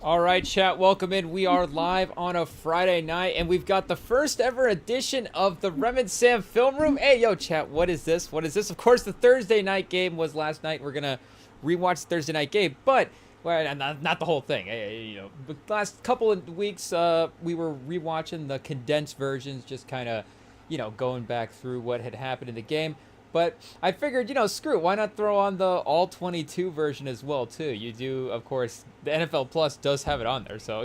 All right, chat, welcome in. We are live on a Friday night, and we've got the first ever edition of the REMINGTOM Film Room. Hey, yo, chat, what is this? What is this? Of course, the Thursday night game was last night. We're going to rewatch the Thursday night game, but well, not the whole thing. The last couple of weeks, we were rewatching the condensed versions, just kind of, going back through what had happened in the game. But I figured, screw it. Why not throw on the all 22 version as well, too? You do, of course, the NFL Plus does have it on there. So,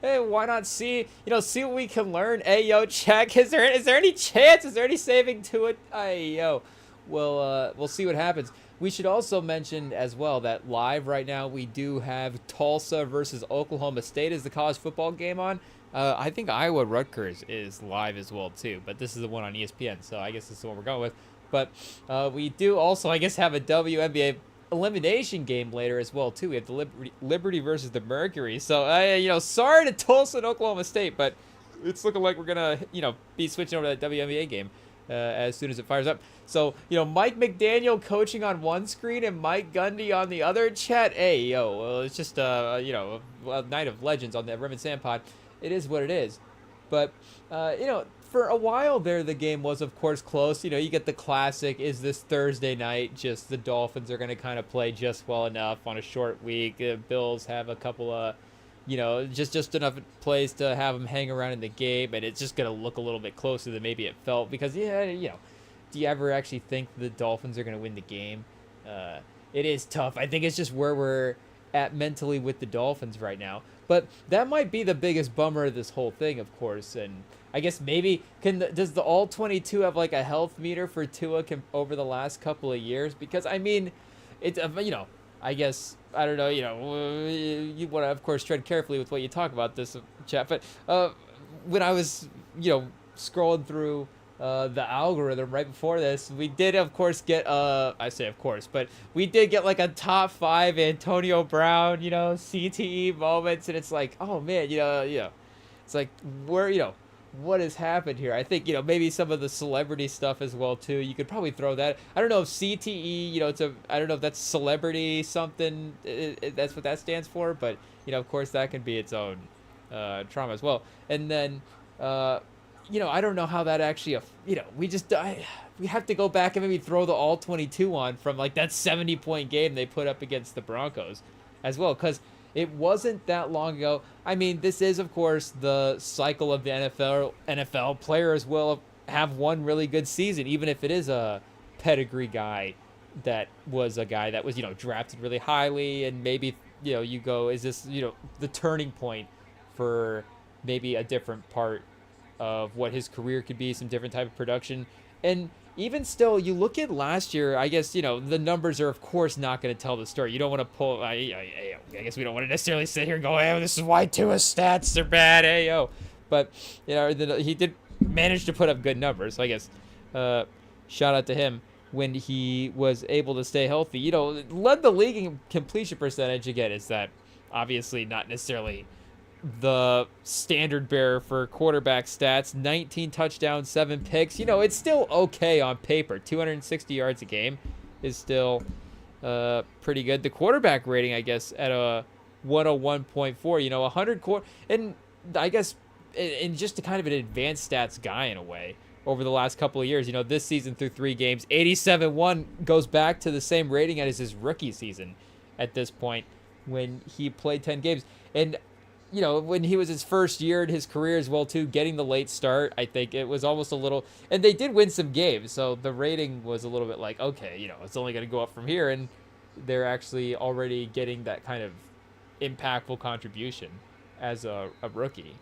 hey, why not see what we can learn? Hey, yo, check. Is there any chance? Is there any saving to it? Hey, yo, we'll see what happens. We should also mention as well that live right now we do have Tulsa versus Oklahoma State as the college football game on. I think Iowa Rutgers is live as well, too. But this is the one on ESPN, so I guess this is the one we're going with. But we do also, I guess, have a WNBA elimination game later as well, too. We have the Liberty versus the Mercury. So, sorry to Tulsa and Oklahoma State, but it's looking like we're going to, be switching over to that WNBA game as soon as it fires up. So, Mike McDaniel coaching on one screen and Mike Gundy on the other. Chat, hey, yo, well, it's just, a night of legends on the REMINGTOM pod. It is what it is. But, for a while there, the game was, of course, close. You get the classic, is this Thursday night, just the Dolphins are going to kind of play just well enough on a short week. Bills have a couple of, just enough plays to have them hang around in the game, and it's just going to look a little bit closer than maybe it felt. Because, do you ever actually think the Dolphins are going to win the game? It is tough. I think it's just where we're at mentally with the Dolphins right now. But that might be the biggest bummer of this whole thing, of course, and I guess maybe does the all 22 have like a health meter for Tua over the last couple of years? Because I mean, it's I guess I don't know. You want to of course tread carefully with what you talk about this chat. But when I was scrolling through the algorithm right before this, we did of course get I say of course, but we did get like a top 5 Antonio Brown CTE moments, and it's like, oh man, it's like where what has happened here? I think, maybe some of the celebrity stuff as well, too. You could probably throw that. I don't know if CTE, I don't know if that's celebrity something, that's what that stands for. But, of course, that can be its own trauma as well. And then, I don't know how that actually, we have to go back and maybe throw the all 22 on from, like, that 70-point game they put up against the Broncos as well. Because it wasn't that long ago. I mean, this is, of course, the cycle of the NFL. Players will have one really good season, even if it is a pedigree guy that was drafted really highly, and maybe, you go, is this, the turning point for maybe a different part of what his career could be, some different type of production. And even still, you look at last year, I guess, the numbers are, of course, not going to tell the story. You don't want to pull, I guess we don't want to necessarily sit here and go, hey, this is why Tua's stats are bad, hey, yo. But, he did manage to put up good numbers. So I guess, shout out to him when he was able to stay healthy. Led the league in completion percentage. Again, is that obviously not necessarily the standard bearer for quarterback stats. 19 touchdowns, 7 picks. It's still okay on paper. 260 yards a game is still pretty good. The quarterback rating, I guess, at a 101.4. 100 and I guess in just a kind of an advanced stats guy in a way over the last couple of years. This season through 3 games, 87-1 goes back to the same rating as his rookie season at this point when he played 10 games. And when he was his first year in his career as well, too, getting the late start, I think it was almost a little, and they did win some games, so the rating was a little bit like, okay, it's only going to go up from here, and they're actually already getting that kind of impactful contribution as a rookie.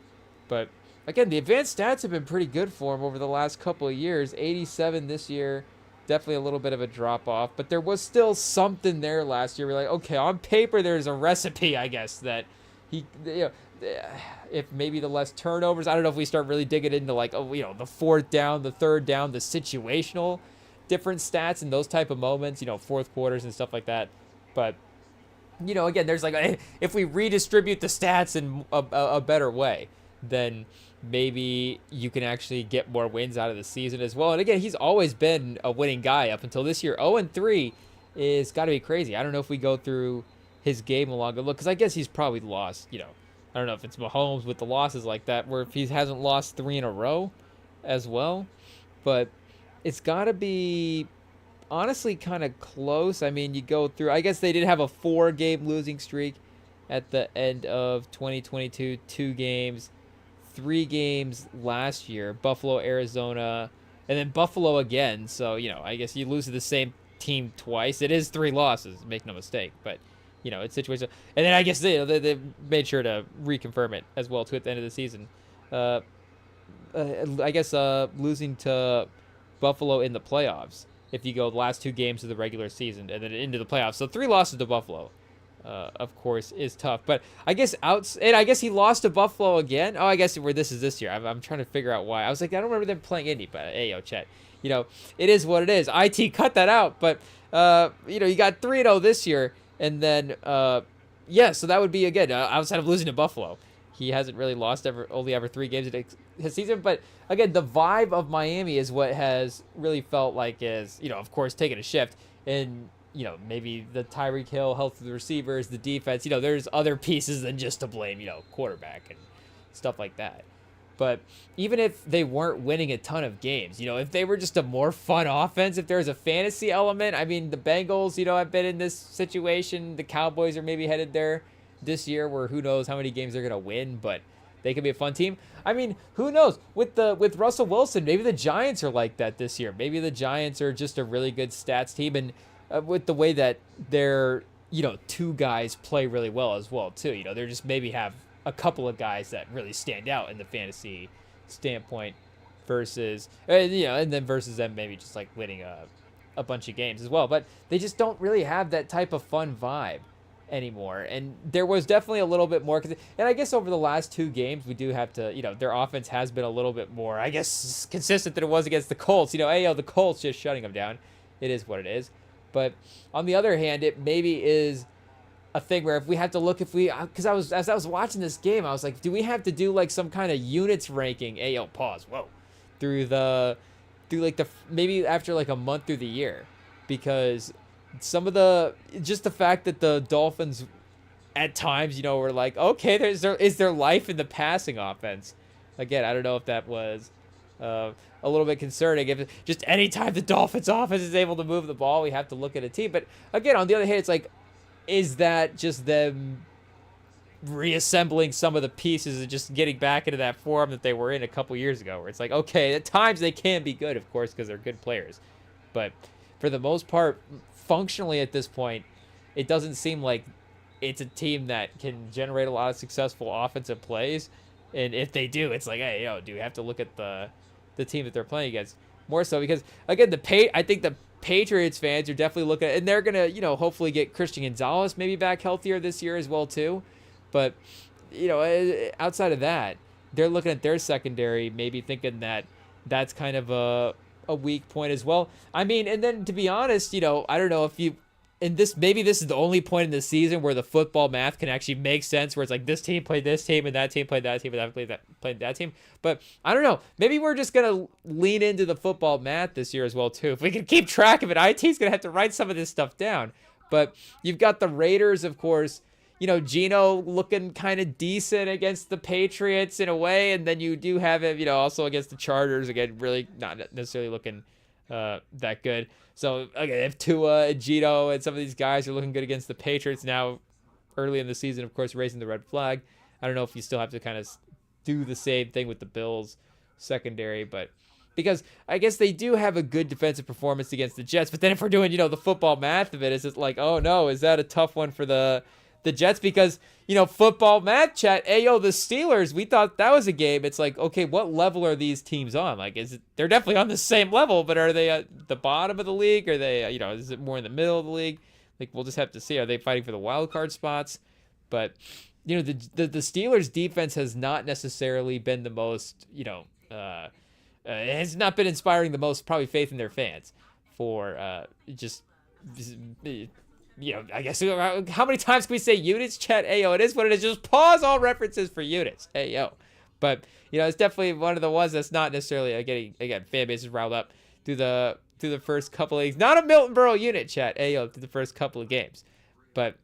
But again, the advanced stats have been pretty good for him over the last couple of years. 87 this year, definitely a little bit of a drop off, but there was still something there last year. We're like, okay, on paper, there's a recipe, I guess, that he, if maybe the less turnovers, I don't know if we start really digging into like, the fourth down, the third down, the situational different stats and those type of moments, fourth quarters and stuff like that. But, again, there's like, if we redistribute the stats in a better way, then maybe you can actually get more wins out of the season as well. And again, he's always been a winning guy up until this year. 0-3 is got to be crazy. I don't know if we go through his game along. Look, because I guess he's probably lost, I don't know if it's Mahomes with the losses like that, where if he hasn't lost 3 in a row as well. But it's got to be honestly kind of close. I mean, you go through, I guess they did have a 4-game losing streak at the end of 2022, 2 games, 3 games last year, Buffalo, Arizona, and then Buffalo again. So, I guess you lose to the same team twice. It is 3 losses, make no mistake, but it's situation. And then I guess they made sure to reconfirm it as well too at the end of the season. I guess losing to Buffalo in the playoffs, if you go the last 2 games of the regular season and then into the playoffs. So 3 losses to Buffalo, of course, is tough. But I guess and I guess he lost to Buffalo again. Oh, I guess where this is this year. I'm trying to figure out why. I was like, I don't remember them playing Indy, but hey, Chet, it is what it is. IT cut that out, but you got 3-0 this year, and then so that would be again outside of losing to Buffalo. He hasn't really lost only ever 3 games in his season. But again, the vibe of Miami is what has really felt like is, of course, taking a shift. And, maybe the Tyreek Hill, health of the receivers, the defense, there's other pieces than just to blame, quarterback and stuff like that. But even if they weren't winning a ton of games, if they were just a more fun offense, if there was a fantasy element, I mean, the Bengals, have been in this situation. The Cowboys are maybe headed there this year, where who knows how many games they're gonna win, but they could be a fun team. I mean, who knows with Russell Wilson? Maybe the Giants are like that this year. Maybe the Giants are just a really good stats team, and with the way that their 2 guys play really well as well too. They're just maybe have a couple of guys that really stand out in the fantasy standpoint versus and then versus them maybe just like winning a bunch of games as well. But they just don't really have that type of fun vibe anymore. And there was definitely a little bit more, and I guess over the last 2 games we do have to, their offense has been a little bit more, I guess, consistent than it was against the Colts. The Colts just shutting them down. It is what it is. But on the other hand, it maybe is a thing where if we have to look, because as I was watching this game, I was like, do we have to do like some kind of units ranking? Pause. Whoa. Through maybe after like a month through the year, because some of the fact that the Dolphins at times, were like, okay, is there life in the passing offense? Again, I don't know if that was a little bit concerning. If just any time the Dolphins offense is able to move the ball, we have to look at a team. But again, on the other hand, it's like, is that just them reassembling some of the pieces and just getting back into that form that they were in a couple years ago, where it's like, okay, at times they can be good, of course, because they're good players. But for the most part, functionally at this point, it doesn't seem like it's a team that can generate a lot of successful offensive plays. And if they do, it's like, hey, do we have to look at the team that they're playing against more so? Because again, I think the Patriots fans are definitely looking at, and they're gonna hopefully get Christian Gonzalez maybe back healthier this year as well too. But outside of that, they're looking at their secondary, maybe thinking that that's kind of a weak point as well. I mean, and then to be honest, I don't know if maybe this is the only point in the season where the football math can actually make sense, where it's like this team played this team and that team played that team and that played that team. But I don't know. Maybe we're just gonna lean into the football math this year as well too. If we can keep track of it, IT's gonna have to write some of this stuff down. But you've got the Raiders, of course. Geno looking kind of decent against the Patriots in a way, and then you do have him, also against the Chargers, again, really not necessarily looking that good. So, again, if Tua and Geno and some of these guys are looking good against the Patriots now, early in the season, of course, raising the red flag. I don't know if you still have to kind of do the same thing with the Bills secondary, but because I guess they do have a good defensive performance against the Jets. But then if we're doing, the football math of it, is it like, oh no, is that a tough one for the Jets? Because, football math chat, the Steelers, we thought that was a game. It's like, okay, what level are these teams on? Like, they're definitely on the same level, but are they at the bottom of the league? Are they, is it more in the middle of the league? Like, we'll just have to see. Are they fighting for the wild card spots? But, the Steelers defense has not necessarily been the most, it has not been inspiring the most probably faith in their fans for I guess, how many times can we say units, chat? It is what it is. Just pause all references for units. But, it's definitely one of the ones that's not necessarily getting, again, fan bases riled up through the first couple of leagues. Not a Milton Berle unit, chat. Through the first couple of games. But,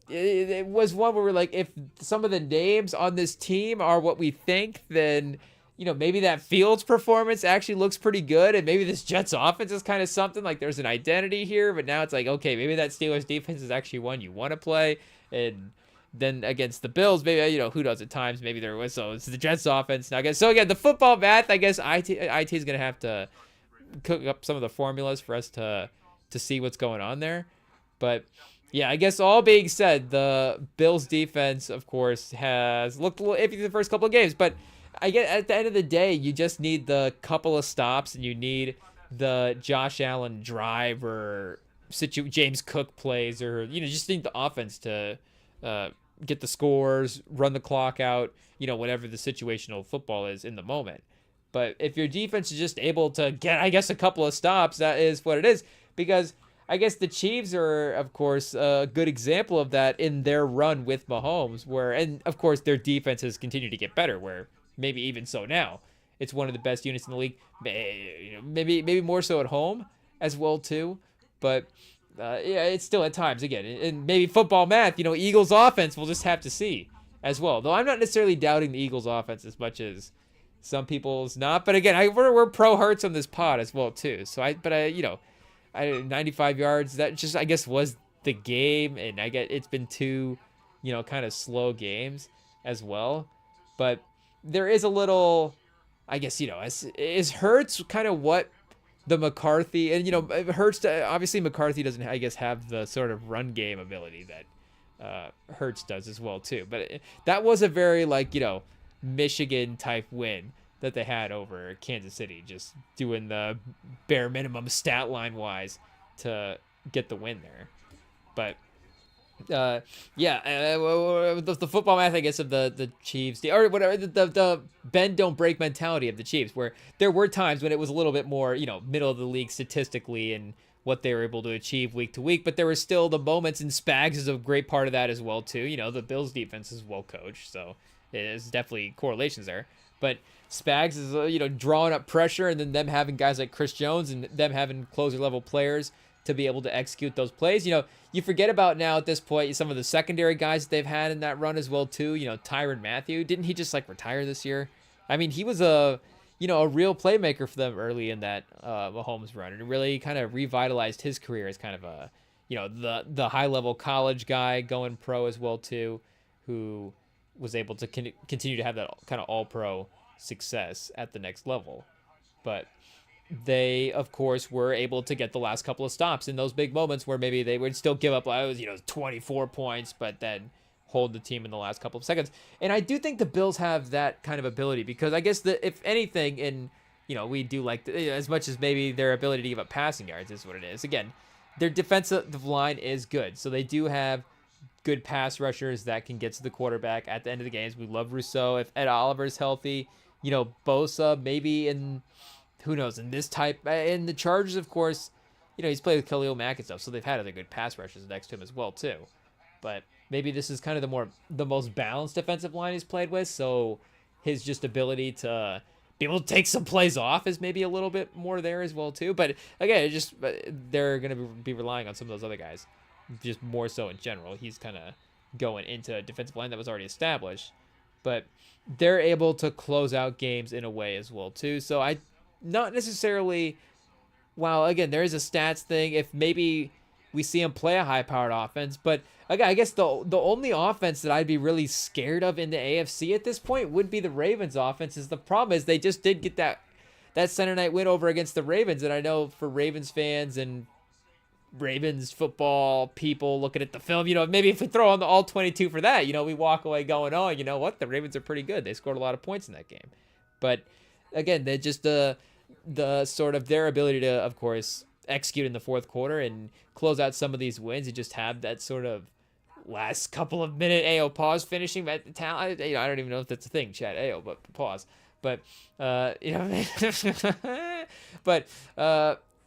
it was one where we're like, if some of the names on this team are what we think, then maybe that Fields performance actually looks pretty good, and maybe this Jets offense is kind of something. Like there's an identity here, but now it's like, okay, maybe that Steelers defense is actually one you want to play, and then against the Bills, maybe who knows at times maybe there was. So it's the Jets offense now. I guess so. Again, the football math, I guess IT is gonna have to cook up some of the formulas for us to see what's going on there, but. Yeah, I guess all being said, the Bills defense, of course, has looked a little iffy the first couple of games, but I get at the end of the day, you just need the couple of stops, and you need the Josh Allen drive or James Cook plays, or just need the offense to get the scores, run the clock out, whatever the situational football is in the moment. But if your defense is just able to get, I guess, a couple of stops, that is what it is, because I guess the Chiefs are, of course, a good example of that in their run with Mahomes, and of course their defense has continued to get better, where maybe even so now, it's one of the best units in the league, maybe more so at home as well too, but yeah, it's still at times, again, and maybe football math, Eagles offense, we'll just have to see as well, though I'm not necessarily doubting the Eagles offense as much as some people's not, but again, we're pro Hurts on this pod as well too, so I 95 yards, that just, I guess, was the game, and I get it's been two, kind of slow games as well, but there is a little, I guess, is Hurts kind of what the McCarthy, and, Hurts, obviously McCarthy doesn't, I guess, have the sort of run game ability that Hurts does as well, too, but that was a very, Michigan type win that they had over Kansas City, just doing the bare minimum stat line wise to get the win there. But the football math, I guess, of the Chiefs, or whatever, the bend don't break mentality of the Chiefs, where there were times when it was a little bit more, middle of the league statistically and what they were able to achieve week to week, but there were still the moments, and Spags is a great part of that as well too. The Bills defense is well coached, so there's definitely correlations there. But Spags is, drawing up pressure, and then them having guys like Chris Jones and them having closer level players to be able to execute those plays. You forget about now at this point some of the secondary guys that they've had in that run as well too. Tyrann Mathieu, didn't he just retire this year? I mean, he was a real playmaker for them early in that Mahomes run, and it really kind of revitalized his career as kind of a the high level college guy going pro as well too, who was able to continue to have that kind of all-pro success at the next level. But they, of course, were able to get the last couple of stops in those big moments where maybe they would still give up, 24 points, but then hold the team in the last couple of seconds. And I do think the Bills have that kind of ability, because I guess if anything, we do as much as maybe their ability to give up passing yards is what it is. Again, their defensive line is good, so they do have good pass rushers that can get to the quarterback at the end of the games. We love Rousseau. If Ed Oliver's healthy, Bosa, maybe who knows, in this type, in the Chargers, of course, he's played with Khalil Mack and stuff, so they've had other good pass rushers next to him as well, too. But maybe this is kind of the most balanced defensive line he's played with, so his just ability to be able to take some plays off is maybe a little bit more there as well, too. But again, they're going to be relying on some of those other guys, just more so in general. He's kind of going into a defensive line that was already established, but they're able to close out games in a way as well too. So I not necessarily, while again there is a stats thing, if maybe we see him play a high powered offense, but again, I guess the only offense that I'd be really scared of in the AFC at this point would be the Ravens offense. Is the problem is they just did get that Sunday night win over against the Ravens, and I know for Ravens fans and Ravens football people looking at the film, maybe if we throw on the all 22 for that, we walk away going, oh, you know what, the Ravens are pretty good. They scored a lot of points in that game. But again, they just the sort of their ability to, of course, execute in the fourth quarter and close out some of these wins. You just have that sort of last couple of minute AO pause finishing at the talent. I don't even know if that's a thing, chat AO, but pause. But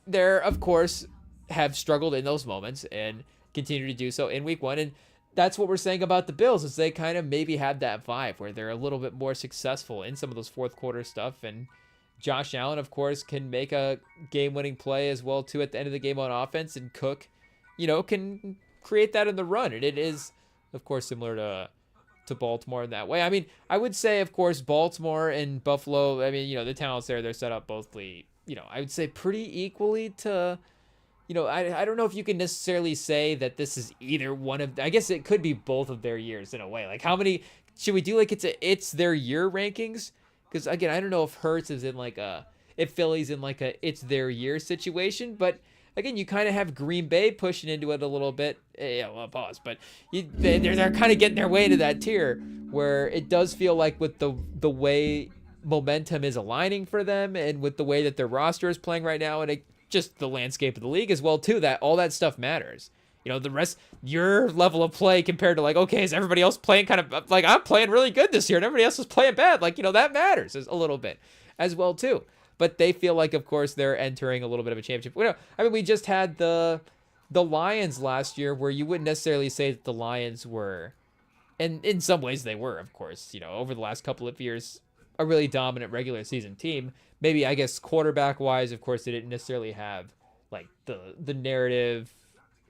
they're, of course, have struggled in those moments and continue to do so in week one. And that's what we're saying about the Bills, is they kind of maybe have that vibe where they're a little bit more successful in some of those fourth quarter stuff. And Josh Allen, of course, can make a game-winning play as well, too, at the end of the game on offense. And Cook, can create that in the run. And it is of course, similar to Baltimore in that way. I mean, I would say, of course, Baltimore and Buffalo, I mean, the talents there, they're set up bothly, I would say pretty equally to, I don't know if you can necessarily say that this is either one of, I guess it could be both of their years in a way. Like, how many, should we do like it's their year rankings? Because, again, I don't know if Hurts is in like if Philly's in like it's their year situation, but again, you kind of have Green Bay pushing into it a little bit. Yeah, well, pause. But they're kind of getting their way into that tier where it does feel like with the way momentum is aligning for them and with the way that their roster is playing right now and just the landscape of the league as well, too, that all that stuff matters. The rest, your level of play compared to like, okay, is everybody else playing kind of like I'm playing really good this year and everybody else is playing bad? Like, that matters a little bit as well, too. But they feel like, of course, they're entering a little bit of a championship. I mean, we just had the Lions last year where you wouldn't necessarily say that the Lions were, and in some ways they were, of course, over the last couple of years, a really dominant regular season team. Maybe, I guess, quarterback-wise, of course, they didn't necessarily have, like, the narrative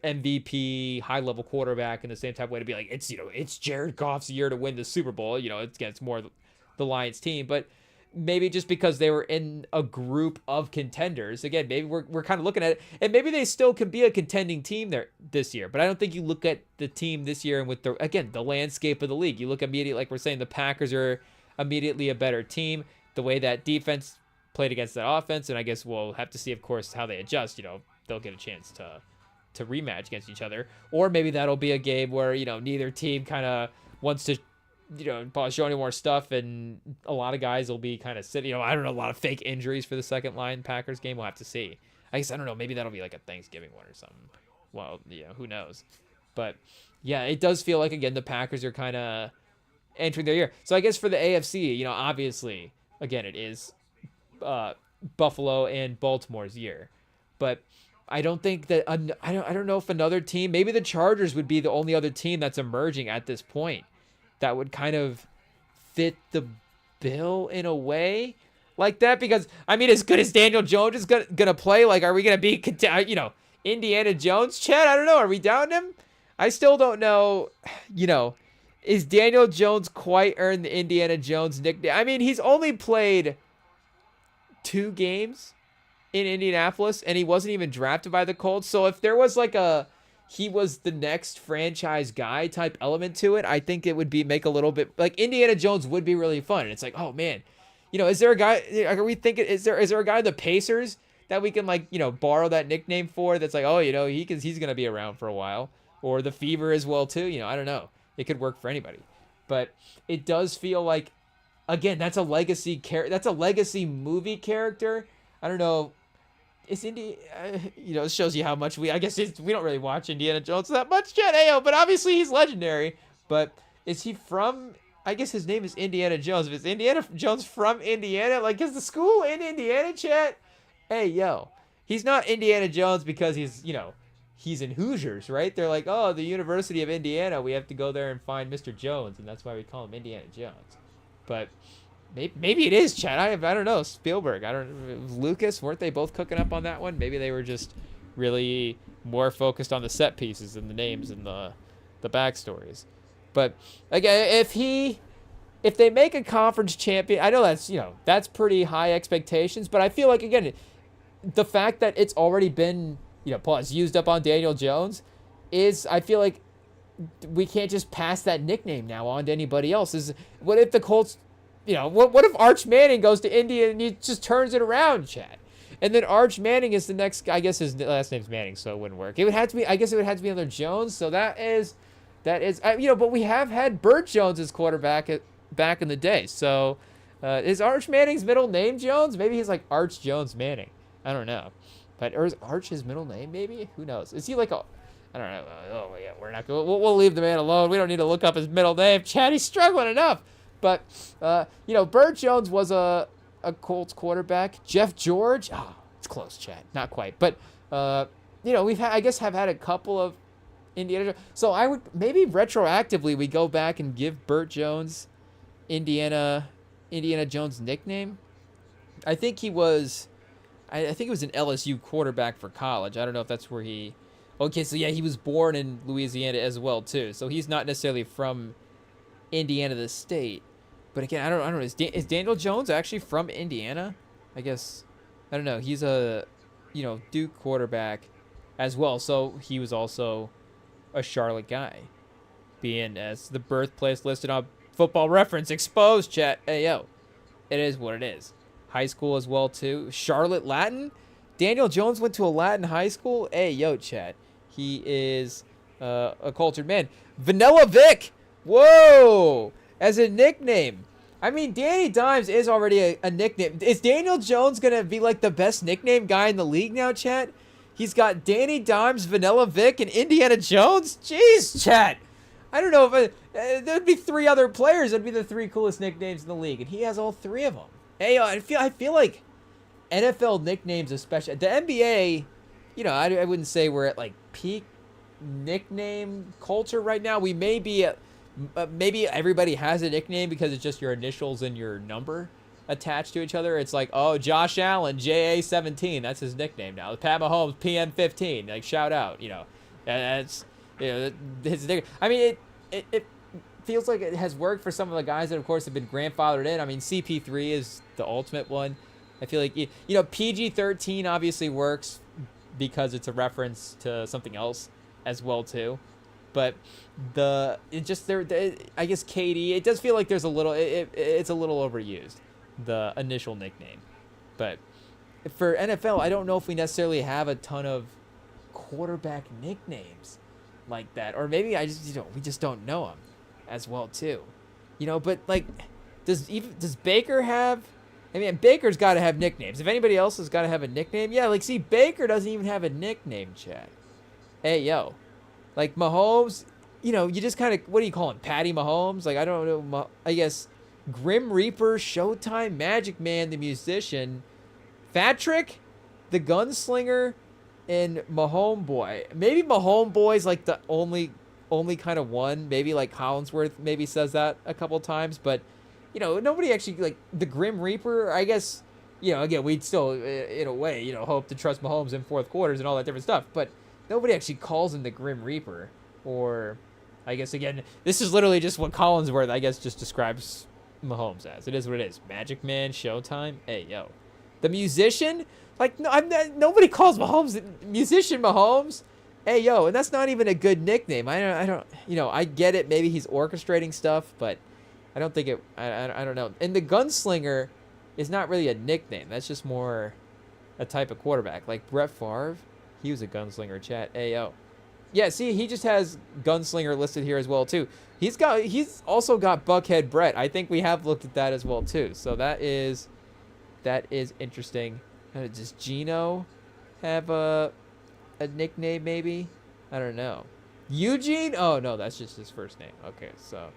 MVP, high-level quarterback in the same type of way to be like, it's Jared Goff's year to win the Super Bowl. It's more the Lions team. But maybe just because they were in a group of contenders, again, maybe we're kind of looking at it, and maybe they still could be a contending team there this year, but I don't think you look at the team this year and with the landscape of the league, you look immediately, like we're saying, the Packers are immediately a better team, the way that defense played against that offense, and I guess we'll have to see, of course, how they adjust. They'll get a chance to rematch against each other, or maybe that'll be a game where, neither team kind of wants to show any more stuff, and a lot of guys will be kind of sitting, I don't know, a lot of fake injuries for the second line Packers game. We'll have to see. I guess, I don't know, maybe that'll be like a Thanksgiving one or something. Well, who knows? But yeah, it does feel like, again, the Packers are kind of entering their year. So I guess for the AFC, obviously, again, it is Buffalo and Baltimore's year. But I don't think that, I don't know if another team, maybe the Chargers would be the only other team that's emerging at this point that would kind of fit the bill in a way like that. Because, I mean, as good as Daniel Jones is gonna play, like, are we going to be, Indiana Jones, Chad? I don't know. Are we down him? I still don't know, is Daniel Jones quite earned the Indiana Jones nickname? I mean, he's only played 2 games in Indianapolis, and he wasn't even drafted by the Colts. So if there was like he was the next franchise guy type element to it, I think it would make a little bit like Indiana Jones would be really fun. And it's like, oh man, is there a guy, are we thinking, is there a guy in the Pacers that we can borrow that nickname for? That's like, oh, he's going to be around for a while, or the Fever as well too. I don't know. It could work for anybody, but it does feel like, again, that's a legacy that's a legacy movie character. I don't know. It's it shows you how much we don't really watch Indiana Jones that much, Jet Ayo, but obviously he's legendary. But is he from, I guess his name is Indiana Jones. If it's Indiana Jones from Indiana, like, is the school in Indiana, Chet? Hey, yo, he's not Indiana Jones because he's in Hoosiers, right? They're like, oh, the University of Indiana, we have to go there and find Mr. Jones, and that's why we call him Indiana Jones. But maybe it is, Chad. I don't know. Spielberg. Lucas. Weren't they both cooking up on that one? Maybe they were just really more focused on the set pieces and the names and the backstories. But again, if they make a conference champion, I know that's pretty high expectations. But I feel like, again, the fact that it's already been used up on Daniel Jones I feel like we can't just pass that nickname now on to anybody else. What if the Colts? What if Arch Manning goes to India and he just turns it around, Chad? And then Arch Manning is the next guy. I guess his last name's Manning, so it wouldn't work. It would have to be another Jones. So that is, but we have had Burt Jones as quarterback back in the day. So is Arch Manning's middle name Jones? Maybe he's like Arch Jones Manning. I don't know. Or is Arch his middle name? Maybe, who knows? Is he like a? I don't know. Oh yeah, we're not going. We'll leave the man alone. We don't need to look up his middle name. Chad, he's struggling enough. But, Burt Jones was a Colts quarterback. Jeff George, it's close, Chad. Not quite. But, we've had a couple of Indiana. So I would, maybe retroactively, we go back and give Burt Jones Indiana Jones nickname. I think he was an LSU quarterback for college. I don't know if that's where he Okay, so yeah, he was born in Louisiana as well too. So he's not necessarily from Indiana, the state. But again, I don't know. Is Daniel Jones actually from Indiana? I guess I don't know. He's a, Duke quarterback as well. So he was also a Charlotte guy, being as the birthplace listed on Football Reference. Exposed, chat. Hey yo, it is what it is. High school as well too. Charlotte Latin. Daniel Jones went to a Latin high school. Hey yo, chat. He is a cultured man. Vanilla Vic. Whoa! As a nickname. I mean, Danny Dimes is already a nickname. Is Daniel Jones going to be like the best nickname guy in the league now, chat? He's got Danny Dimes, Vanilla Vic, and Indiana Jones? Jeez, chat. I don't know if there'd be 3 other players. That'd be the 3 coolest nicknames in the league, and he has all 3 of them. Hey, I feel like NFL nicknames, especially the NBA. I wouldn't say we're at like peak nickname culture right now. We may be at. Maybe everybody has a nickname because it's just your initials and your number attached to each other. It's like, oh, Josh Allen, JA17, that's his nickname now. Pat Mahomes, PM15, like shout out, that's his nickname. I mean, it feels like it has worked for some of the guys that, of course, have been grandfathered in. I mean, CP3 is the ultimate one. I feel like PG-13 obviously works because it's a reference to something else as well too. But I guess KD, it does feel like there's a little, it's a little overused, the initial nickname. But for NFL, I don't know if we necessarily have a ton of quarterback nicknames like that, or maybe we just don't know them as well too, But like, does Baker have? I mean, Baker's got to have nicknames. If anybody else has got to have a nickname, yeah. Like, see, Baker doesn't even have a nickname, chat. Hey yo. Like Mahomes, you just kind of, what do you call him? Patty Mahomes? Like, I don't know. I guess Grim Reaper, Showtime, Magic Man, the musician, Fatrick, the gunslinger, and Mahome Boy. Maybe Mahome Boy's like the only kind of one. Maybe like Collinsworth maybe says that a couple times. But, nobody actually, like, the Grim Reaper, I guess, again, we'd still, in a way, hope to trust Mahomes in fourth quarters and all that different stuff. But nobody actually calls him the Grim Reaper, or I guess, again, this is literally just what Collinsworth, I guess, just describes Mahomes as. It is what it is. Magic Man, Showtime. Hey, yo. The musician? Like, no, nobody calls Mahomes musician Mahomes. Hey, yo, and that's not even a good nickname. I don't, I get it. Maybe he's orchestrating stuff, but I don't think I don't know. And the gunslinger is not really a nickname. That's just more a type of quarterback. Like Brett Favre. He was a gunslinger, chat. Ayo. Yeah, see, he just has gunslinger listed here as well too. He's also got Buckhead Brett. I think we have looked at that as well too. So that is interesting. Does Gino have a nickname maybe? I don't know. Eugene? Oh no, that's just his first name. Okay, so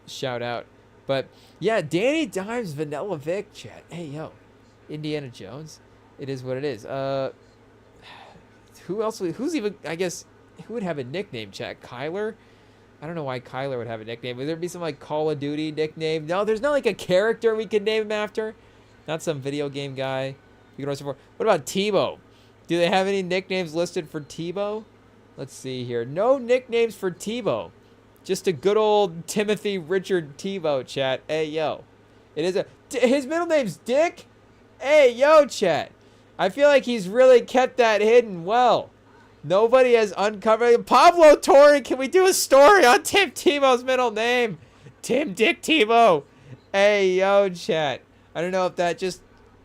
shout out. But yeah, Danny Dimes, Vanilla Vic, chat. Hey yo, Indiana Jones. It is what it is. Who else? Who's even? I guess who would have a nickname? Chat. Kyler. I don't know why Kyler would have a nickname. Would there be some like Call of Duty nickname? No, there's not like a character we could name him after. Not some video game guy. You can what about Tebow? Do they have any nicknames listed for Tebow? Let's see here. No nicknames for Tebow. Just a good old Timothy Richard Tebow, chat. Hey yo, it is his middle name's Dick. Hey yo, chat. I feel like he's really kept that hidden well. Nobody has uncovered. Pablo Torre, can we do a story on Tim Tebow's middle name? Tim Dick Tebow. Hey, yo, chat. I don't know if that just,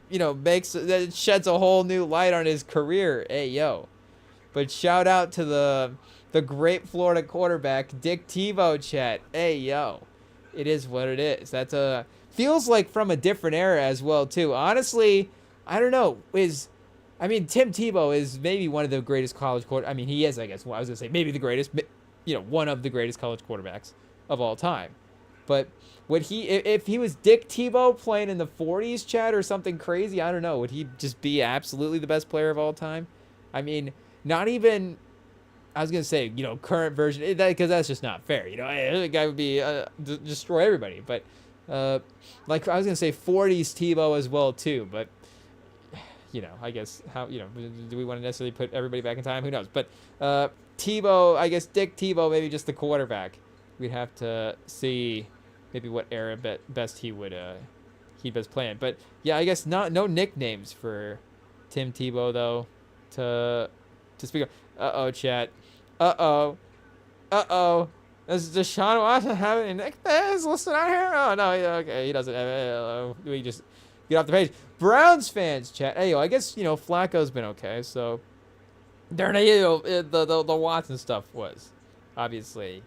that sheds a whole new light on his career. Hey, yo. But shout out to the great Florida quarterback, Dick Tebow, chat. Hey, yo. It is what it is. That's feels like from a different era as well, too. Honestly, I don't know. Tim Tebow is maybe one of the greatest college quarterbacks. I mean, he is, I guess. Well, I was going to say maybe the greatest, one of the greatest college quarterbacks of all time. But if he was Dick Tebow playing in the 40s, chat, or something crazy, I don't know. Would he just be absolutely the best player of all time? I mean, not even, I was going to say, current version, because that's just not fair. The guy would be, destroy everybody. But, like, I was going to say 40s Tebow as well, too. But, I guess how, do we want to necessarily put everybody back in time? Who knows? But Tebow, I guess Dick Tebow, maybe just the quarterback. We'd have to see maybe what era best he'd best play in. But yeah, I guess no nicknames for Tim Tebow though to speak of. Uh-oh, chat. Uh-oh. Uh-oh. Does Deshaun Watson have any nicknames listed out here? Oh, no. Yeah, okay, he doesn't have it. We just get off the page. Browns fans, chat. Hey, I guess, Flacco's been okay, so the Watson stuff was obviously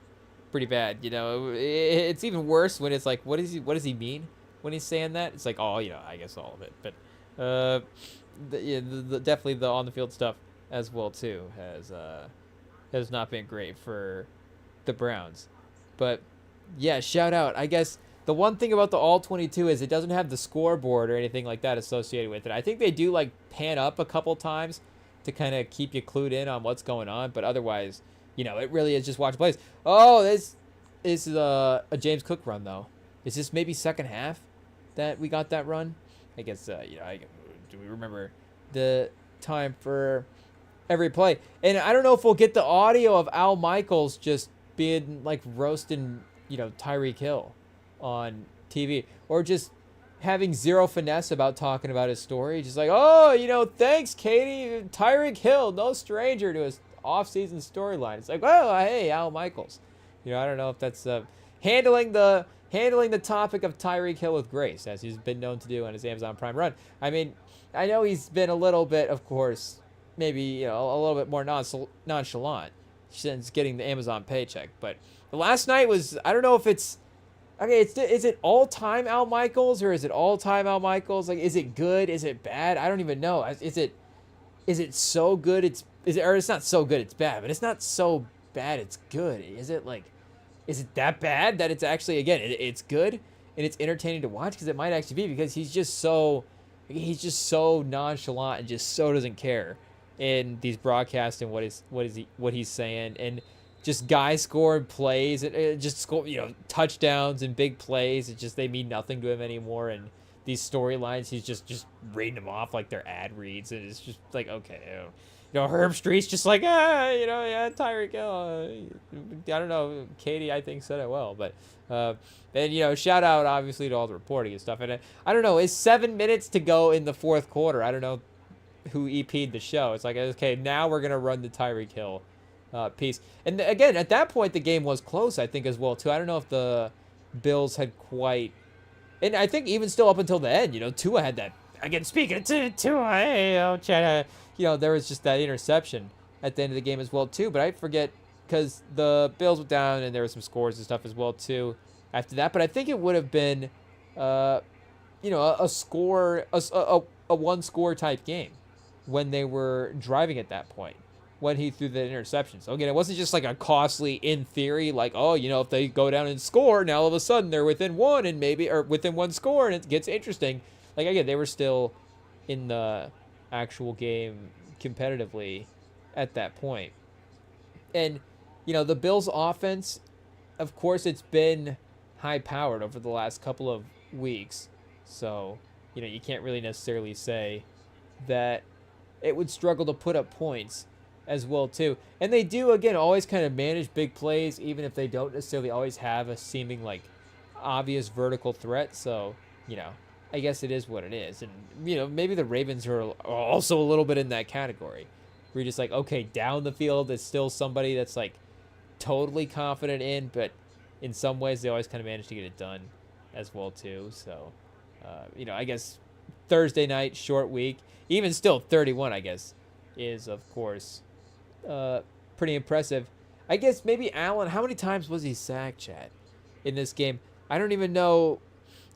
pretty bad. It's even worse when it's like, what does he mean when he's saying that? It's like, oh, I guess all of it. But definitely the on the field stuff as well too has not been great for the Browns. But yeah, shout out. I guess the one thing about the All 22 is it doesn't have the scoreboard or anything like that associated with it. I think they do like pan up a couple times to kind of keep you clued in on what's going on, but otherwise, it really is just watch plays. Oh, this is a James Cook run though. Is this maybe second half that we got that run? I guess do we remember the time for every play? And I don't know if we'll get the audio of Al Michaels just being like roasting, Tyreek Hill on TV, or just having zero finesse about talking about his story. Just like, oh, thanks, Katie. Tyreek Hill, no stranger to his off-season storyline. It's like, oh, hey, Al Michaels. I don't know if that's handling the topic of Tyreek Hill with grace, as he's been known to do on his Amazon Prime run. I mean, I know he's been a little bit, of course, maybe a little bit more nonchalant since getting the Amazon paycheck. But the last night was, I don't know if it's okay. Is it all time Al Michaels, or is it all time Al Michaels? Like, is it good? Is it bad? I don't even know. Is it so good? Or it's not so good it's bad, but it's not so bad it's good. Is it that bad that it's actually, again, it's good and it's entertaining to watch? Because it might actually be, because he's just so nonchalant and just so doesn't care in these broadcasts and what he's saying, and just guys scoring plays and just score, touchdowns and big plays. It's just, they mean nothing to him anymore. And these storylines, he's just reading them off like they're ad reads, and it's just like, okay, Herb Street's just like, yeah, Tyreek Hill. I don't know. Katie, I think, said it well, but and shout out obviously to all the reporting and stuff. And I don't know, is 7 minutes to go in the fourth quarter. I don't know who EP'd the show. It's like, okay, now we're gonna run the Tyreek Hill piece. And again, at that point, the game was close, I think, as well too. I don't know if the Bills had quite, and I think even still up until the end, Tua had that. Again, speaking to Tua, hey, Chad, there was just that interception at the end of the game as well too. But I forget, because the Bills went down and there were some scores and stuff as well too after that. But I think it would have been, a score, a one-score type game when they were driving at that point, when he threw the interception. So again, it wasn't just like a costly, in theory, like, if they go down and score, now all of a sudden they're within one, and maybe, or within one score, and it gets interesting. Like, again, they were still in the actual game competitively at that point. And, the Bills' offense, of course, it's been high-powered over the last couple of weeks. So, you can't really necessarily say that it would struggle to put up points as well, too. And they do, again, always kind of manage big plays, even if they don't necessarily always have a seeming, like, obvious vertical threat. So, I guess it is what it is. And, maybe the Ravens are also a little bit in that category, where you're just like, okay, down the field is still somebody that's, like, totally confident in, but in some ways they always kind of manage to get it done as well, too. So, I guess Thursday night, short week, even still 31, I guess, is, of course, pretty impressive. I guess maybe Allen, how many times was he sacked, Chad, in this game? I don't even know.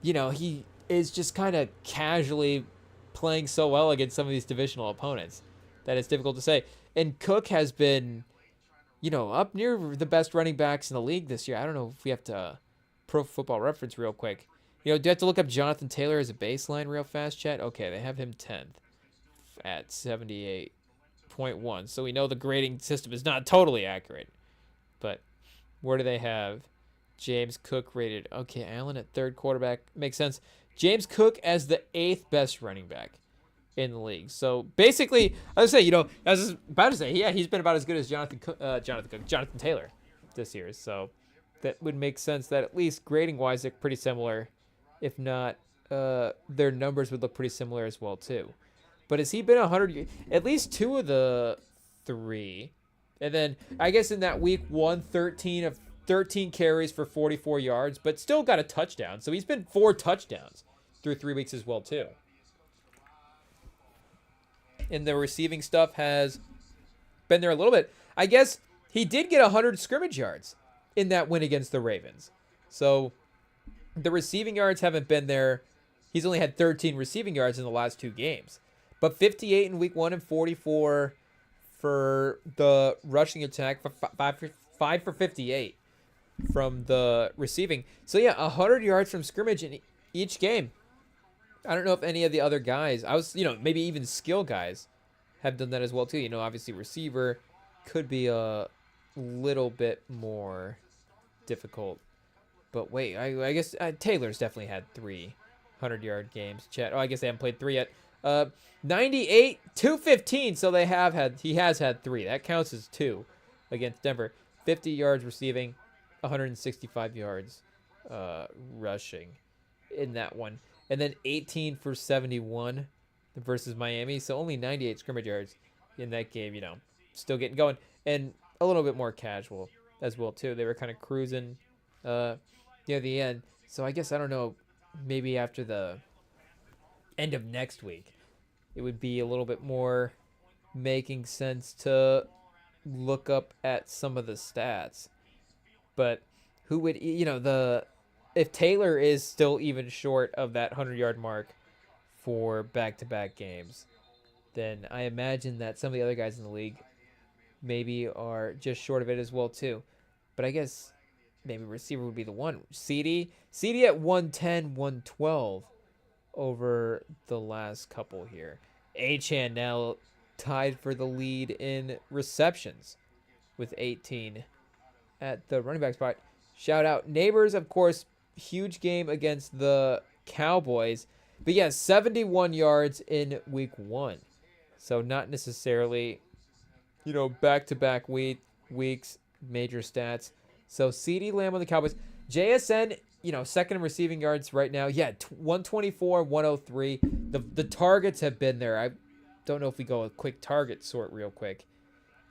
He is just kind of casually playing so well against some of these divisional opponents that it's difficult to say. And Cook has been, up near the best running backs in the league this year. I don't know if we have to Pro Football Reference real quick. Do you have to look up Jonathan Taylor as a baseline real fast, chat? Okay, they have him 10th at 78.1. So we know the grading system is not totally accurate. But where do they have James Cook rated? Okay, Allen at third quarterback. Makes sense. James Cook as the 8th best running back in the league. So basically, I was say, I was about to say, yeah, he's been about as good as Jonathan Taylor this year. So that would make sense that at least grading wise, they're pretty similar. If not, their numbers would look pretty similar as well too. But has he been 100? At least 2 of the 3, and then I guess in that week 1, 13 carries for 44 yards, but still got a touchdown. So he's been 4 touchdowns through 3 weeks as well too. And the receiving stuff has been there a little bit. I guess he did get 100 scrimmage yards in that win against the Ravens. So the receiving yards haven't been there. He's only had 13 receiving yards in the last 2 games. But 58 in week 1 and 44 for the rushing attack, 5 for 58 from the receiving. So yeah, 100 yards from scrimmage in each game. I don't know if any of the other guys, maybe even skill guys have done that as well too. Obviously receiver could be a little bit more difficult. But wait, I guess Taylor's definitely had 3 100-yard games. Chat. Oh, I guess they haven't played 3 yet. 98, 215. So he has had 3. That counts as 2 against Denver. 50 yards receiving, 165 yards rushing in that one. And then 18 for 71 versus Miami. So only 98 scrimmage yards in that game, still getting going. And a little bit more casual as well, too. They were kind of cruising near the end. So I guess, I don't know, maybe after the end of next week, it would be a little bit more making sense to look up at some of the stats. But who would, if Taylor is still even short of that 100-yard mark for back-to-back games, then I imagine that some of the other guys in the league maybe are just short of it as well too. But I guess maybe receiver would be the one. CD at 110, 112 over the last couple here. Achane now tied for the lead in receptions with 18 at the running back spot. Shout out Neighbors, of course. Huge game against the Cowboys. But yeah, 71 yards in week 1. So not necessarily, back-to-back weeks, major stats. So CeeDee Lamb on the Cowboys. JSN, second in receiving yards right now. Yeah, 124, 103. The targets have been there. I don't know if we go a quick target sort real quick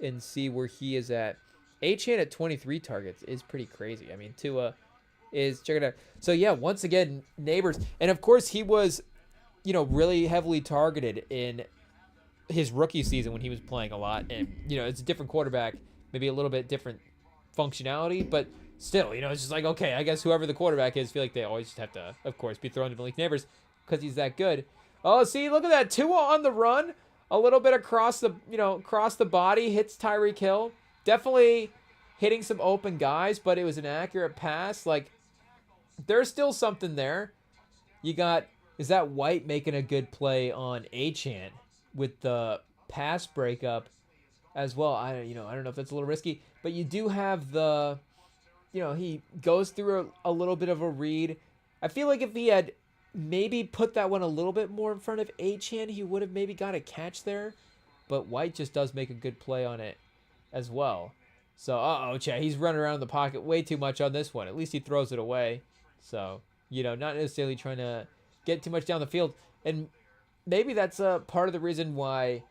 and see where he is at. Achane at 23 targets is pretty crazy. I mean, Tua is, check it out. So yeah, once again, Neighbors. And of course he was, really heavily targeted in his rookie season when he was playing a lot. And, it's a different quarterback, maybe a little bit different functionality, but still, it's just like, okay, I guess whoever the quarterback is, I feel like they always just have to, of course, be thrown to Malik Neighbors because he's that good. Oh, see, look at that. Tua on the run. A little bit across the body, hits Tyreek Hill. Definitely hitting some open guys, but it was an accurate pass. Like, there's still something there. Is that White making a good play on Achane with the pass breakup as well? I don't know if that's a little risky, but you do have he goes through a little bit of a read. I feel like if he had maybe put that one a little bit more in front of Achane, he would have maybe got a catch there. But White just does make a good play on it as well. So, Chad, he's running around the pocket way too much on this one. At least he throws it away. So, not necessarily trying to get too much down the field. And maybe that's a part of the reason why,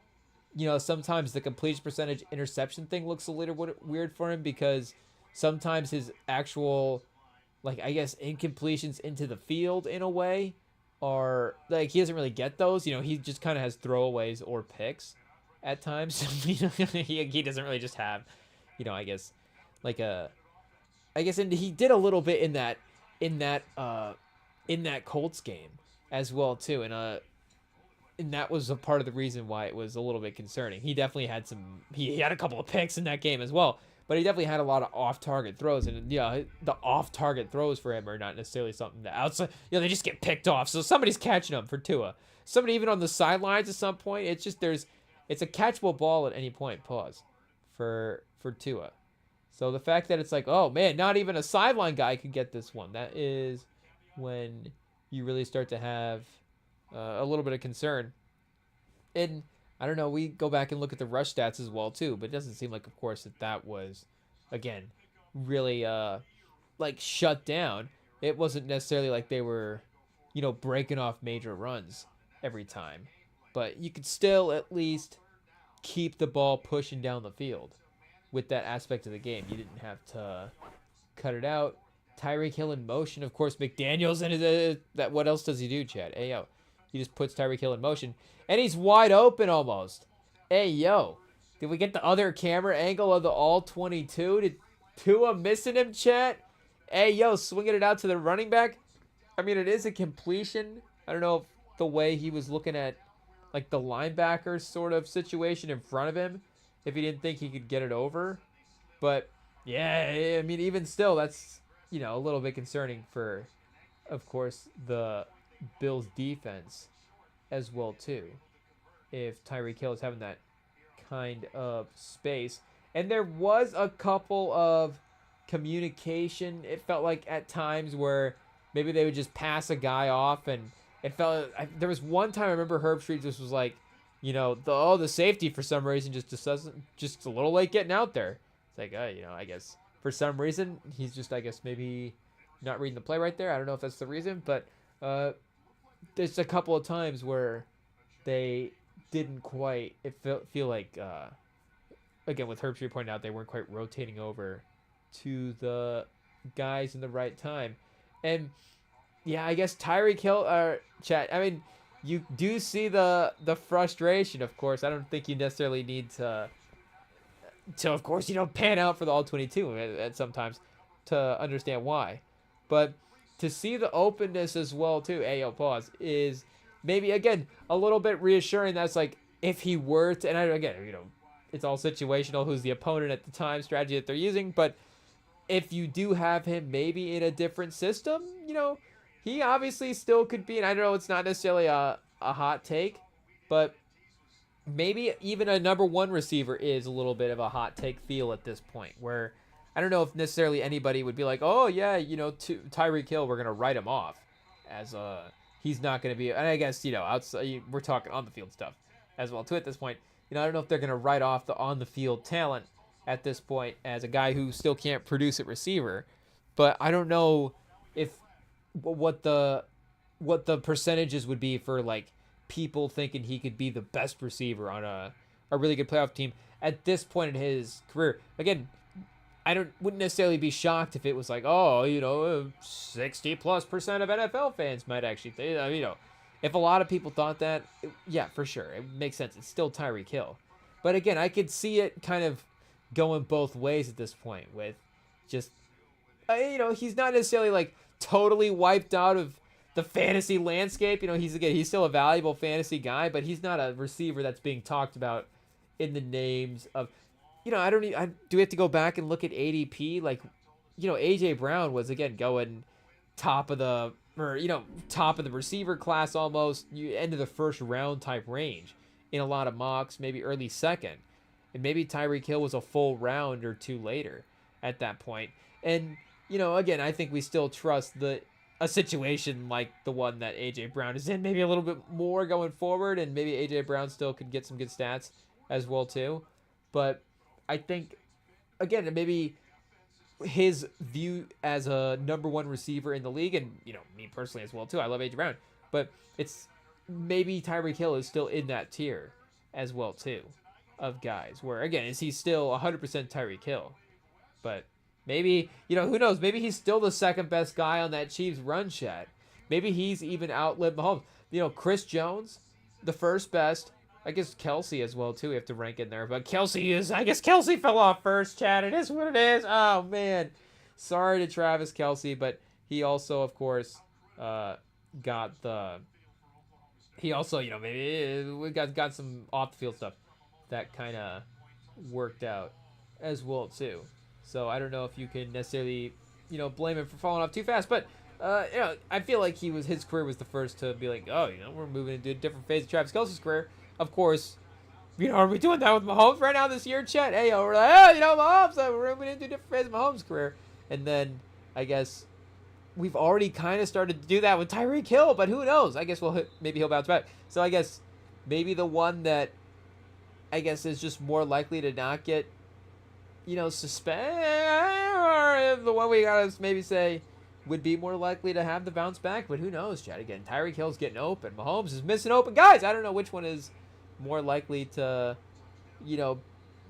sometimes the completion percentage interception thing looks a little weird for him, because sometimes his actual, incompletions into the field in a way are, he doesn't really get those. He just kind of has throwaways or picks at times. He doesn't really just have, and he did a little bit in that Colts game as well too, and that was a part of the reason why it was a little bit concerning. He definitely had he had a couple of picks in that game as well, but he definitely had a lot of off-target throws, and the off-target throws for him are not necessarily something that outside, they just get picked off. So somebody's catching them for Tua. Somebody even on the sidelines at some point. It's just it's a catchable ball at any point. Pause for Tua. So the fact that it's like, oh man, not even a sideline guy could get this one. That is when you really start to have a little bit of concern. And I don't know, we go back and look at the rush stats as well too, but it doesn't seem like, of course, that was, again, really like shut down. It wasn't necessarily like they were, breaking off major runs every time, but you could still at least keep the ball pushing down the field with that aspect of the game. You didn't have to cut it out. Tyreek Hill in motion, of course. McDaniels and that. What else does he do, Chad? Hey yo, he just puts Tyreek Hill in motion, and he's wide open almost. Hey yo, did we get the other camera angle of the all 22? Did Tua missing him, Chat? Hey yo, swinging it out to the running back. I mean, it is a completion. I don't know if the way he was looking at like the linebacker sort of situation in front of him, if he didn't think he could get it over. But yeah, I mean, even still, that's, a little bit concerning for, of course, the Bills defense as well too. If Tyreek Hill is having that kind of space. And there was a couple of communication, it felt like at times, where maybe they would just pass a guy off, and it felt, there was one time I remember Herbstreit just was like, the safety for some reason just a little late getting out there. It's like, I guess for some reason he's just, I guess, maybe not reading the play right there. I don't know if that's the reason, but there's a couple of times where they didn't quite, feel like, again, with Herbstreit pointing out, they weren't quite rotating over to the guys in the right time. And yeah, I guess Tyreek Hill, Chat, I mean, you do see the frustration, of course. I don't think you necessarily need to of course, pan out for the all-22 at sometimes to understand why. But to see the openness as well, too, pause, is maybe, again, a little bit reassuring. That's like, if he were to, and again, it's all situational, who's the opponent at the time, strategy that they're using, but if you do have him maybe in a different system, he obviously still could be, and I know it's not necessarily a hot take, but maybe even a number one receiver is a little bit of a hot take feel at this point, where I don't know if necessarily anybody would be like, oh yeah, Tyreek Hill, we're going to write him off as he's not going to be, and I guess, outside, we're talking on the field stuff as well too at this point. I don't know if they're going to write off the on the field talent at this point as a guy who still can't produce at receiver, but I don't know if what the percentages would be for like people thinking he could be the best receiver on a really good playoff team at this point in his career. Again, wouldn't necessarily be shocked if it was like, 60+% of NFL fans might actually think, if a lot of people thought that, yeah, for sure, it makes sense. It's still Tyreek Hill. But again, I could see it kind of going both ways at this point with just, he's not necessarily like totally wiped out of the fantasy landscape. He's still a valuable fantasy guy, but he's not a receiver that's being talked about in the names of, do we have to go back and look at ADP? Like, AJ Brown was, again, going top of the receiver class almost, end of the first round type range in a lot of mocks, maybe early second. And maybe Tyreek Hill was a full round or two later at that point. And, again, I think we still trust a situation like the one that AJ Brown is in, maybe a little bit more going forward, and maybe AJ Brown still could get some good stats as well too. But I think, again, maybe his view as a number one receiver in the league, and me personally as well too, I love AJ Brown, but it's maybe Tyreek Hill is still in that tier as well too of guys where, again, is he still 100% Tyreek Hill? But maybe, who knows? Maybe he's still the second best guy on that Chiefs run, Chat. Maybe he's even outlived Mahomes. Chris Jones, the first best. I guess Kelsey as well, too. We have to rank in there. But Kelsey fell off first, Chad. It is what it is. Oh, man. Sorry to Travis Kelsey, but he also, of course, got the... He also, maybe we got some off-the-field stuff that kind of worked out as well, too. So I don't know if you can necessarily, blame him for falling off too fast. But, I feel like his career was the first to be like, we're moving into a different phase of Travis Kelce's career. Of course, are we doing that with Mahomes right now this year, Chet? Hey, we're like, Mahomes, we're moving into a different phase of Mahomes' career. And then, I guess, we've already kind of started to do that with Tyreek Hill, but who knows? I guess maybe he'll bounce back. So I guess maybe the one that I guess is just more likely to not get, suspended, or the one we gotta maybe say would be more likely to have the bounce back. But who knows, Chad? Again, Tyreek Hill's getting open. Mahomes is missing open guys. I don't know which one is more likely to, you know,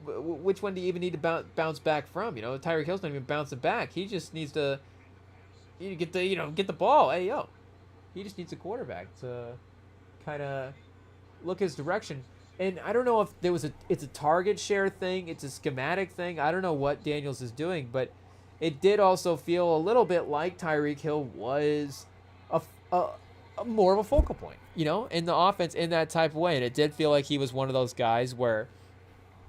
which one do you even need to bounce back from? Tyreek Hill's not even bouncing back. He just needs to get the ball. Hey, yo. He just needs a quarterback to kind of look his direction. And I don't know if it's a target share thing, it's a schematic thing. I don't know what Daniels is doing, but it did also feel a little bit like Tyreek Hill was a more of a focal point, in the offense in that type of way. And it did feel like he was one of those guys where,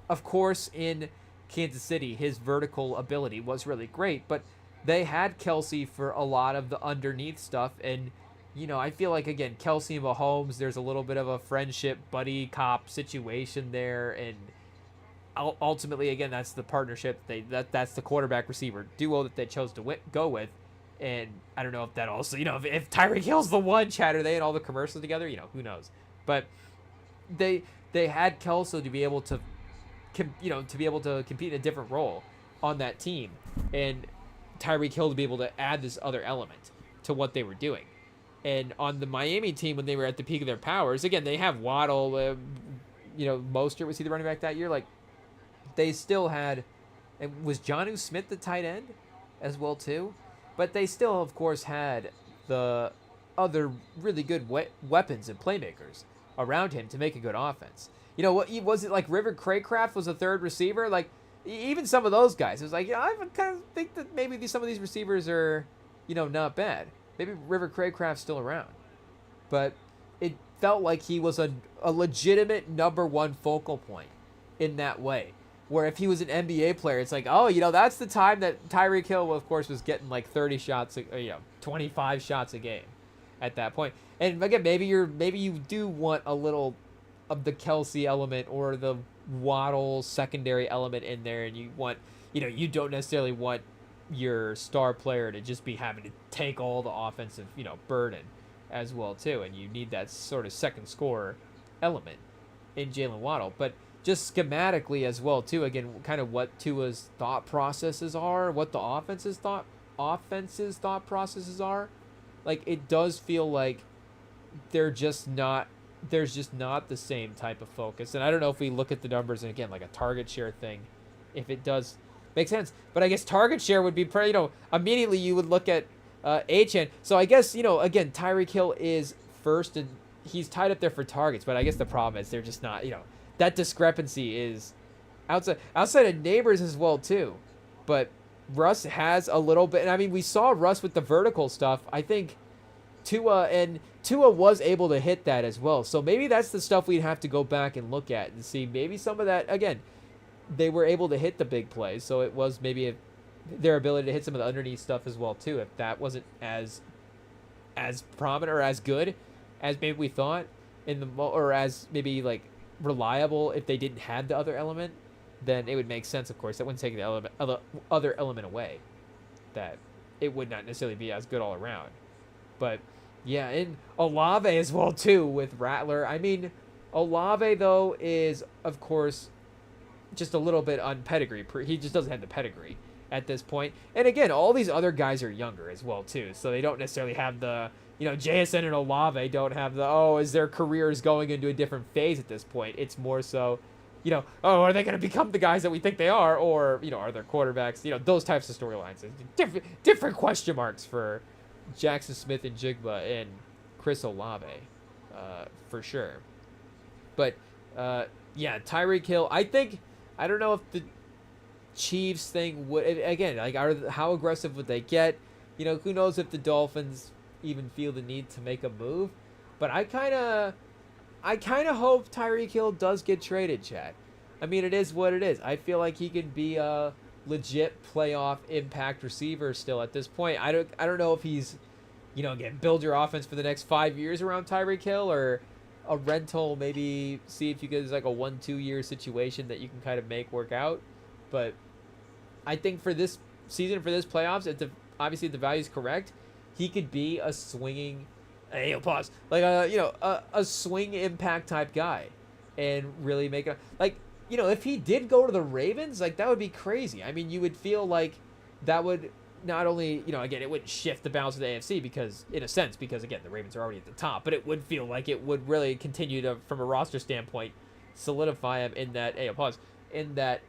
of course, in Kansas City, his vertical ability was really great, but they had Kelsey for a lot of the underneath stuff. And I feel like, again, Kelsey and Mahomes, there's a little bit of a friendship, buddy cop situation there. And ultimately, again, that's the partnership. That's the quarterback receiver duo that they chose to go with. And I don't know if that also, if Tyreek Hill's the one, Chad, are they in all the commercials together? Who knows? But they had Kelsey to be able to, compete in a different role on that team. And Tyreek Hill to be able to add this other element to what they were doing. And on the Miami team, when they were at the peak of their powers, again, they have Waddle, Mostert, was he the running back that year? Like, they still had, and was Jonnu Smith the tight end as well, too? But they still, of course, had the other really good weapons and playmakers around him to make a good offense. What was it like? River Craycraft was a third receiver? Like, even some of those guys, it was like, I kind of think that maybe some of these receivers are, not bad. Maybe River Craycraft's still around. But it felt like he was a legitimate number one focal point in that way. Where if he was an NBA player, it's like, that's the time that Tyreek Hill, of course, was getting like 30 shots, 25 shots a game at that point. And again, maybe you do want a little of the Kelsey element or the Waddle secondary element in there, and you want, you don't necessarily want your star player to just be having to take all the offensive, burden as well too, and you need that sort of second scorer element in Jalen Waddle. But just schematically as well too, again, kind of what Tua's thought processes are, what the offense's thought processes are. Like, it does feel like there's just not the same type of focus. And I don't know if we look at the numbers and, again, like a target share thing, if it does make sense. But I guess target share would be immediately you would look at HN. So I guess, again, Tyreek Hill is first and he's tied up there for targets, but I guess the problem is they're just not, that discrepancy is outside of Neighbors as well too. But Russ has a little bit, and I mean, we saw Russ with the vertical stuff. I think Tua was able to hit that as well. So maybe that's the stuff we'd have to go back and look at and see. Maybe some of that, again, they were able to hit the big plays, so it was maybe their ability to hit some of the underneath stuff as well too. If that wasn't as prominent or as good as maybe we thought or as maybe like reliable if they didn't have the other element, then it would make sense. Of course, that wouldn't take the other element away. That it would not necessarily be as good all around. But yeah, and Olave as well too with Rattler. I mean, Olave though is of course just a little bit on pedigree. He just doesn't have the pedigree at this point. And again, all these other guys are younger as well too, so they don't necessarily have the, JSN and Olave don't have the, is their careers going into a different phase at this point. It's more so, are they going to become the guys that we think they are, or are their quarterbacks, those types of storylines. Different question marks for Jackson Smith and Jigba and Chris Olave, for sure. But yeah, Tyreek Hill, I don't know if the Chiefs thing would, again, like, how aggressive would they get? Who knows if the Dolphins even feel the need to make a move? But I kind of hope Tyreek Hill does get traded, Chad. I mean, it is what it is. I feel like he could be a legit playoff impact receiver still at this point. I don't know if he's, again, build your offense for the next 5 years around Tyreek Hill, or a rental, maybe see if you get like a 1-2 year situation that you can kind of make work out. But I think for this season, for this playoffs, obviously the value is correct. He could be a swinging Hey, pause. Like a swing impact type guy, and really make it like if he did go to the Ravens, like that would be crazy. I mean, you would feel like that would not only again it wouldn't shift the balance of the AFC because in a sense because again the Ravens are already at the top, but it would feel like it would really continue to from a roster standpoint solidify him in that in that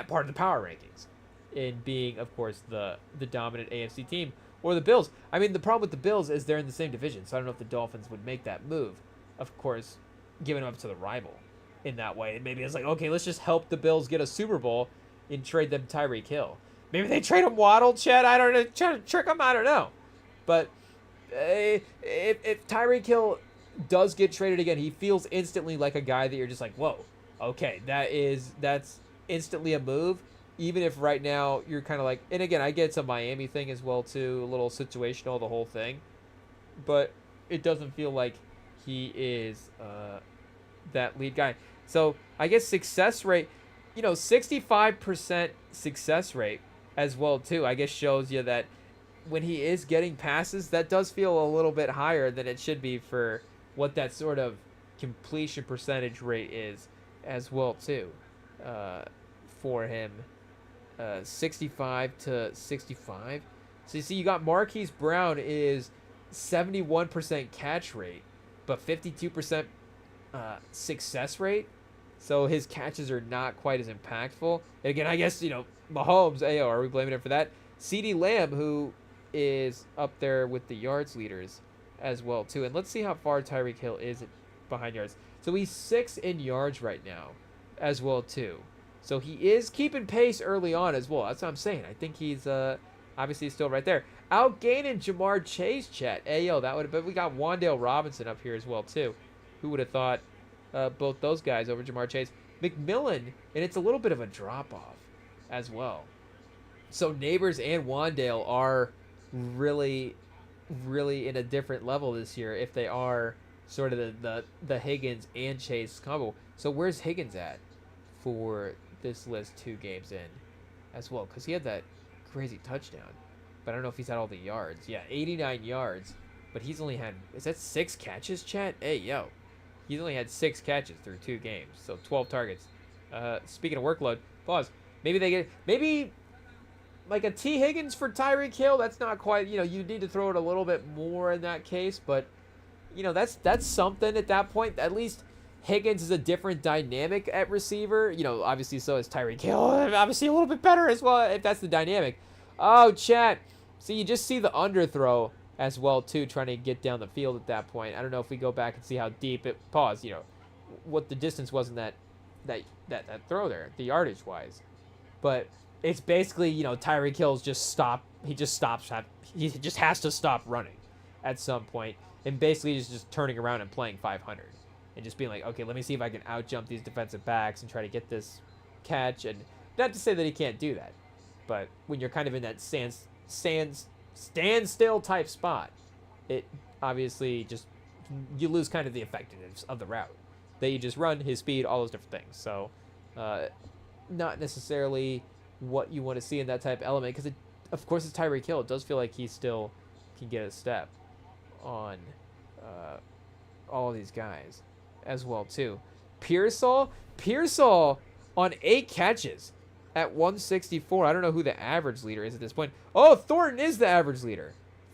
part of the power rankings, in being of course the dominant AFC team. Or the Bills. I mean, the problem with the Bills is they're in the same division, so I don't know if the Dolphins would make that move. Of course, giving them up to the rival in that way. And maybe it's like, okay, let's just help the Bills get a Super Bowl and trade them Tyreek Hill. Maybe they trade him Waddle, Chad. I don't know. Try to trick him. I don't know. But if Tyreek Hill does get traded again, he feels instantly like a guy that you're just like, whoa, okay, that's instantly a move. Even if right now you're kind of like, and again, I get it's a Miami thing as well too, a little situational, the whole thing, but it doesn't feel like he is that lead guy. So I guess success rate, 65% success rate as well too, I guess shows you that when he is getting passes, that does feel a little bit higher than it should be for what that sort of completion percentage rate is as well too for him. 65 to 65. So you see, you got Marquise Brown is 71% catch rate, but 52% success rate. So his catches are not quite as impactful. And again, I guess Mahomes. Ayo, are we blaming him for that? CeeDee Lamb, who is up there with the yards leaders as well too. And let's see how far Tyreek Hill is behind yards. So he's 6th in yards right now as well too. So he is keeping pace early on as well. That's what I'm saying. I think he's obviously still right there. Outgaining Jamar Chase, chat. Ayo, that would have been. We got Wan'Dale Robinson up here as well too. Who would have thought both those guys over Jamar Chase? McMillan, and it's a little bit of a drop off as well. So Neighbors and Wan'Dale are really, really in a different level this year if they are sort of the Higgins and Chase combo. So where's Higgins at for this list 2 games in as well? Because he had that crazy touchdown, but I don't know if he's had all the yards. Yeah, 89 yards, but he's only had, is that 6 catches, chat? Hey, yo, he's only had 6 catches through 2 games, so 12 targets. Speaking of workload, pause. Maybe like a T. Higgins for Tyreek Hill. That's not quite, you need to throw it a little bit more in that case, but that's something at that point. At least Higgins is a different dynamic at receiver. Obviously so is Tyreek Hill. Obviously a little bit better as well if that's the dynamic. Oh, chat. So you just see the underthrow as well too, trying to get down the field at that point. I don't know if we go back and see how deep it paused, what the distance was in that throw there, the yardage wise. But it's basically, Tyreek Hill's just stop. He just stops. He just has to stop running at some point, and basically he's just turning around and playing 500. And just being like, okay, let me see if I can out-jump these defensive backs and try to get this catch. And not to say that he can't do that, but when you're kind of in that standstill type spot, it obviously just, you lose kind of the effectiveness of the route. That you just run, his speed, all those different things. So, not necessarily what you want to see in that type of element. Because, of course, it's Tyreek Hill. It does feel like he still can get a step on all of these guys as well too. Pearsall on 8 catches at 164. I don't know who the average leader is at this point. Oh, Thornton is the average leader.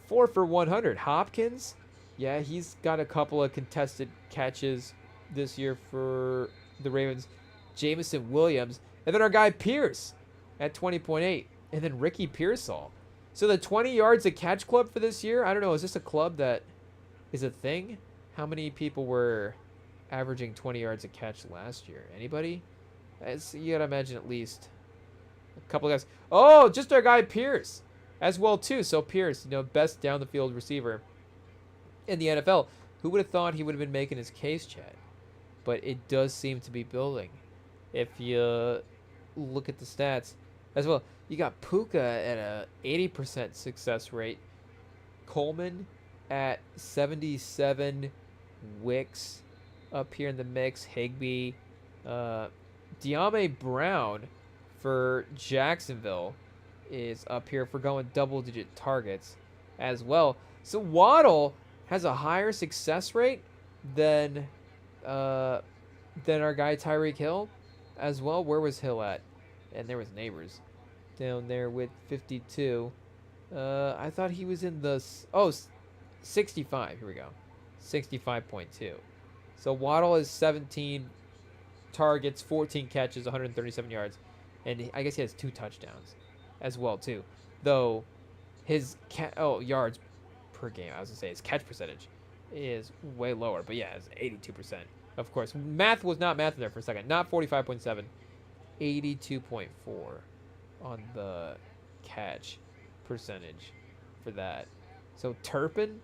4 for 100. Hopkins, yeah, he's got a couple of contested catches this year for the Ravens. Jamison Williams, and then our guy Pierce at 20.8, and then Ricky Pearsall. So the 20 yards a catch club for this year, I don't know, is this a club that is a thing? How many people were averaging 20 yards a catch last year? Anybody? You gotta imagine at least a couple of guys. Oh, just our guy Pierce as well too. So Pierce, best down the field receiver in the NFL. Who would have thought he would have been making his case, Chad? But it does seem to be building. If you look at the stats as well, you got Puka at a 80% success rate, Coleman at 77, Wicks up here in the mix, Higbee, De'Ami Brown for Jacksonville is up here for going double-digit targets as well. So Waddle has a higher success rate than uh, our guy Tyreek Hill as well. Where was Hill at? And there was Neighbors down there with 52. I thought he was in the 65. Here we go, 65.2. So Waddle is 17 targets, 14 catches, 137 yards, and I guess he has 2 touchdowns as well too. Though his yards per game, I was gonna say his catch percentage is way lower, but yeah, it's 82%. Of course, math was not math in there for a second. Not 45.7, 82.4 on the catch percentage for that. So Turpin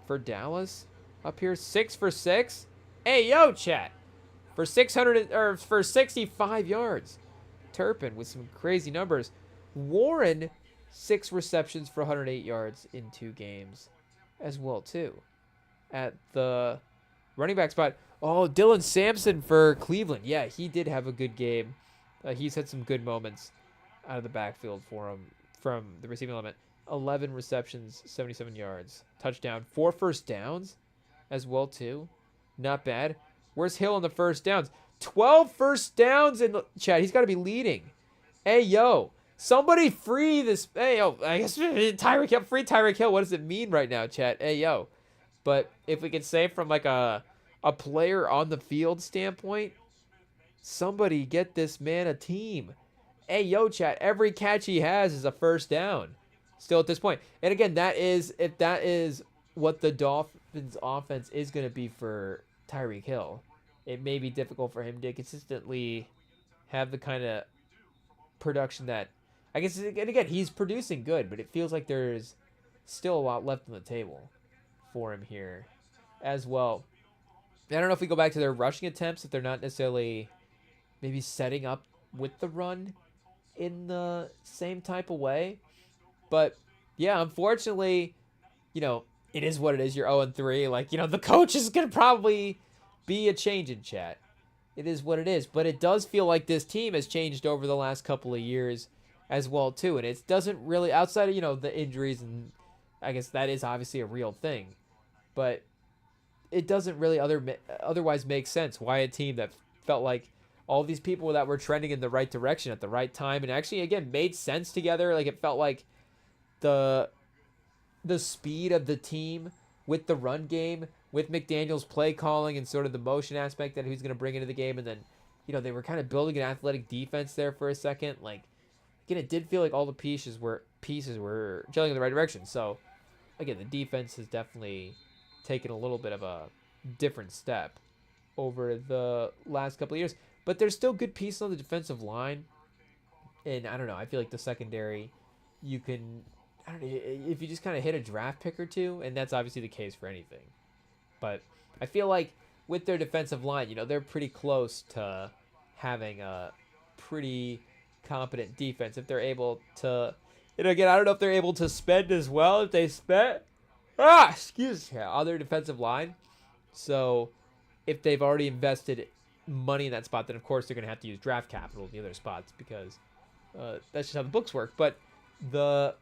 for Dallas up here, 6 for 6. Hey yo, chat, for 600 or for 65 yards. Turpin with some crazy numbers. Warren, 6 receptions for 108 yards in 2 games as well too. At the running back spot, Dylan Sampson for Cleveland. Yeah, he did have a good game. He's had some good moments out of the backfield for him from the receiving element. 11 receptions, 77 yards, touchdown, 4 first downs as well too. Not bad. Where's Hill on the first downs? 12 first downs in the chat. He's got to be leading. Hey, yo. Somebody free this. Hey, yo. I guess Tyreek Hill. Free Tyreek Hill. What does it mean right now, chat? Hey, yo. But if we could say from like a player on the field standpoint, somebody get this man a team. Hey, yo, chat. Every catch he has is a first down. Still at this point. And again, if that is what the Dolphins offense is going to be for Tyreek Hill, it may be difficult for him to consistently have the kind of production that, I guess, and again, he's producing good, but it feels like there's still a lot left on the table for him here as well. I don't know if we go back to their rushing attempts, if they're not necessarily maybe setting up with the run in the same type of way. But yeah, unfortunately, it is what it is. You're 0-3. Like, the coach is going to probably be a change in chat. It is what it is. But it does feel like this team has changed over the last couple of years as well, too. And it doesn't really, outside of, the injuries, and I guess that is obviously a real thing. But it doesn't really otherwise make sense why a team that felt like all these people that were trending in the right direction at the right time and actually, again, made sense together. Like, it felt like the speed of the team with the run game, with McDaniel's play calling and sort of the motion aspect that he's going to bring into the game. And then, they were kind of building an athletic defense there for a second. Like, again, it did feel like all the pieces were gelling in the right direction. So, again, the defense has definitely taken a little bit of a different step over the last couple of years. But there's still good pieces on the defensive line. And I don't know, I feel like the secondary, you can, I don't know, if you just kind of hit a draft pick or two, and that's obviously the case for anything. But I feel like with their defensive line, they're pretty close to having a pretty competent defense if they're able to, again, I don't know if they're able to spend as well if they spend, on their defensive line. So if they've already invested money in that spot, then of course they're going to have to use draft capital in the other spots because that's just how the books work. But the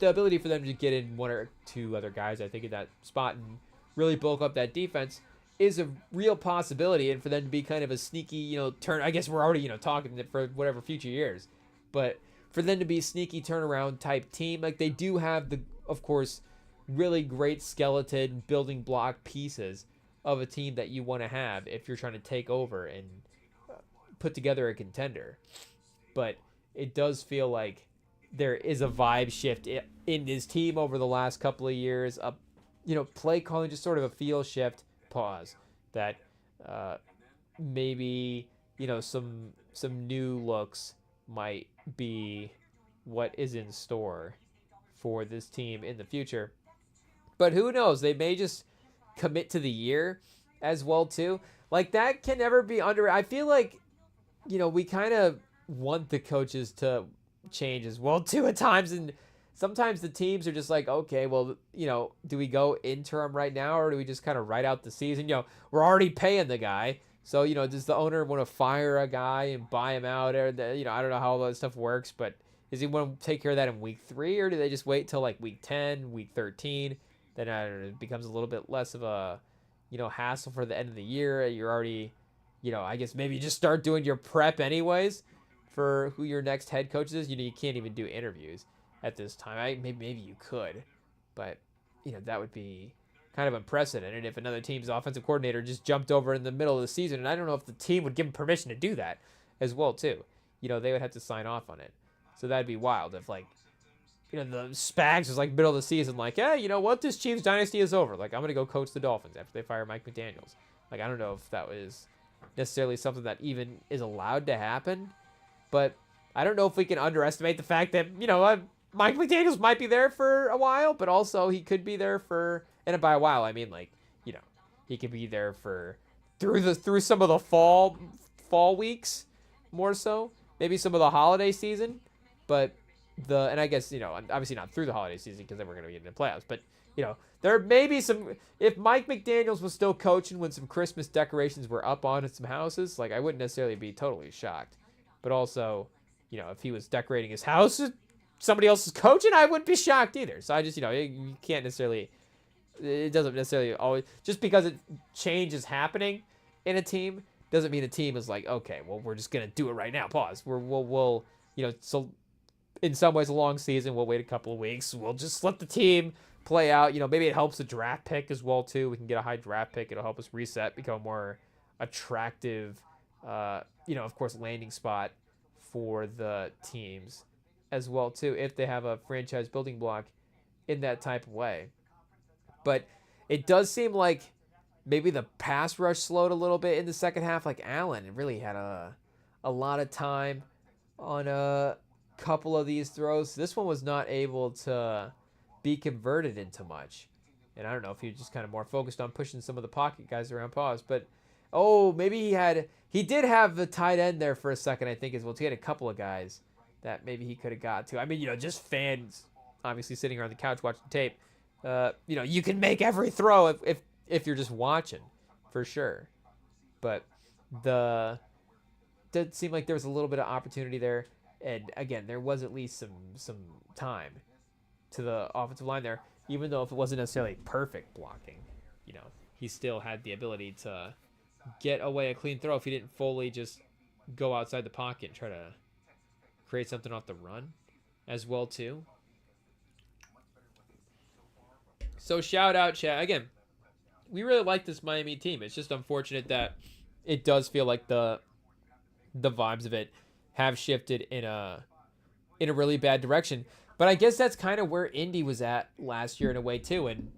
ability for them to get in 1 or 2 other guys, I think, in that spot and really bulk up that defense is a real possibility. And for them to be kind of a sneaky, turn, I guess we're already, talking for whatever future years, but for them to be a sneaky turnaround type team, like they do have of course, really great skeleton building block pieces of a team that you want to have if you're trying to take over and put together a contender. But it does feel like there is a vibe shift in this team over the last couple of years. Play calling, just sort of a feel shift. Pause. That maybe some new looks might be what is in store for this team in the future. But who knows? They may just commit to the year as well too. Like, that can never be under. I feel like we kind of want the coaches to change as well too at times, and sometimes the teams are just like, okay, well, do we go interim right now, or do we just kind of write out the season? We're already paying the guy, so does the owner want to fire a guy and buy him out, or I don't know how all that stuff works, but does he want to take care of that in week 3, or do they just wait till like week 10, week 13, then it becomes a little bit less of a, hassle for the end of the year. You're already, I guess maybe you just start doing your prep anyways for who your next head coach is. You can't even do interviews at this time. Maybe you could, but that would be kind of unprecedented if another team's offensive coordinator just jumped over in the middle of the season. And I don't know if the team would give him permission to do that as well too. They would have to sign off on it. So that'd be wild if the Spags was middle of the season, you know what, this Chiefs dynasty is over. I'm gonna go coach the Dolphins after they fire Mike McDaniels. I don't know if that was necessarily something that even is allowed to happen, but I don't know if we can underestimate the fact that Mike McDaniels might be there for a while, but also he could be there for, and by a while I mean he could be there for through some of the fall weeks, more so maybe some of the holiday season, but and I guess obviously not through the holiday season because then we're gonna be in the playoffs, but there may be some, if Mike McDaniels was still coaching when some Christmas decorations were up on some houses, I wouldn't necessarily be totally shocked, but also if he was decorating his house, somebody else is coaching, I wouldn't be shocked either. So I just you can't necessarily, it doesn't necessarily always, just because change is happening in a team doesn't mean a team is okay, well, we're just gonna do it right now, pause, we'll so in some ways a long season, we'll wait a couple of weeks, we'll just let the team play out. Maybe it helps the draft pick as well too. We can get a high draft pick, it'll help us reset, become more attractive of course landing spot for the teams as well too, if they have a franchise building block in that type of way. But it does seem like maybe the pass rush slowed a little bit in the second half. Allen really had a lot of time on a couple of these throws. This one was not able to be converted into much, and I don't know if he was just kind of more focused on pushing some of the pocket guys around pause. But maybe he did have the tight end there for a second, I think, as well. He had a couple of guys that maybe he could have got to. I mean, just fans obviously sitting around the couch watching tape. You can make every throw if you're just watching, for sure. But did seem like there was a little bit of opportunity there, and again, there was at least some time to the offensive line there, even though if it wasn't necessarily perfect blocking, he still had the ability to get away a clean throw if he didn't fully just go outside the pocket and try to create something off the run as well too. So shout out, chat. Again, we really like this Miami team. It's just unfortunate that it does feel like the vibes of it have shifted in a really bad direction. But I guess that's kind of where Indy was at last year in a way too. And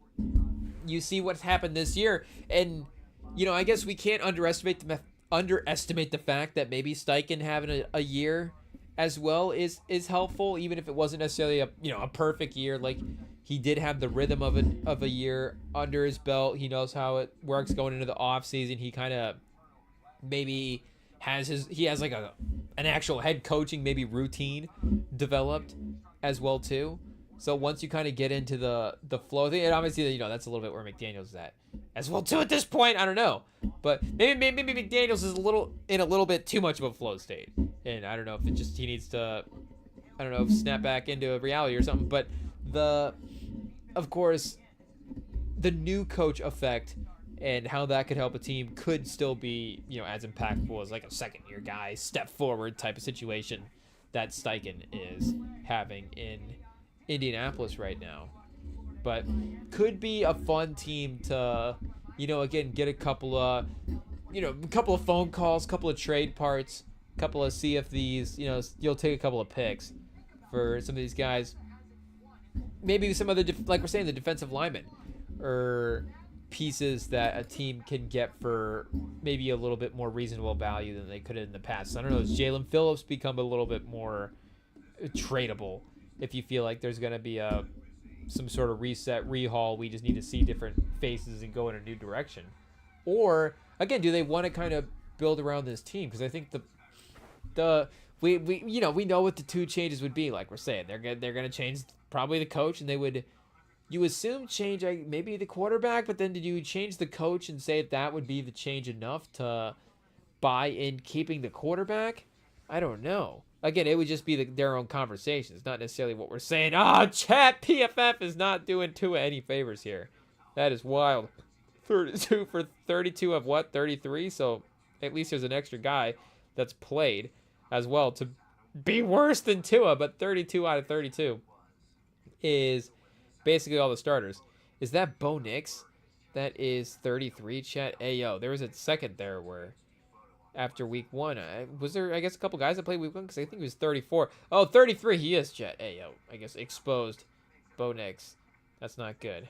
you see what's happened this year. And, I guess we can't underestimate the fact that maybe Steichen having a year as well is helpful, even if it wasn't necessarily a perfect year. He did have the rhythm of a year under his belt. He knows how it works going into the off season. He kind of maybe has an actual head coaching maybe routine developed as well too. So once you kind of get into the flow thing, and obviously that's a little bit where McDaniels is at as well too at this point. I don't know, but maybe McDaniels is in a little bit too much of a flow state, and I don't know if it just he needs to, I don't know, snap back into a reality or something. But of course, the new coach effect and how that could help a team could still be as impactful as a second year guy step forward type of situation that Steichen is having in Indianapolis right now. But could be a fun team to again get a couple of phone calls, couple of trade parts, couple of see if these you'll take a couple of picks for some of these guys, maybe some of the like we're saying, the defensive linemen or pieces that a team can get for maybe a little bit more reasonable value than they could in the past. So I don't know, has Jalen Phillips become a little bit more tradable if you feel like there's going to be some sort of reset, rehaul, we just need to see different faces and go in a new direction? Or again, do they want to kind of build around this team? Because I think we know what the two changes would be. Like we're saying, they're going to change probably the coach, and you assume change maybe the quarterback, but then did you change the coach and say that would be the change enough to buy in keeping the quarterback? I don't know. again, it would just be their own conversations, not necessarily what we're saying. Oh, chat, PFF is not doing Tua any favors here. That is wild. 32 for 32 of what? 33? So at least there's an extra guy that's played as well to be worse than Tua, but 32 out of 32 is basically all the starters. Is that Bo Nix? That is 33, chat. Hey, yo, there was a second there where after week 1, was there, I guess, a couple guys that played week 1? Because I think he was 34. Oh, 33, he is, chat. Hey, yo, I guess exposed Bo Nix. That's not good.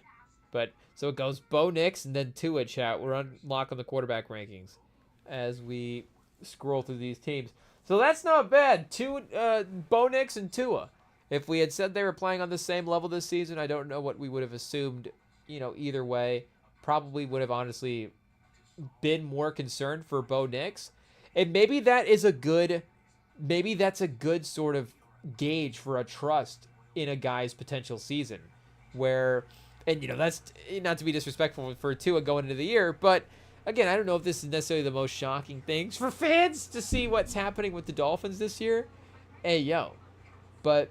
But, so it goes Bo Nix and then Tua, chat. We're unlocking the quarterback rankings as we scroll through these teams. So that's not bad. Bo Nix and Tua. If we had said they were playing on the same level this season, I don't know what we would have assumed, either way. Probably would have honestly been more concerned for Bo Nix. And maybe that's a good sort of gauge for a trust in a guy's potential season. Where, and that's not to be disrespectful for Tua going into the year, but again, I don't know if this is necessarily the most shocking things for fans to see what's happening with the Dolphins this year. Hey, yo. But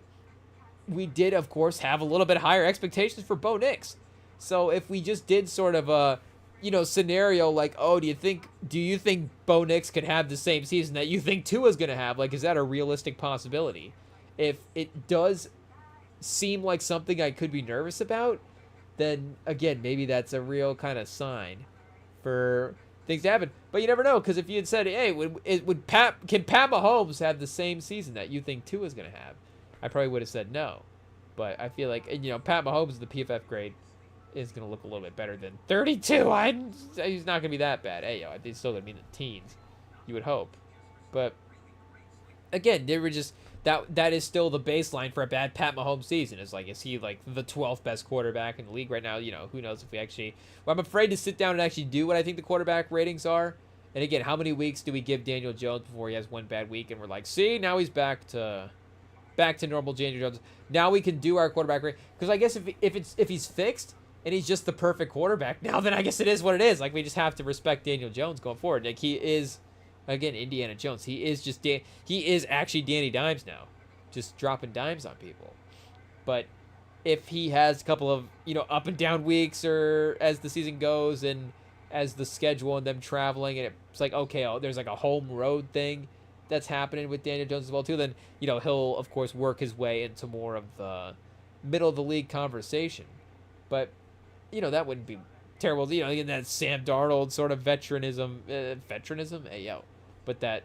we did, of course, have a little bit higher expectations for Bo Nix. So if we just did sort of a, scenario like, oh, do you think Bo Nix could have the same season that you think Tua's going to have? Like, is that a realistic possibility? If it does seem like something I could be nervous about, then, again, maybe that's a real kind of sign for things to happen. But you never know, because if you had said, hey, can Pat Mahomes have the same season that you think Tua's going to have? I probably would have said no. But I feel like, Pat Mahomes, the PFF grade, is going to look a little bit better than 32. He's not going to be that bad. Hey, yo, he's still going to be in the teens. You would hope. But, again, they were just, that is still the baseline for a bad Pat Mahomes season. Is he like the 12th best quarterback in the league right now? Who knows if we actually, well, I'm afraid to sit down and actually do what I think the quarterback ratings are. And again, how many weeks do we give Daniel Jones before he has one bad week and we're like, see, now he's back to normal Daniel Jones. Now we can do our quarterback rating. Because I guess if he's fixed and he's just the perfect quarterback now, then I guess it is what it is. Like, we just have to respect Daniel Jones going forward. Like, he is, again, Indiana Jones. He is actually Danny Dimes now, just dropping dimes on people. But if he has a couple of, up and down weeks, or as the season goes and as the schedule and them traveling, and it's like, okay, there's like a home road thing that's happening with Daniel Jones as well too, then, he'll, of course, work his way into more of the middle of the league conversation. But, that wouldn't be terrible. In that Sam Darnold sort of veteраnism, hey, yo. But that,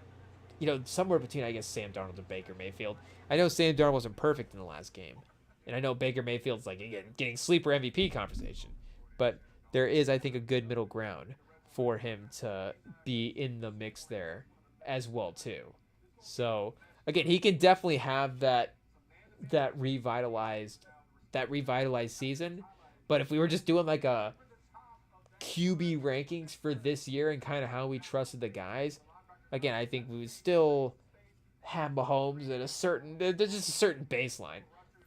somewhere between, I guess, Sam Darnold and Baker Mayfield. I know Sam Darnold wasn't perfect in the last game. And I know Baker Mayfield's, like, again, getting sleeper MVP conversation. But there is, I think, a good middle ground for him to be in the mix there as well too. So again, he can definitely have that revitalized season. But if we were just doing like a QB rankings for this year and kind of how we trusted the guys, again, I think we would still have Mahomes at there's just a certain baseline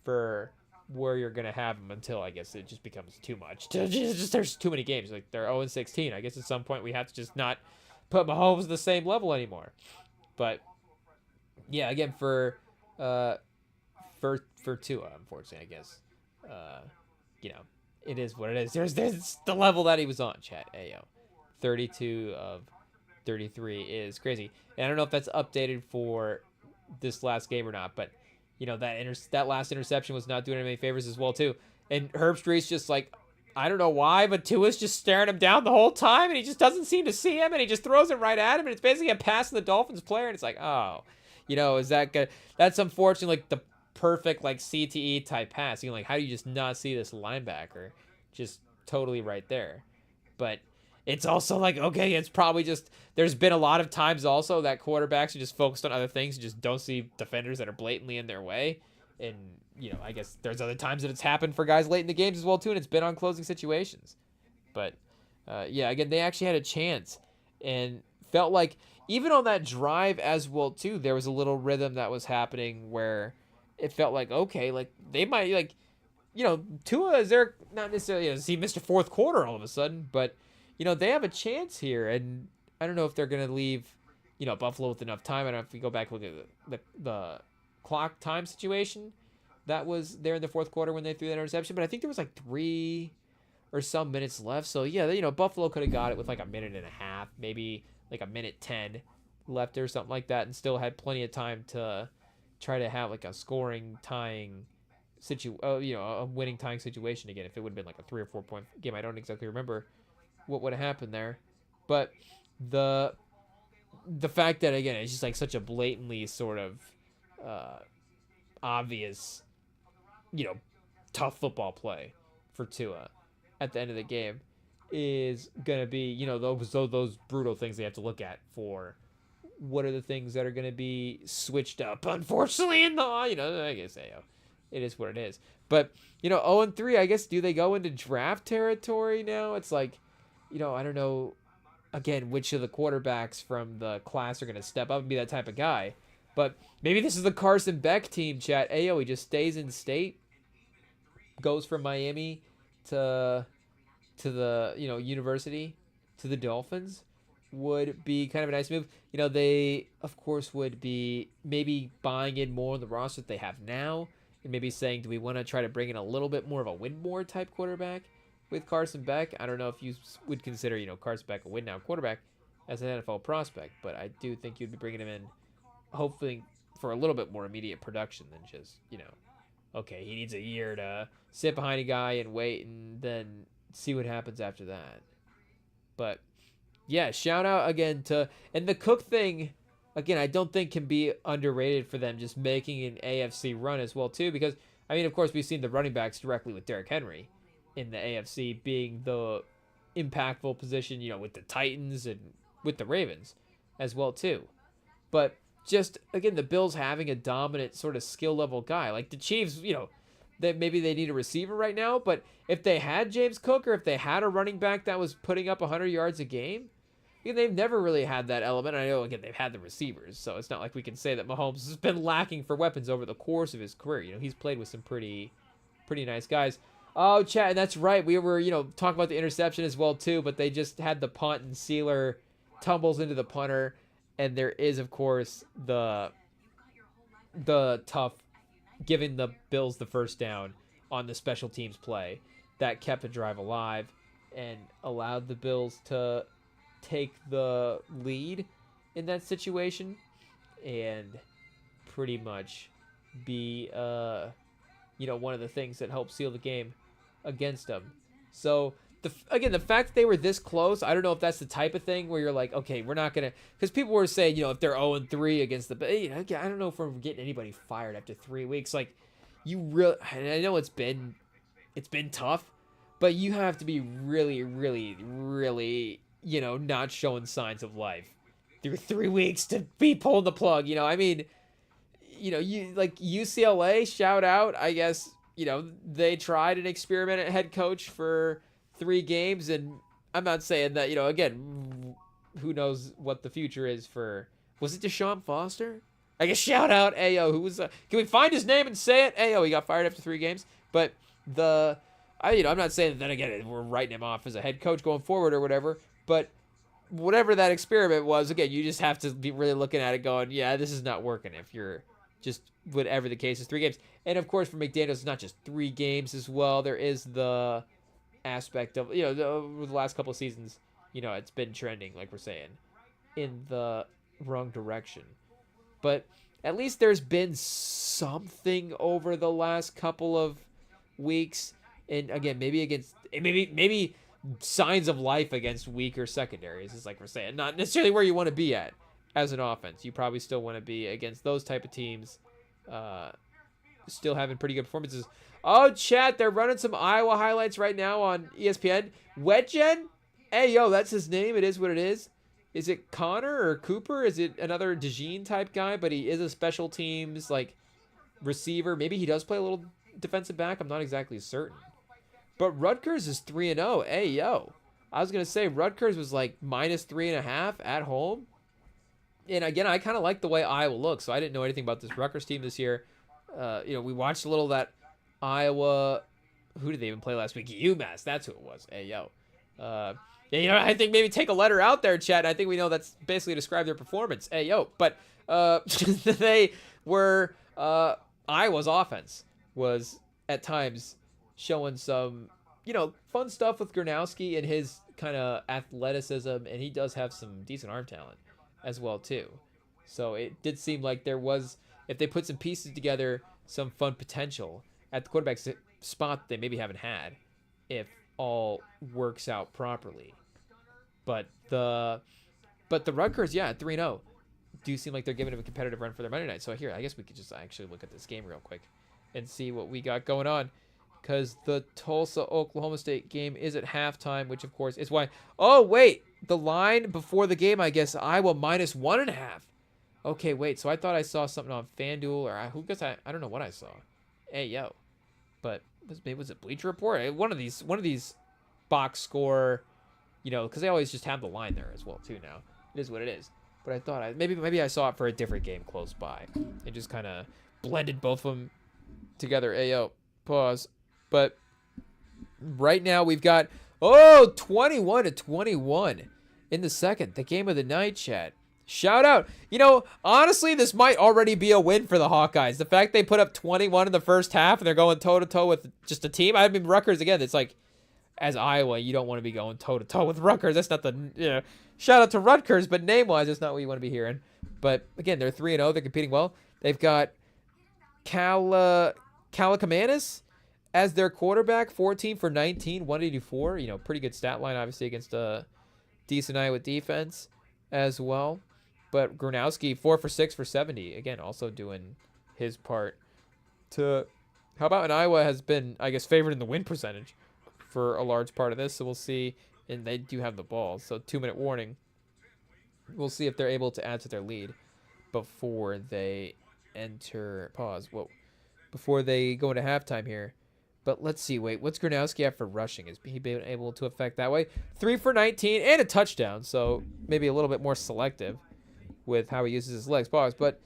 for where you're gonna have him until, I guess, it just becomes too much. There's too many games. Like, they're 0-16. I guess at some point we have to just not put Mahomes at the same level anymore. But yeah, again, for Tua, unfortunately, I guess, it is what it is. There's the level that he was on, chat. Hey, yo, 32 of 33 is crazy, and I don't know if that's updated for this last game or not, but that last interception was not doing him any favors as well too. And Herbstreit's just like, I don't know why, but Tua's just staring him down the whole time, and he just doesn't seem to see him, and he just throws it right at him, and it's basically a pass to the Dolphins player, and it's like, oh, is that good? That's unfortunately like the perfect like CTE type pass. Like, how do you just not see this linebacker just totally right there? But it's also like, okay, it's probably just, there's been a lot of times also that quarterbacks are just focused on other things and just don't see defenders that are blatantly in their way. And, I guess there's other times that it's happened for guys late in the games as well, too, and it's been on closing situations. But, yeah, again, they actually had a chance and felt like even on that drive as well, too, there was a little rhythm that was happening where it felt like, okay, like, they might, like, Tua, is there, not necessarily, is he missed a fourth quarter all of a sudden, but, they have a chance here, and I don't know if they're going to leave Buffalo with enough time. I don't know if we go back and look at the clock time situation that was there in the fourth quarter when they threw that interception, but I think there was like 3 or some minutes left. So yeah, Buffalo could have got it with like a minute and a half, maybe like a minute 10 left or something like that, and still had plenty of time to try to have like a scoring tying a winning tying situation again. If it would have been like a 3 or 4 point game, I don't exactly remember what would have happened there, but the fact that again it's just like such a blatantly sort of obvious, tough football play for Tua at the end of the game is gonna be those brutal things they have to look at for what are the things that are gonna be switched up. Unfortunately, in the I guess it is what it is. But 0-3, I guess, do they go into draft territory now? It's like, I don't know. Again, which of the quarterbacks from the class are going to step up and be that type of guy. But maybe this is the Carson Beck team, chat. He just stays in state, goes from Miami to the, university, to the Dolphins, would be kind of a nice move. They, of course, would be maybe buying in more on the roster that they have now, and maybe saying, do we want to try to bring in a little bit more of a win-more type quarterback with Carson Beck? I don't know if you would consider, Carson Beck a win-now quarterback as an NFL prospect, but I do think you'd be bringing him in, hopefully, for a little bit more immediate production than just, okay, he needs a year to sit behind a guy and wait and then see what happens after that. But, yeah, shout out again and the Cook thing, again, I don't think can be underrated for them just making an AFC run as well, too, because, of course, we've seen the running backs directly with Derrick Henry in the AFC being the impactful position, with the Titans and with the Ravens as well, too. But just, again, the Bills having a dominant sort of skill level guy. Like the Chiefs, that maybe they need a receiver right now, but if they had James Cook or if they had a running back that was putting up 100 yards a game, they've never really had that element. I know, again, they've had the receivers, so it's not like we can say that Mahomes has been lacking for weapons over the course of his career. He's played with some pretty nice guys. Oh, chat, and that's right. We were, talking about the interception as well, too, but they just had the punt and Sealer tumbles into the punter, and there is, of course, the tough giving the Bills the first down on the special teams play that kept the drive alive and allowed the Bills to take the lead in that situation and pretty much be one of the things that helped seal the game against them. So the fact that they were this close, I don't know if that's the type of thing where you're like, okay, we're not gonna, because people were saying, if they're 0-3 against the, I don't know if we're getting anybody fired after 3 weeks. Like, you really, and I know it's been tough, but you have to be really, really, really, not showing signs of life through 3 weeks to be pulling the plug. You like UCLA, shout out, I guess. They tried an experiment at head coach for 3 games, and I'm not saying that, again, who knows what the future is for, was it Deshaun Foster? I guess shout out Ayo, who was, can we find his name and say it? Ayo, he got fired after 3 games, but I'm not saying that, again, we're writing him off as a head coach going forward or whatever, but whatever that experiment was, again, you just have to be really looking at it going, yeah, this is not working if you're just whatever the case is, 3 games. And of course, for McDaniels, it's not just 3 games as well. There is the aspect of, over the last couple of seasons, it's been trending, like we're saying, in the wrong direction. But at least there's been something over the last couple of weeks. And again, maybe signs of life against weaker secondaries, is like we're saying. Not necessarily where you want to be at as an offense. You probably still want to be against those type of teams, still having pretty good performances. Oh, chat, they're running some Iowa highlights right now on ESPN. Wetjen? Hey, yo, that's his name. It is what it is. Is it Connor or Cooper? Is it another DeJean type guy? But he is a special teams, like, receiver. Maybe he does play a little defensive back. I'm not exactly certain. But Rutgers is 3-0. Hey, yo. I was going to say Rutgers was like -3.5 at home. And again, I kind of like the way Iowa looks. So I didn't know anything about this Rutgers team this year. We watched a little of that Iowa. Who did they even play last week? UMass. That's who it was. Hey, yo. Yeah, I think maybe take a letter out there, chat. I think we know that's basically describe their performance. Hey, yo, but they were Iowa's offense was at times showing some, fun stuff with Gronowski and his kind of athleticism, and he does have some decent arm talent as well too. So it did seem like there was, if they put some pieces together, some fun potential at the quarterback spot they maybe haven't had if all works out properly. But the Rutgers, yeah, 3-0, do seem like they're giving them a competitive run for their Monday night. So here, I guess we could just actually look at this game real quick and see what we got going on. Because the Tulsa-Oklahoma State game is at halftime, which, of course, is why... Oh, wait. The line before the game, I guess, Iowa -1.5. Okay, wait. So I thought I saw something on FanDuel, or I don't know what I saw. Hey, yo. But was it Bleacher Report? One of these box score, because they always just have the line there as well, too, now. It is what it is. But I thought maybe I saw it for a different game close by. It just kind of blended both of them together. Hey, yo. Pause. But right now we've got 21-21 in the second, the game of the night, chat. Shout out. Honestly, this might already be a win for the Hawkeyes. The fact they put up 21 in the first half and they're going toe-to-toe with just a team. I mean, Rutgers, again, it's like, as Iowa, you don't want to be going toe-to-toe with Rutgers. That's not the, shout out to Rutgers, but name-wise, that's not what you want to be hearing. But, again, they're 3-0. They're competing well. They've got Kalakamanis as their quarterback, 14 for 19, 184. Pretty good stat line, obviously, against a decent Iowa defense as well. But Gronowski, 4 for 6 for 70. Again, also doing his part to... How about an Iowa has been, I guess, favored in the win percentage for a large part of this. So we'll see. And they do have the ball. So 2-minute warning. We'll see if they're able to add to their lead before they enter... Pause. Whoa. Before they go into halftime here. But let's see. Wait, what's Gronowski at for rushing? Is he been able to affect that way? 3 for 19 and a touchdown. So maybe a little bit more selective with how he uses his legs. Pause. But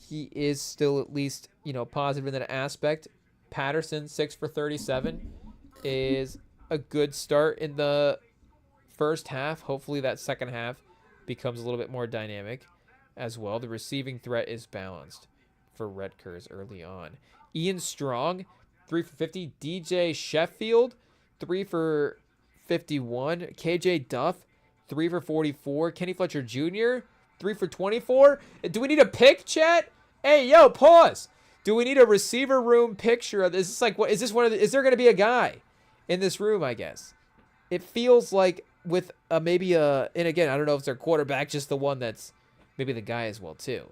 he is still at least, positive in that aspect. Patterson, 6 for 37, is a good start in the first half. Hopefully that second half becomes a little bit more dynamic as well. The receiving threat is balanced for Rutgers early on. Ian Strong, 3 for 50. DJ Sheffield, 3 for 51. KJ Duff, 3 for 44. Kenny Fletcher Jr., 3 for 24. Do we need a pick, chat? Hey, yo, pause. Do we need a receiver room picture of this? Is like, what is this one of the, is there going to be a guy in this room, I guess? It feels like with maybe and again, I don't know if it's their quarterback, just the one that's maybe the guy as well too.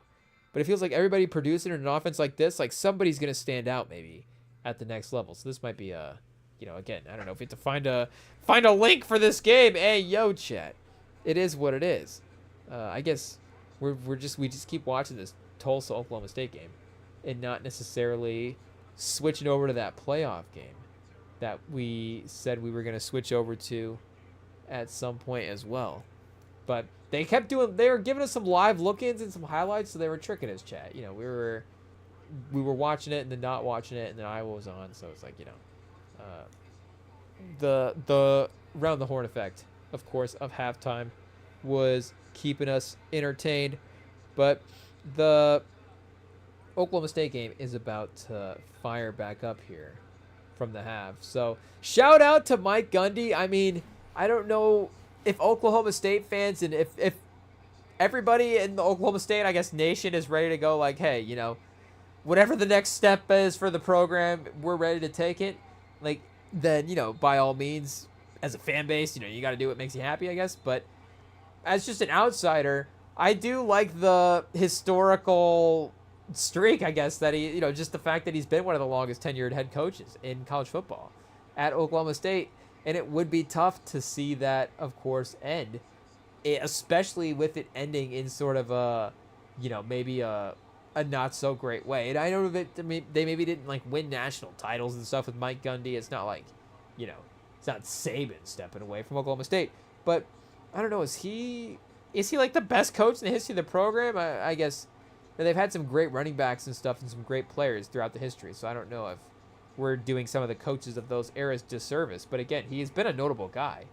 But it feels like everybody producing in an offense like this, like somebody's going to stand out maybe at the next level. So this might be again, I don't know if we have to find a link for this game. Hey, yo, chat. It is what it is. I guess we just keep watching this Tulsa Oklahoma State game and not necessarily switching over to that playoff game that we said we were going to switch over to at some point as well. But they were giving us some live look-ins and some highlights, so they were tricking us, chat. We were watching it and then not watching it, and then Iowa was on, so it's like, the round the horn effect, of course, of halftime was keeping us entertained. But the Oklahoma State game is about to fire back up here from the half. So shout out to Mike Gundy. I mean, I don't know if Oklahoma State fans and if everybody in the Oklahoma State, I guess, nation is ready to go like, hey, whatever the next step is for the program, we're ready to take it. Like, then, by all means, as a fan base, you got to do what makes you happy, I guess. But as just an outsider, I do like the historical streak, I guess, that he, just the fact that he's been one of the longest tenured head coaches in college football at Oklahoma State. And it would be tough to see that, of course, end, especially with it ending in sort of a, maybe a not so great way. And I know that they maybe didn't like win national titles and stuff with Mike Gundy. It's not like, it's not Saban stepping away from Oklahoma State. But I don't know, is he like the best coach in the history of the program? I guess they've had some great running backs and stuff and some great players throughout the history. So I don't know if we're doing some of the coaches of those eras disservice. But again, he has been a notable guy.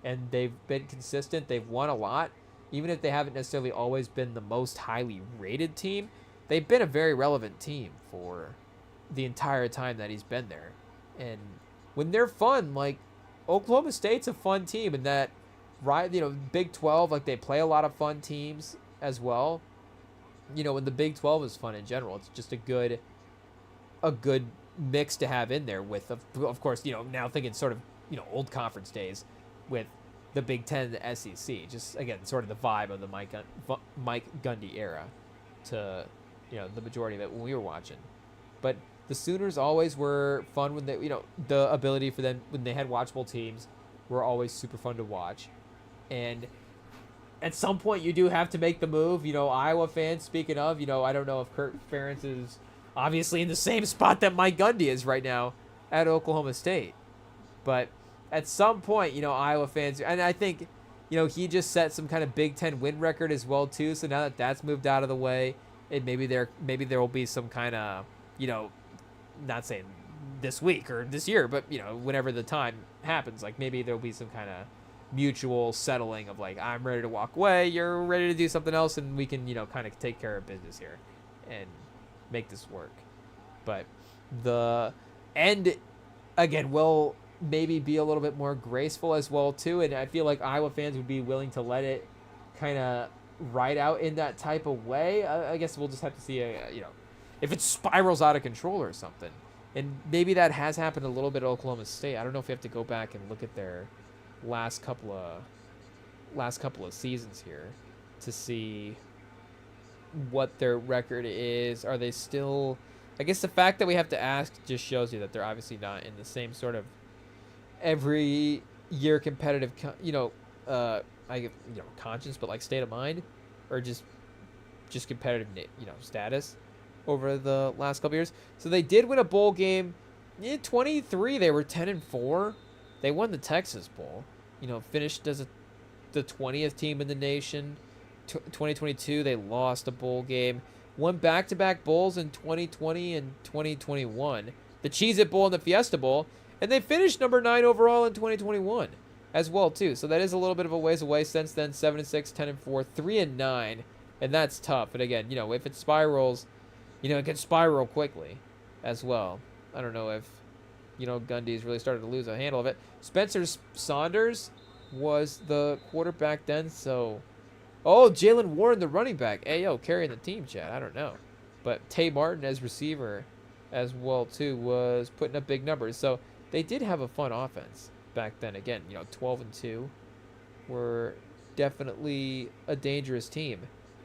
and they've been consistent. They've won a lot, even if they haven't necessarily always been the most highly rated team. They've been a very relevant team for the entire time that he's been there. And when they're fun, like Oklahoma State's a fun team, and that, right, Big 12, like they play a lot of fun teams as well. When the Big 12 is fun in general, it's just a good mix to have in there with, of course, now thinking sort of, old conference days with the Big 10 and the SEC. Just, again, sort of the vibe of the Mike Gundy era to, the majority of it when we were watching. But the Sooners always were fun when they, the ability for them when they had watchable teams were always super fun to watch. And at some point you do have to make the move. Iowa fans, speaking of, I don't know if Kirk Ferentz is obviously in the same spot that Mike Gundy is right now at Oklahoma State. But at some point, Iowa fans, and I think, he just set some kind of Big Ten win record as well too. So now that that's moved out of the way, and maybe there will be some kind of, not saying this week or this year, but whenever the time happens, like maybe there'll be some kind of mutual settling of like, I'm ready to walk away, you're ready to do something else, and we can kind of take care of business here and make this work. But the end again will maybe be a little bit more graceful as well too, and I feel like Iowa fans would be willing to let it kind of ride out in that type of way. I guess we'll just have to see if it spirals out of control or something. And maybe that has happened a little bit at Oklahoma State. I don't know if we have to go back and look at their last couple of seasons here to see what their record is. Are they still, I guess the fact that we have to ask just shows you that they're obviously not in the same sort of every year competitive conscience, but like state of mind, or just competitive status over the last couple years. So they did win a bowl game in 23. They were 10-4. They won the Texas Bowl, finished as the 20th team in the nation. 2022, they lost a bowl game. Won back-to-back bowls in 2020 and 2021. The Cheez-It Bowl and the Fiesta Bowl. And they finished number 9 overall in 2021 as well, too. So that is a little bit of a ways away since then. 7-6, 10-4, 3-9. And that's tough. And again, if it spirals, it can spiral quickly as well. I don't know if Gundy's really started to lose a handle of it. Spencer Saunders was the quarterback then, so... Oh, Jalen Warren, the running back. Ayo, carrying the team, Chad. I don't know. But Tay Martin as receiver as well, too, was putting up big numbers. So they did have a fun offense back then. Again, 12-2 were definitely a dangerous team.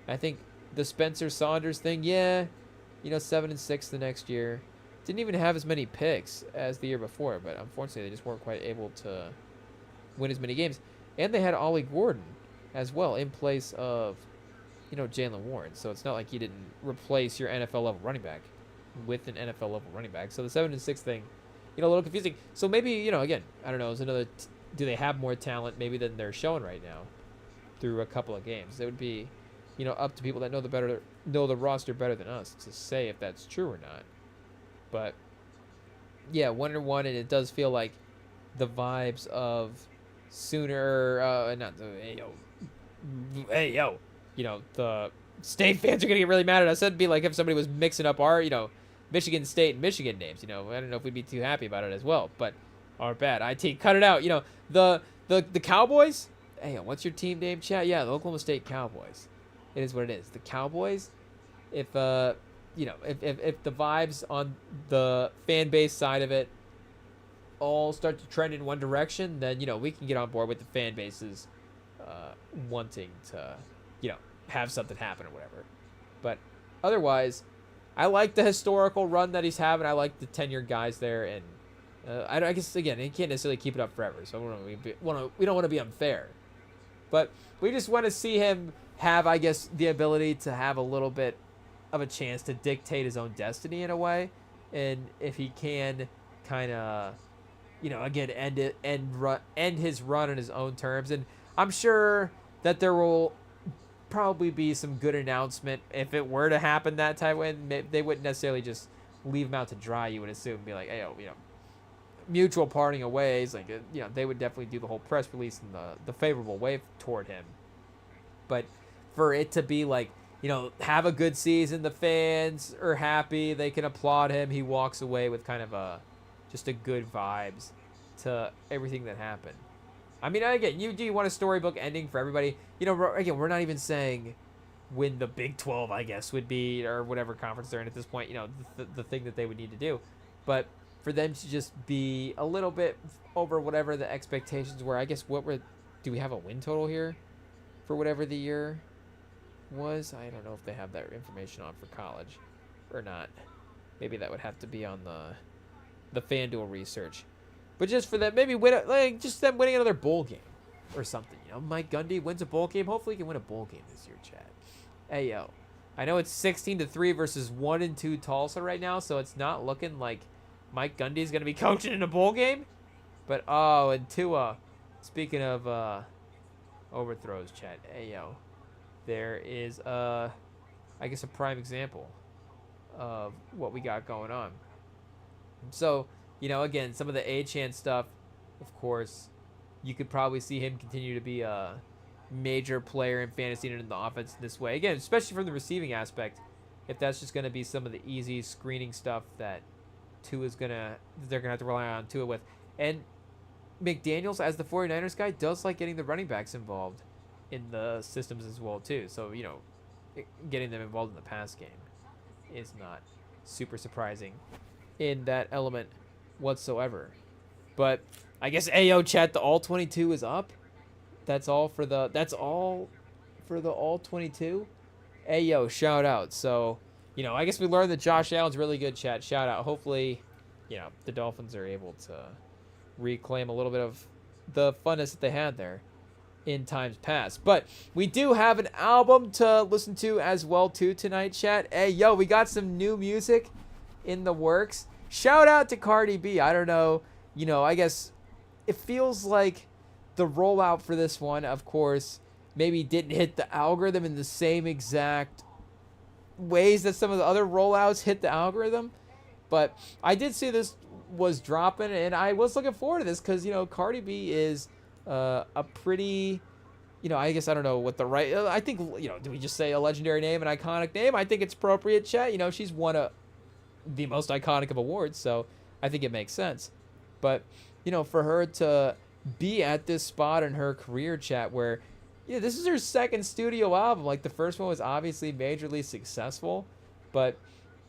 I think the Spencer Saunders thing, 7-6 the next year. Didn't even have as many picks as the year before, but unfortunately they just weren't quite able to win as many games. And they had Ollie Gordon as well in place of, Jalen Warren. So it's not like you didn't replace your NFL level running back with an NFL level running back. So the 7-6 thing, a little confusing. So maybe, again, I don't know, is another, do they have more talent maybe than they're showing right now through a couple of games? It would be, up to people that know the roster better than us to say if that's true or not. But yeah, 1-1, and it does feel like the vibes of Sooner, the State fans are gonna get really mad at us. That'd be like if somebody was mixing up our, Michigan State and Michigan names. I don't know if we'd be too happy about it as well. But our bad. IT, cut it out. The Cowboys. Hey, what's your team name, chat? Yeah, the Oklahoma State Cowboys. It is what it is. The Cowboys. If the vibes on the fan base side of it all start to trend in one direction, then we can get on board with the fan bases wanting to have something happen or whatever. But otherwise, I like the historical run that he's having. I like the tenured guys there, and I guess again he can't necessarily keep it up forever. So we don't want to be unfair, but we just want to see him have, I guess, the ability to have a little bit of a chance to dictate his own destiny in a way, and if he can kind of, again, end his run on his own terms. And I'm sure that there will probably be some good announcement if it were to happen that type of way. They wouldn't necessarily just leave him out to dry, you would assume, be like, hey, mutual parting of ways. Like, they would definitely do the whole press release in the favorable way toward him. But for it to be like, have a good season, the fans are happy, they can applaud him, he walks away with kind of just a good vibes to everything that happened. I mean, again, you want a storybook ending for everybody. Again, we're not even saying when the Big 12, I guess, would be, or whatever conference they're in at this point, the thing that they would need to do. But for them to just be a little bit over whatever the expectations were, I guess, do we have a win total here for whatever the year was? I don't know if they have that information on for college or not. Maybe that would have to be on the FanDuel research. But just for them, maybe just them winning another bowl game or something. Mike Gundy wins a bowl game. Hopefully he can win a bowl game this year, Chad. Hey, yo. I know it's 16-3 versus 1-2 Tulsa right now, so it's not looking like Mike Gundy's going to be coaching in a bowl game. But, and Tua, speaking of overthrows, Chad. Hey, yo. There is, I guess, a prime example of what we got going on. So, again, some of the A-Chan stuff, of course, you could probably see him continue to be a major player in fantasy and in the offense this way. Again, especially from the receiving aspect, if that's just going to be some of the easy screening stuff that they're going to have to rely on Tua with. And McDaniels, as the 49ers guy, does like getting the running backs involved in the systems as well, too. So, getting them involved in the pass game is not super surprising in that element whatsoever. But I guess AO chat, the all 22 is up. That's all for the all 22. Ayo, shout out. So, I guess we learned that Josh Allen's really good, chat. Shout out. Hopefully, the Dolphins are able to reclaim a little bit of the funness that they had there in times past. But we do have an album to listen to as well too tonight, chat. Hey, yo, we got some new music in the works. Shout out to Cardi B. I don't know, I guess it feels like the rollout for this one, of course, maybe didn't hit the algorithm in the same exact ways that some of the other rollouts hit the algorithm. But I did see this was dropping, and I was looking forward to this because, Cardi B is a pretty, I guess I don't know what the right, I think, do we just say a legendary name, an iconic name? I think it's appropriate, chat. She's won the most iconic of awards, so I think it makes sense. But, for her to be at this spot in her career, chat, where this is her second studio album. Like, the first one was obviously majorly successful, but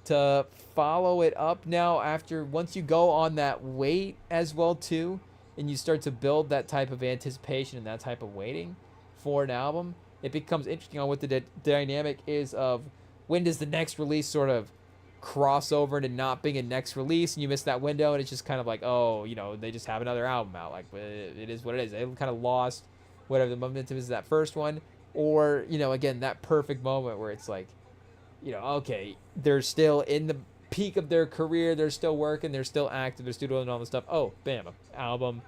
to follow it up now once you go on that wait as well too, and you start to build that type of anticipation and that type of waiting for an album, it becomes interesting on what the dynamic is of when does the next release sort of cross over into not being a next release, and you miss that window, and it's just kind of like, they just have another album out. Like, it is what it is. They kind of lost whatever the momentum is that first one, or, again, that perfect moment where it's like, okay, they're still in the peak of their career, they're still working, they're still active, they're still doing all this stuff. Oh, bam, album,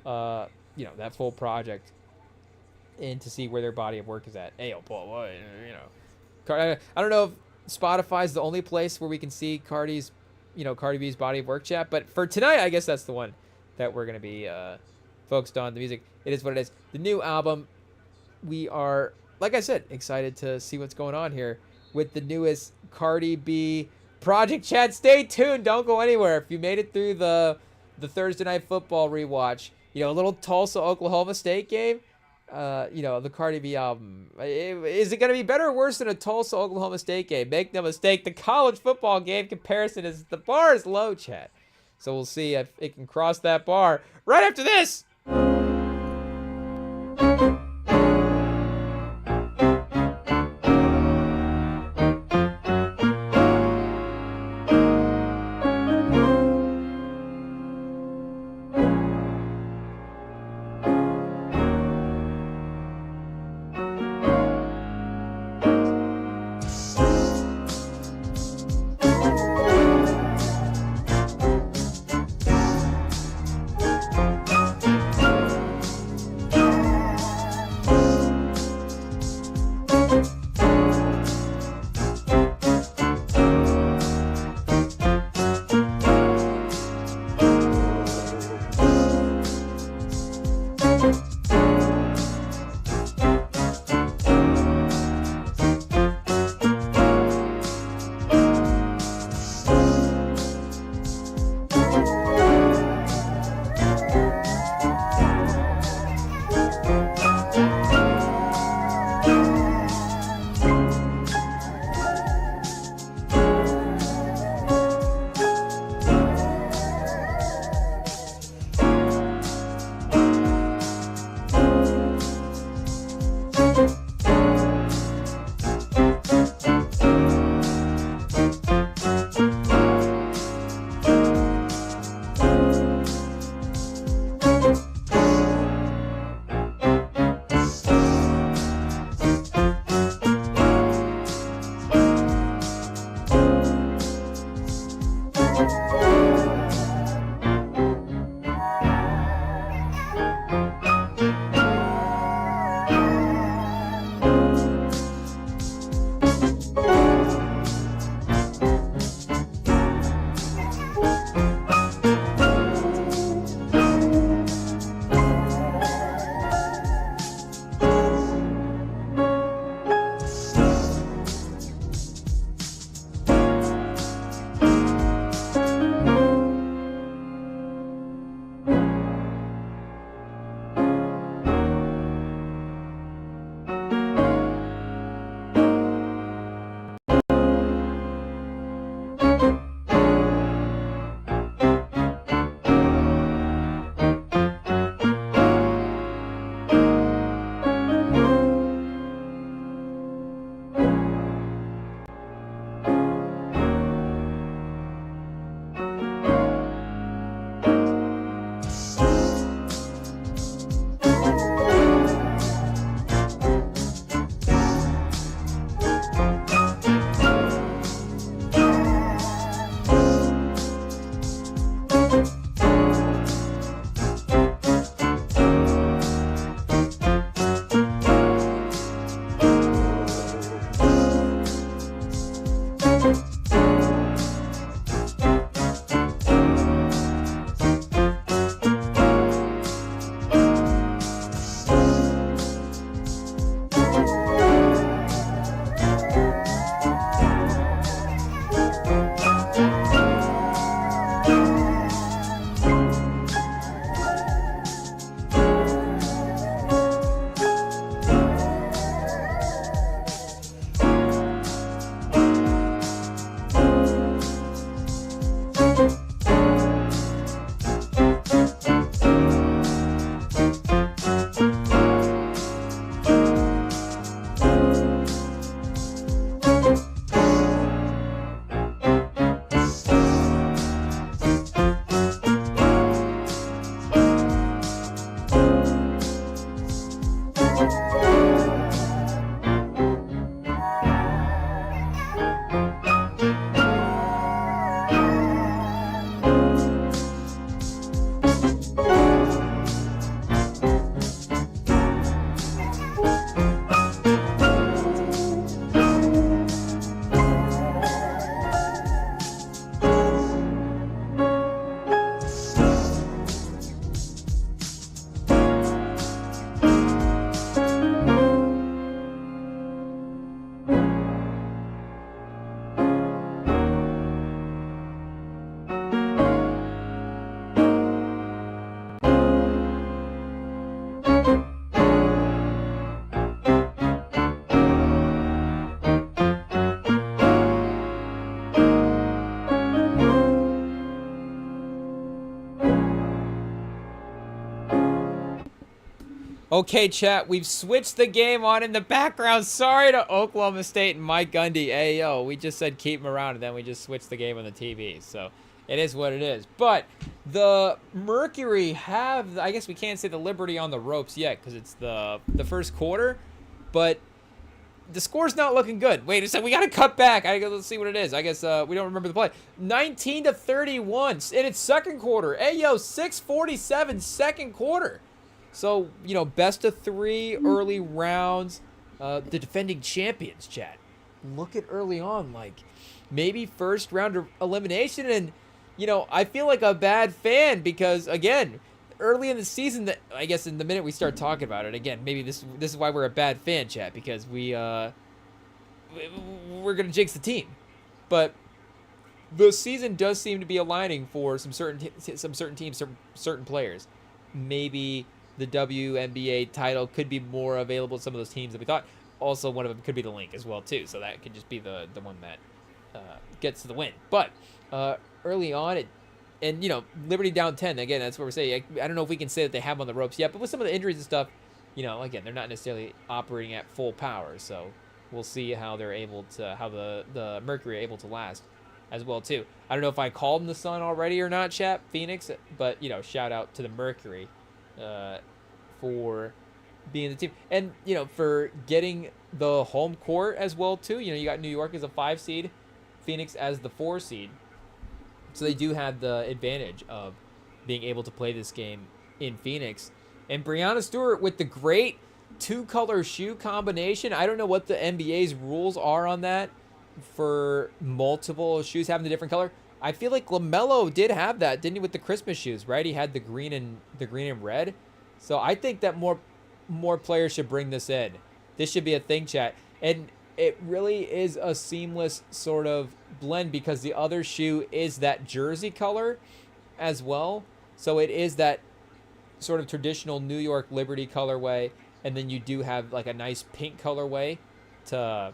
that full project, and to see where their body of work is at. Hey, Paul, I don't know if Spotify's the only place where we can see Cardi B's body of work, chat, but for tonight, I guess that's the one that we're going to be focused on. The music, it is what it is. The new album, we are, like I said, excited to see what's going on here with the newest Cardi B project, chat. Stay tuned, don't go anywhere. If you made it through the Thursday Night Football rewatch, a little Tulsa, Oklahoma State game, the Cardi B album. Is it going to be better or worse than a Tulsa, Oklahoma State game? Make no mistake, the college football game comparison the bar is low, chat. So we'll see if it can cross that bar right after this. Okay, chat, we've switched the game on in the background. Sorry to Oklahoma State and Mike Gundy. Hey, yo, we just said keep him around, and then we just switched the game on the TV. So it is what it is. But the Mercury have, I guess we can't say the Liberty on the ropes yet because it's the first quarter. But the score's not looking good. Wait a second, we got to cut back. Let's see what it is. I guess we don't remember the play. 19-31 in its second quarter. Hey, yo, 6:47 second quarter. So, you know, best of three early rounds. The defending champions, chat. Look at early on, like, maybe first round of elimination. And, you know, I feel like a bad fan because, again, early in the season that I guess in the minute we start talking about it again, maybe this is why we're a bad fan, chat, because we're gonna jinx the team, but the season does seem to be aligning for some certain teams, some certain players. Maybe the WNBA title could be more available to some of those teams than we thought. Also, one of them could be the Link as well too, so that could just be the one that gets to the win. But early on, and Liberty down 10 again. That's what we're saying. I don't know if we can say that they have them on the ropes yet, but with some of the injuries and stuff, again, they're not necessarily operating at full power. So we'll see how they're able to, how the Mercury are able to last as well too. I don't know if I called them the Sun already or not, chat, Phoenix, but shout out to the Mercury for being the team, and for getting the home court as well too. You got New York as a 5 seed, Phoenix as the 4 seed, so they do have the advantage of being able to play this game in Phoenix. And Breanna Stewart with the great 2-color shoe combination. I don't know what the NBA's rules are on that for multiple shoes having a different color. I feel like LaMelo did have that, didn't he, with the Christmas shoes, right? He had the green and red. So I think that more players should bring this in. This should be a thing, chat. And it really is a seamless sort of blend because the other shoe is that jersey color as well. So it is that sort of traditional New York Liberty colorway, and then you do have like a nice pink colorway to,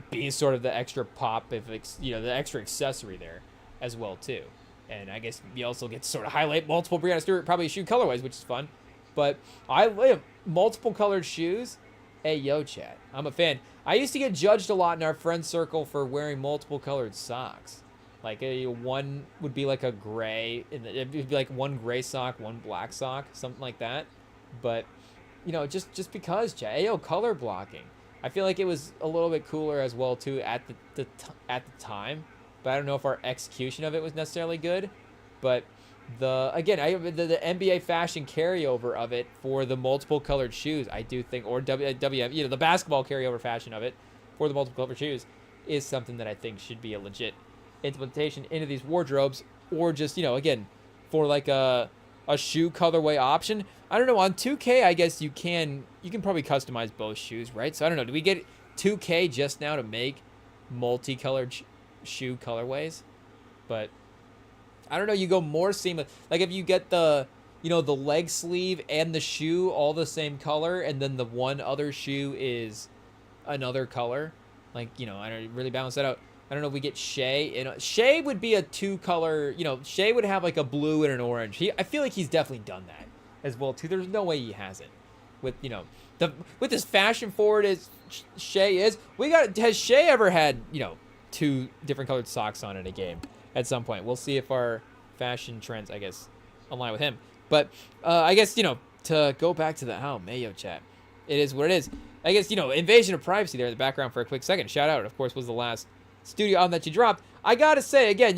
being sort of the extra pop, if it's, the extra accessory there as well too. And I guess you also get to sort of highlight multiple Breanna Stewart probably shoe colorways, which is fun. But I live multiple colored shoes. Hey, yo, chat, I'm a fan. I used to get judged a lot in our friend circle for wearing multiple colored socks. Like one would be like a gray, and it'd be like one gray sock, one black sock, something like that. But just because, chat, hey, yo, color blocking. I feel like it was a little bit cooler as well too at the time, but I don't know if our execution of it was necessarily good. But the NBA fashion carryover of it for the multiple colored shoes, I do think, or the basketball carryover fashion of it for the multiple colored shoes is something that I think should be a legit implementation into these wardrobes, or just again for like a shoe colorway option. I don't know, on 2K I guess you can probably customize both shoes, right? So I don't know, do we get 2K just now to make multicolored shoe colorways? But I don't know, you go more seamless. Like if you get the the leg sleeve and the shoe all the same color, and then the one other shoe is another color, like I don't really balance that out. I don't know if we get Shea. Shea would be a 2-color. Shea would have like a blue and an orange. I feel like he's definitely done that as well too. There's no way he hasn't. With with as fashion forward as Shea is, has Shea ever had 2 different colored socks on in a game at some point? We'll see if our fashion trends, I guess, align with him. But I guess to go back to the Mayo chat, it is what it is. I guess invasion of privacy there in the background for a quick second. Shout out, of course, was the last studio album that you dropped. I gotta say again,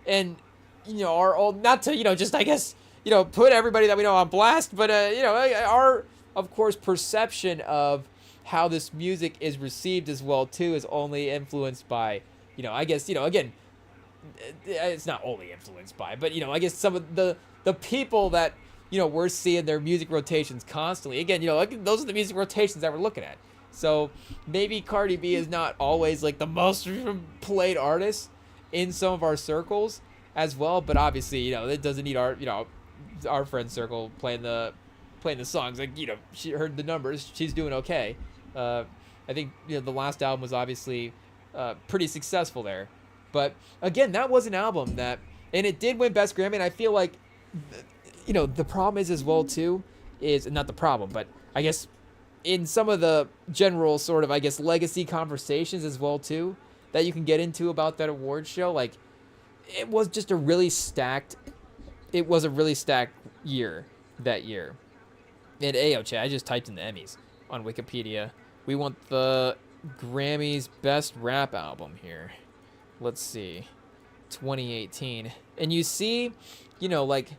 and our old, not to just I guess put everybody that we know on blast, but our of course perception of how this music is received as well too is only influenced by I guess again, it's not only influenced by, but I guess some of the people that we're seeing their music rotations constantly. Again, those are the music rotations that we're looking at. So maybe Cardi B is not always like the most played artist in some of our circles as well, but obviously it doesn't need our friend circle playing the songs. Like she heard the numbers, she's doing okay. I think the last album was obviously pretty successful there, but again, that was an album that, and it did win Best Grammy. And I feel like the problem is as well too is not the problem, but I guess in some of the general sort of, I guess, legacy conversations as well too that you can get into about that award show, like it was just a really stacked year that year. And chat, I just typed in the Emmys on Wikipedia. We want the Grammys Best Rap Album here. Let's see, 2018, and you see like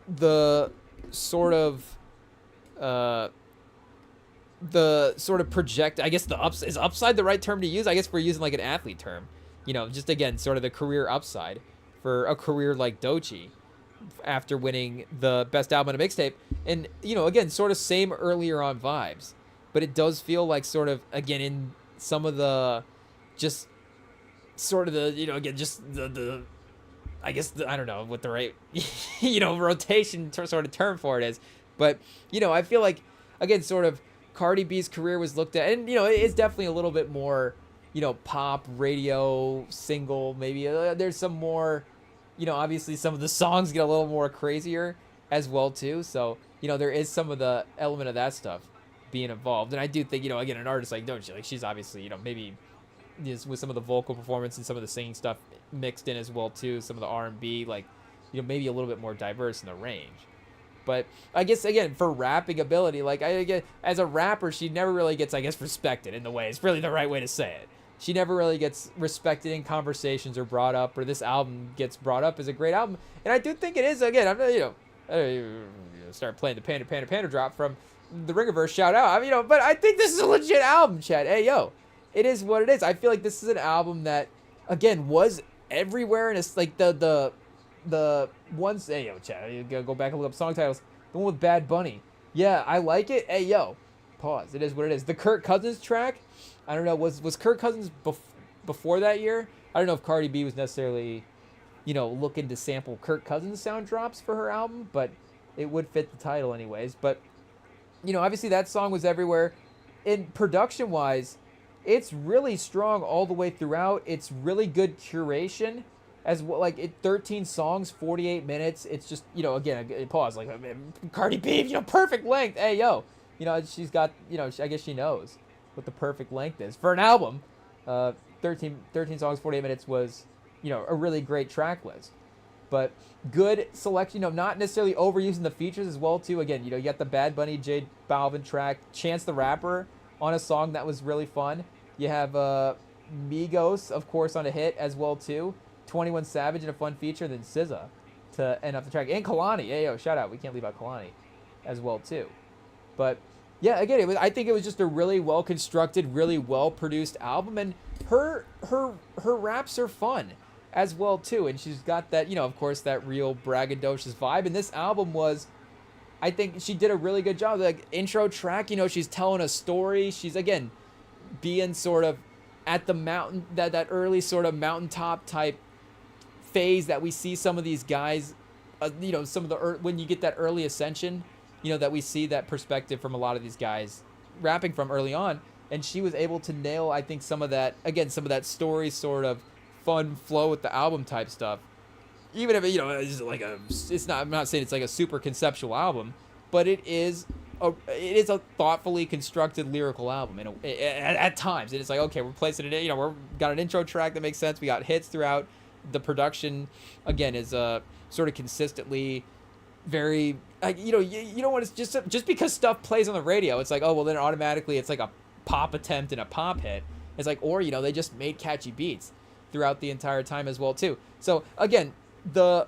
the sort of project, I guess is upside the right term to use? I guess we're using like an athlete term, just again, sort of the career upside for a career like Doechii. after winning the best album in a mixtape. And, again, sort of same earlier on vibes. But it does feel like sort of, again, in some of the just sort of the, again, just the I guess, I don't know what the right, rotation sort of term for it is. But, I feel like, again, sort of Cardi B's career was looked at, and, it's definitely a little bit more, pop, radio, single, maybe. There's some more, obviously some of the songs get a little more crazier as well, too. So, there is some of the element of that stuff being involved. And I do think, again, an artist like Doja, like, she's obviously, maybe just with some of the vocal performance and some of the singing stuff mixed in as well, too. Some of the R&B, like, maybe a little bit more diverse in the range. But I guess, again, for rapping ability, like, I get, as a rapper, she never really gets, I guess, respected in the way. It's really the right way to say it. She never really gets respected in conversations or brought up, or this album gets brought up as a great album. And I do think it is, again, I'm not, start playing the Panda Panda Panda drop from the Ringerverse, shout out. I mean, but I think this is a legit album, Chad. Hey, yo, it is what it is. I feel like this is an album that, again, was everywhere, and it's like the ones. Hey, yo, Chad, you gotta go back and look up song titles. The one with Bad Bunny. Yeah, I like it. Hey, yo, pause. It is what it is. The Kirk Cousins track, I don't know, was Kirk Cousins before that year? I don't know if Cardi B was necessarily, looking to sample Kirk Cousins sound drops for her album, but it would fit the title anyways. But, obviously that song was everywhere. In production-wise, it's really strong all the way throughout. It's really good curation as well. Like, 13 songs, 48 minutes. It's just, again, pause. Like, Cardi B, perfect length. Hey, yo. She's got, I guess she knows what the perfect length is for an album. 13 songs, 48 minutes was, a really great track list. But good selection, not necessarily overusing the features as well, too. Again, you got the Bad Bunny, J Balvin track, Chance the Rapper on a song that was really fun. You have Migos, of course, on a hit as well, too. 21 Savage in a fun feature, then SZA to end up the track. And Kalani, hey, yo, shout out. We can't leave out Kalani as well, too. But, yeah, again, I think it was just a really well-constructed, really well-produced album. And her raps are fun as well, too. And she's got that, of course, that real braggadocious vibe. And this album was, I think she did a really good job. Like, intro track, she's telling a story. She's, again, being sort of at the mountain, that early sort of mountaintop type phase that we see some of these guys, some of the, when you get that early ascension, that we see that perspective from a lot of these guys rapping from early on. And she was able to nail, I think, some of that, again, some of that story sort of fun flow with the album type stuff. Even if it's like I'm not saying it's like a super conceptual album, but it is a thoughtfully constructed lyrical album at times. And it's like, okay, we're placing it in, we're got an intro track that makes sense. We got hits throughout. The production, again, is sort of consistently very, you don't want to just because stuff plays on the radio, it's like, oh, well, then automatically it's like a pop attempt and a pop hit. It's like, or, they just made catchy beats throughout the entire time as well, too. So, again, and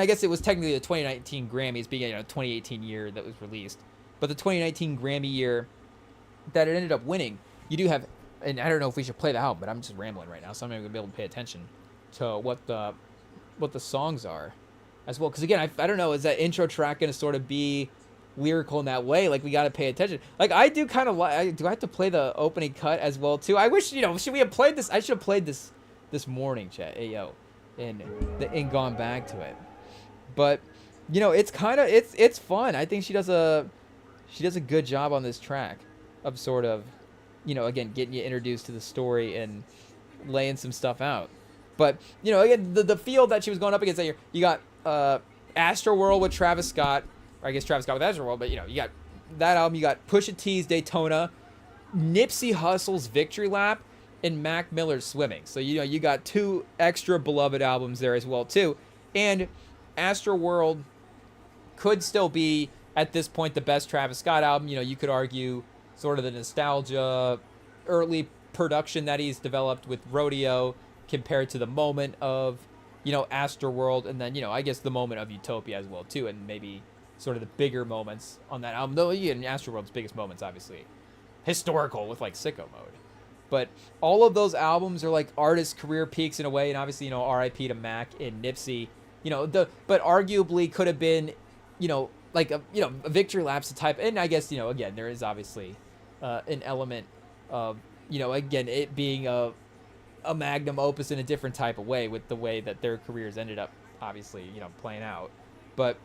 I guess it was technically the 2019 Grammys being, 2018 year that was released. But the 2019 Grammy year that it ended up winning, you do have, and I don't know if we should play the album, but I'm just rambling right now, so I'm not going to be able to pay attention to what the songs are as well. Because, again, I don't know, is that intro track going to sort of be lyrical in that way? Like, we got to pay attention. Like, I do kind of like, do I have to play the opening cut as well, too? I wish, should we have played this? I should have played this morning, chat. Hey, yo. And gone back to it. But, it's kind of, it's fun. I think she does a good job on this track of sort of, again, getting you introduced to the story and laying some stuff out. But, again, the field that she was going up against that year, you got Astroworld with Travis Scott, or I guess Travis Scott with Astroworld, but, you got that album, you got Pusha T's Daytona, Nipsey Hussle's Victory Lap, and Mac Miller's Swimming. So, you got two extra beloved albums there as well, too. And Astroworld could still be, at this point, the best Travis Scott album. You could argue sort of the nostalgia, early production that he's developed with Rodeo compared to the moment of, Astroworld, and then, I guess the moment of Utopia as well, too, and maybe sort of the bigger moments on that album. Though, Astroworld's biggest moments, obviously, historical with, like, Sicko Mode. But all of those albums are like artist career peaks in a way, and obviously, R.I.P. to Mac and Nipsey but arguably could have been, like a victory lapse type. And I guess, again, there is obviously an element of, again, it being a magnum opus in a different type of way with the way that their careers ended up obviously, playing out. But,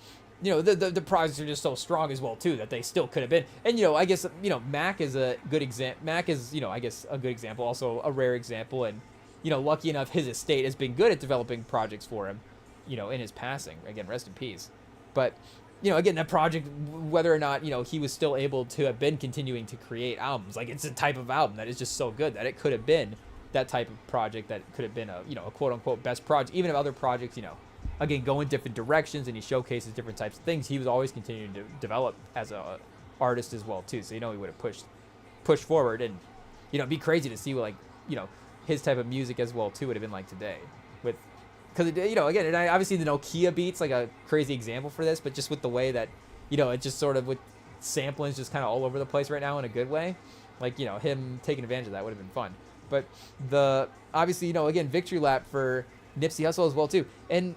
the projects are just so strong as well, too, that they still could have been. And, I guess, Mac is a good example. Mac is, I guess, a good example, also a rare example. And, lucky enough, his estate has been good at developing projects for him, in his passing. Again, rest in peace. But, again, that project, whether or not, he was still able to have been continuing to create albums. Like, it's a type of album that is just so good that it could have been that type of project that could have been a quote-unquote best project. Even if other projects, again, go in different directions and he showcases different types of things, he was always continuing to develop as a artist as well, too. So, he would have pushed forward. And, it'd be crazy to see, like, his type of music as well, too, would have been like today. Because, again, and obviously the Nokia beat's like a crazy example for this, but just with the way that, it just sort of with sampling's just kind of all over the place right now in a good way. Like, him taking advantage of that would have been fun. But obviously, again, victory lap for Nipsey Hussle as well, too. And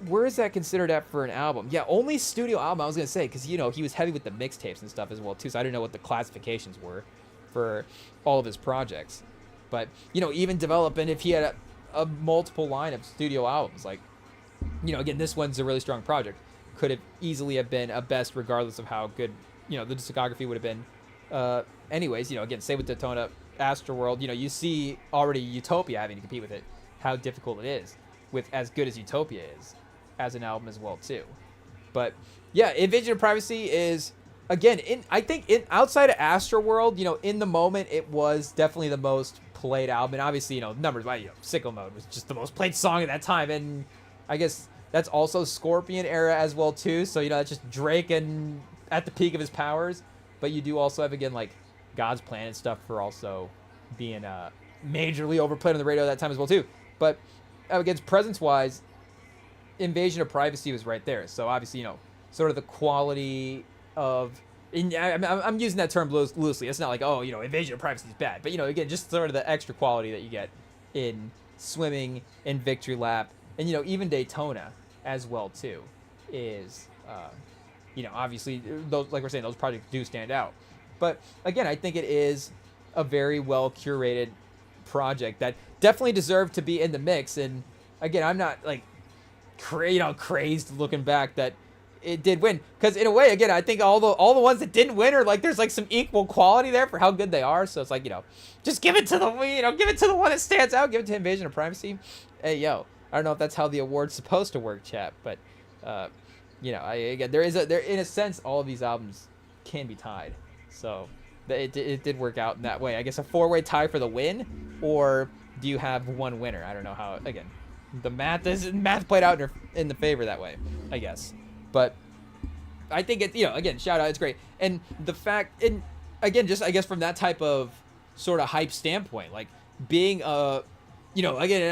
where is that considered at for an album? Yeah, only studio album, I was going to say, because, he was heavy with the mixtapes and stuff as well, too. So I didn't know what the classifications were for all of his projects. But, even developing, if he had a multiple line of studio albums, like, again, this one's a really strong project. Could have easily have been a best regardless of how good, the discography would have been. Anyways, again, same with Daytona, Astroworld, you see already Utopia having to compete with it, how difficult it is with as good as Utopia is as an album as well too. But yeah, Invasion of Privacy is, again, I think outside of Astroworld, in the moment it was definitely the most played album. And obviously, numbers by Sicko Mode was just the most played song at that time. And I guess that's also Scorpion era as well too. So, that's just Drake and at the peak of his powers. But you do also have, again, like God's Plan and stuff for also being majorly overplayed on the radio at that time as well too. But against presence-wise, Invasion of Privacy was right there. So obviously, sort of the quality of, I'm using that term loosely. It's not like, Invasion of Privacy is bad. But, again, just sort of the extra quality that you get in Swimming, in Victory Lap, and, even Daytona as well too is, obviously, those, like we're saying, those projects do stand out. But again, I think it is a very well curated project that definitely deserved to be in the mix. And again, I'm not like crazed looking back that it did win, because in a way, again, I think all the ones that didn't win are like there's like some equal quality there for how good they are. So it's like, just give it to the one that stands out. Give it to Invasion of Privacy. Hey, I don't know if that's how the award's supposed to work, chat, but again, there in a sense all of these albums can be tied. So it did work out in that way. I guess a 4-way tie for the win, or do you have one winner? I don't know how. Again, the math played out in the favor that way, I guess. But I think it, again, shout out, it's great. And the fact, and again, just I guess from that type of sort of hype standpoint, like being again,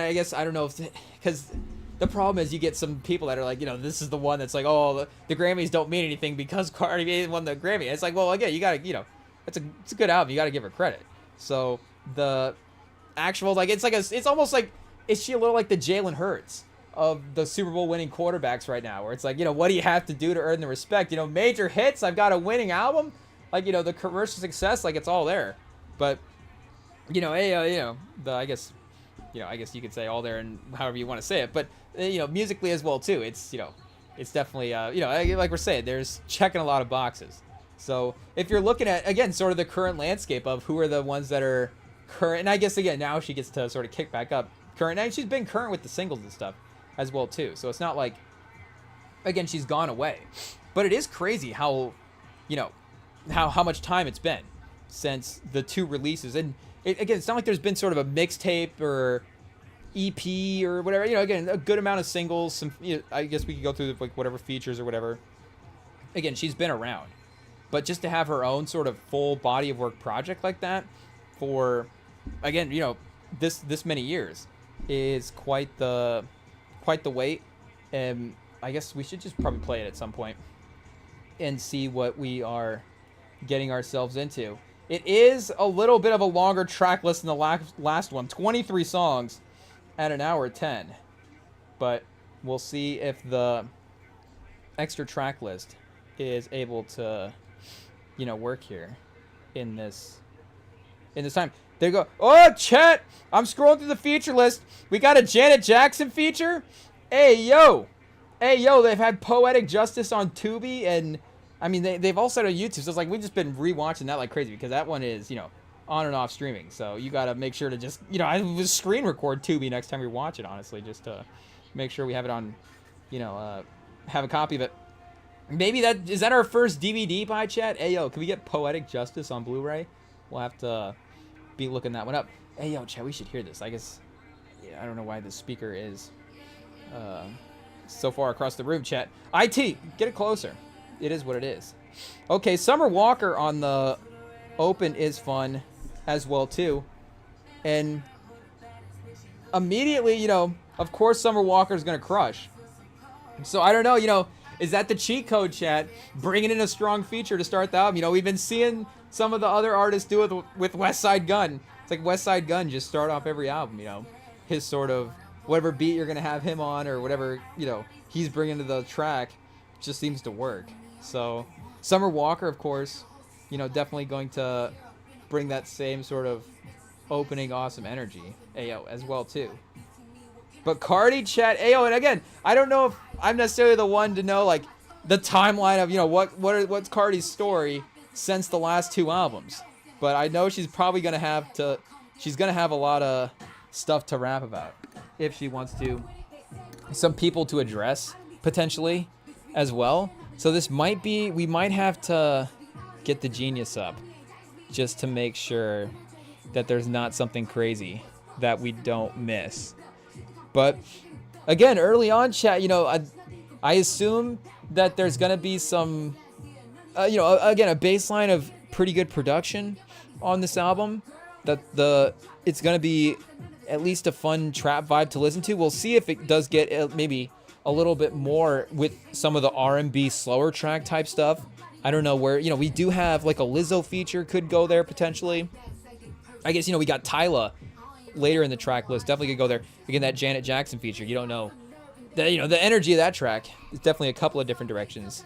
I guess I don't know if, because the problem is you get some people that are like, this is the one that's like, oh, the Grammys don't mean anything because Cardi B won the Grammy. And it's like, well, again, you gotta, it's a good album. You gotta give her credit. So the actual, like, it's almost like, is she a little like the Jalen Hurts of the Super Bowl winning quarterbacks right now, where it's like, what do you have to do to earn the respect? Major hits, I've got a winning album, like, the commercial success, like, it's all there. But, I guess you could say all there and however you want to say it, but, musically as well too, it's, it's definitely, like we're saying, there's checking a lot of boxes. So if you're looking at, again, sort of the current landscape of who are the ones that are current, and I guess, again, now she gets to sort of kick back up current, and she's been current with the singles and stuff as well too. So it's not like, again, she's gone away, but it is crazy how, how much time it's been since the two releases. And again, it's not like there's been sort of a mixtape or EP or whatever, again, a good amount of singles, some, I guess we could go through like whatever features or whatever. Again, she's been around, but just to have her own sort of full body of work project like that for, again, this many years is quite the wait. And I guess we should just probably play it at some point and see what we are getting ourselves into. It is a little bit of a longer track list than the last one, 23 songs at an hour 10, but we'll see if the extra track list is able to, work here in this time. They go, oh, chat, I'm scrolling through the feature list. We got a Janet Jackson feature. Hey, yo, they've had Poetic Justice on Tubi, and I mean, they've all said on YouTube. So it's like we've just been rewatching that like crazy because that one is, on and off streaming. So you got to make sure to just, I would screen record Tubi next time we watch it, honestly, just to make sure we have it on, have a copy of it. Maybe is that our first DVD buy, chat? Hey, yo, can we get Poetic Justice on Blu-ray? We'll have to be looking that one up. Hey, yo, chat, we should hear this. I guess, I don't know why the speaker is so far across the room, chat. IT, get it closer. It is what it is. Okay, Summer Walker on the open is fun as well, too. And immediately, of course Summer Walker is going to crush. So I don't know, is that the cheat code, chat? Bringing in a strong feature to start the album. We've been seeing some of the other artists do it with West Side Gun. It's like West Side Gun just start off every album, his sort of whatever beat you're going to have him on or whatever, he's bringing to the track just seems to work. So Summer Walker, of course, definitely going to bring that same sort of opening awesome energy, Ayo, as well too. But Cardi, chat, Ayo, and again, I don't know if I'm necessarily the one to know like the timeline of what's Cardi's story since the last two albums, but I know she's probably gonna have a lot of stuff to rap about if she wants to, some people to address potentially as well. So we might have to get the Genius up just to make sure that there's not something crazy that we don't miss. But again, early on, chat, I assume that there's going to be some, again, a baseline of pretty good production on this album. That it's going to be at least a fun trap vibe to listen to. We'll see if it does get maybe a little bit more with some of the R&B slower track type stuff. I don't know where, we do have like a Lizzo feature could go there potentially. I guess, we got Tyla later in the track list. Definitely could go there. Again, that Janet Jackson feature, you don't know. The energy of that track is definitely a couple of different directions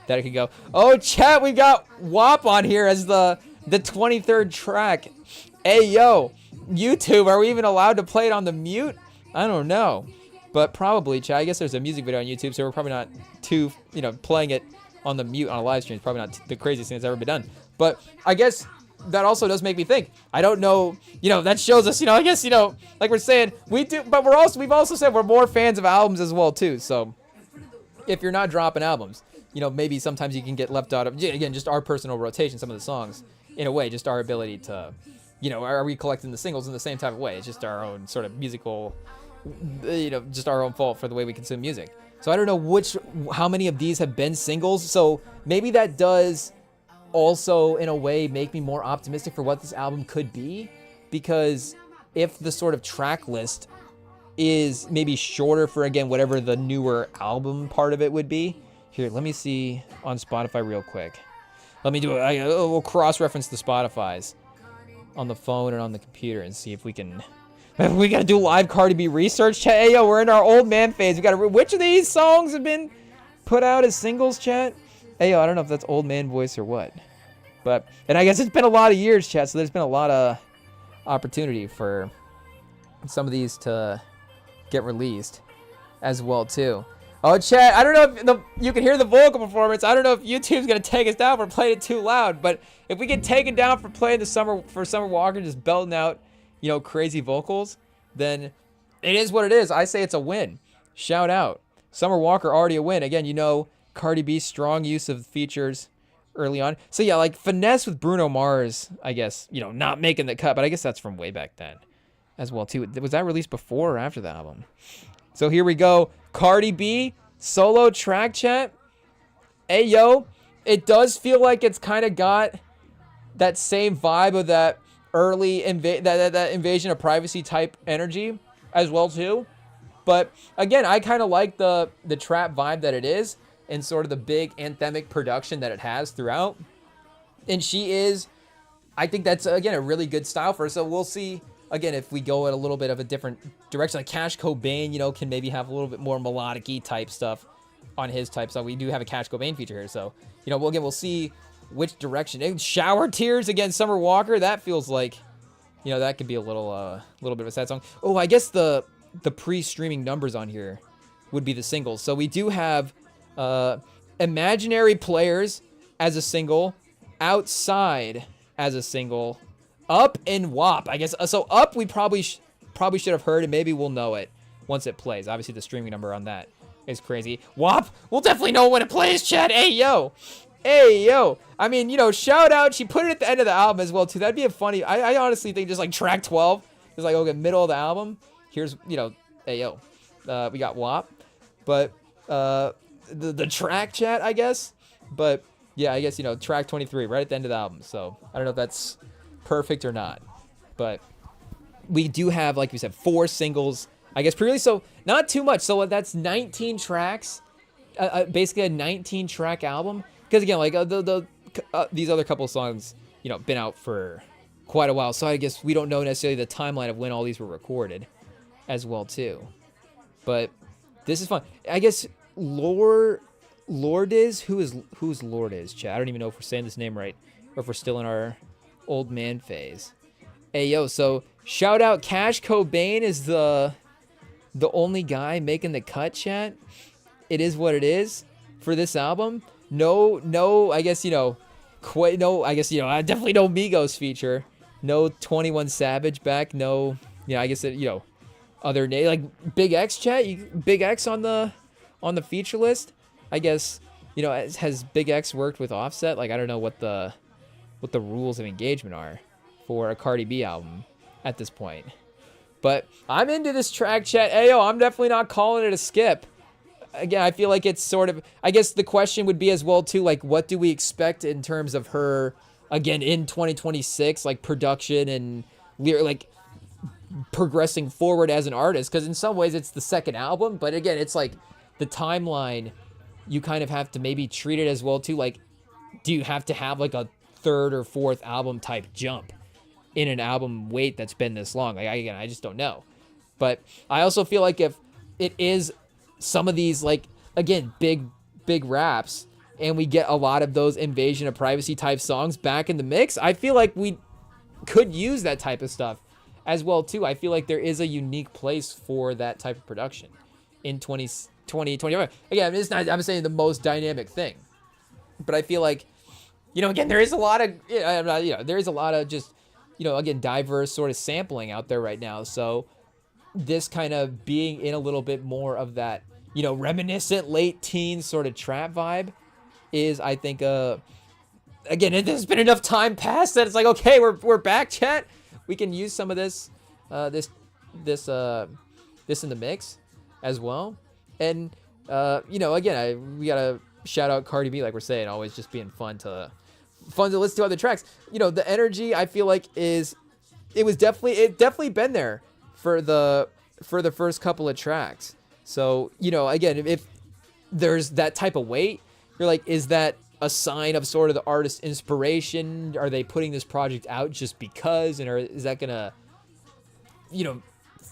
that it could go. Oh, chat, we got WAP on here as the 23rd track. Hey, yo, YouTube, are we even allowed to play it on the mute? I don't know. But probably, chat. I guess there's a music video on YouTube, so we're probably not too, playing it on the mute on a live stream is probably not the craziest thing that's ever been done. But I guess that also does make me think. I don't know, that shows us, I guess, like we're saying, we do, but we've also said we're more fans of albums as well, too. So if you're not dropping albums, maybe sometimes you can get left out of, again, just our personal rotation, some of the songs, in a way, just our ability to, are we collecting the singles in the same type of way? It's just our own sort of musical, just our own fault for the way we consume music. So I don't know how many of these have been singles. So maybe that does also, in a way, make me more optimistic for what this album could be. Because if the sort of track list is maybe shorter for, again, whatever the newer album part of it would be. Here, let me see on Spotify real quick. Let me we'll cross-reference the Spotifys on the phone and on the computer and see if we can... We gotta do live Cardi B research, chat. Hey, yo, we're in our old man phase. We gotta... Which of these songs have been put out as singles, chat? Hey, yo, I don't know if that's old man voice or what. But... And I guess it's been a lot of years, chat, so there's been a lot of opportunity for some of these to get released as well, too. Oh, chat, I don't know if you can hear the vocal performance. I don't know if YouTube's gonna take us down for playing it too loud, but if we get taken down for playing Summer Walker, just belting out, crazy vocals, then it is what it is. I say it's a win. Shout out. Summer Walker already a win. Again, Cardi B's strong use of features early on. So yeah, like Finesse with Bruno Mars, I guess, not making the cut, but I guess that's from way back then as well, too. Was that released before or after the album? So here we go. Cardi B, solo track, chat. Hey, yo, it does feel like it's kind of got that same vibe of that early that invasion of privacy type energy as well too. But again, I kind of like the trap vibe that it is and sort of the big anthemic production that it has throughout. And she is, I think that's again a really good style for her. So we'll see again, if we go in a little bit of a different direction, like Cash Cobain, you know, can maybe have a little bit more melodic-y type stuff on his type song. We do have a Cash Cobain feature here, so, you know, we'll see which direction. And Shower Tears against Summer Walker, that feels like, you know, that could be a little bit of a sad song. Oh, I guess the pre-streaming numbers on here would be the singles. So we do have Imaginary Players as a single, Outside as a single, Up and WAP. I guess so. Up we probably should have heard, and maybe we'll know it once it plays. Obviously, the streaming number on that is crazy. WAP, we'll definitely know when it plays, chat. Hey yo. I mean, you know, shout out. She put it at the end of the album as well too. That'd be a funny. I honestly think just like track 12 is like, okay, middle of the album. Here's, you know, hey yo, we got WAP, but the track, chat, I guess. But yeah, I guess, you know, track 23 right at the end of the album. So I don't know if that's perfect or not, but we do have, like we said, 4 singles, I guess, pre-release, so not too much. So that's 19 tracks, basically a 19 track album, because again, like these other couple of songs, you know, been out for quite a while, so I guess we don't know necessarily the timeline of when all these were recorded as well too. But this is fun. I guess Lourdes, who's Lourdes, chat? I don't even know if we're saying this name right or if we're still in our old man phase. Hey yo, so shout out Cash Cobain is the only guy making the cut, chat. It is what it is for this album. No, I guess, you know, definitely no Migos feature. No 21 Savage back. No, you know, I guess, you know, other name like Big X, chat. Big X on the feature list. I guess, you know, has Big X worked with Offset? Like, I don't know what the rules of engagement are for a Cardi B album at this point. But I'm into this track, chat. Ayo, I'm definitely not calling it a skip. Again, I feel like it's sort of, I guess the question would be as well too, like, what do we expect in terms of her, again, in 2026, like production and like progressing forward as an artist? Because in some ways it's the second album, but again, it's like the timeline, you kind of have to maybe treat it as well too, like, do you have to have like a third or fourth album type jump in an album wait that's been this long? Like, I just don't know. But I also feel like if it is some of these, like, again, big raps, and we get a lot of those Invasion of Privacy type songs back in the mix, I feel like we could use that type of stuff as well too. I feel like there is a unique place for that type of production in 2025. Again, it's not, I'm saying the most dynamic thing, but I feel like, you know, again, there is a lot of, there is a lot of just, you know, again, diverse sort of sampling out there right now. So this kind of being in a little bit more of that, you know, reminiscent late teens sort of trap vibe is, I think, again, there's been enough time passed that it's like, okay, we're back, chat. We can use some of this in the mix as well. And, you know, again, we gotta shout out Cardi B, like we're saying, always just being fun to listen to other tracks. You know, the energy, I feel like it definitely been there for the first couple of tracks. So, you know, again, if there's that type of weight, you're like, is that a sign of sort of the artist's inspiration? Are they putting this project out just because? And is that gonna, you know,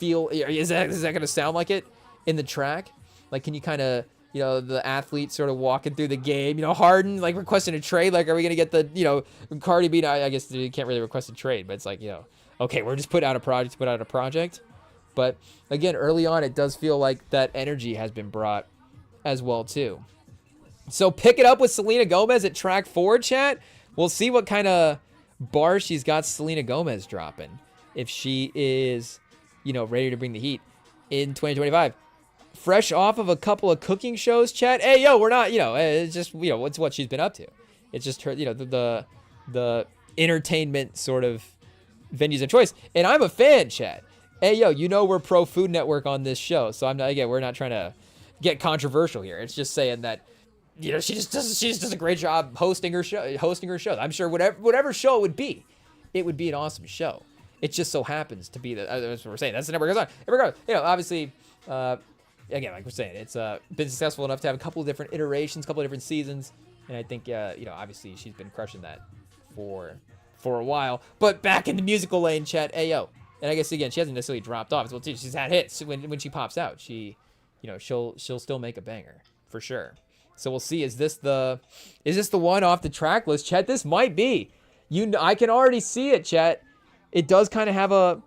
is that gonna sound like it in the track? Like, can you kind of, you know, the athlete sort of walking through the game, you know, Harden, like, requesting a trade. Like, are we going to get the, you know, Cardi B? I guess you can't really request a trade, but it's like, you know, okay, we're just putting out a project. But again, early on, it does feel like that energy has been brought as well too. So pick it up with Selena Gomez at track 4, chat. We'll see what kind of bar she's got Selena Gomez dropping, if she is, you know, ready to bring the heat in 2025. Fresh off of a couple of cooking shows, chat. Hey, yo, we're not, you know, it's just, you know, what's what she's been up to. It's just her, you know, the entertainment sort of venues of choice. And I'm a fan, chat. Hey, yo, you know, we're pro Food Network on this show. So we're not trying to get controversial here. It's just saying that, you know, she just does a great job hosting her show. I'm sure whatever show it would be an awesome show. It just so happens to be that's what we're saying. That's the number goes on. Regardless, you know, obviously, again, like we're saying, it's been successful enough to have a couple of different iterations, a couple of different seasons, and I think, you know, obviously she's been crushing that for a while. But back in the musical lane, chat. Hey, yo, And I guess again, she hasn't necessarily dropped off as well too. She's had hits when she pops out. She, she'll still make a banger for sure. So we'll see. Is this the one off the track list, Chet? This might be. I can already see it, Chet. It does kind of have a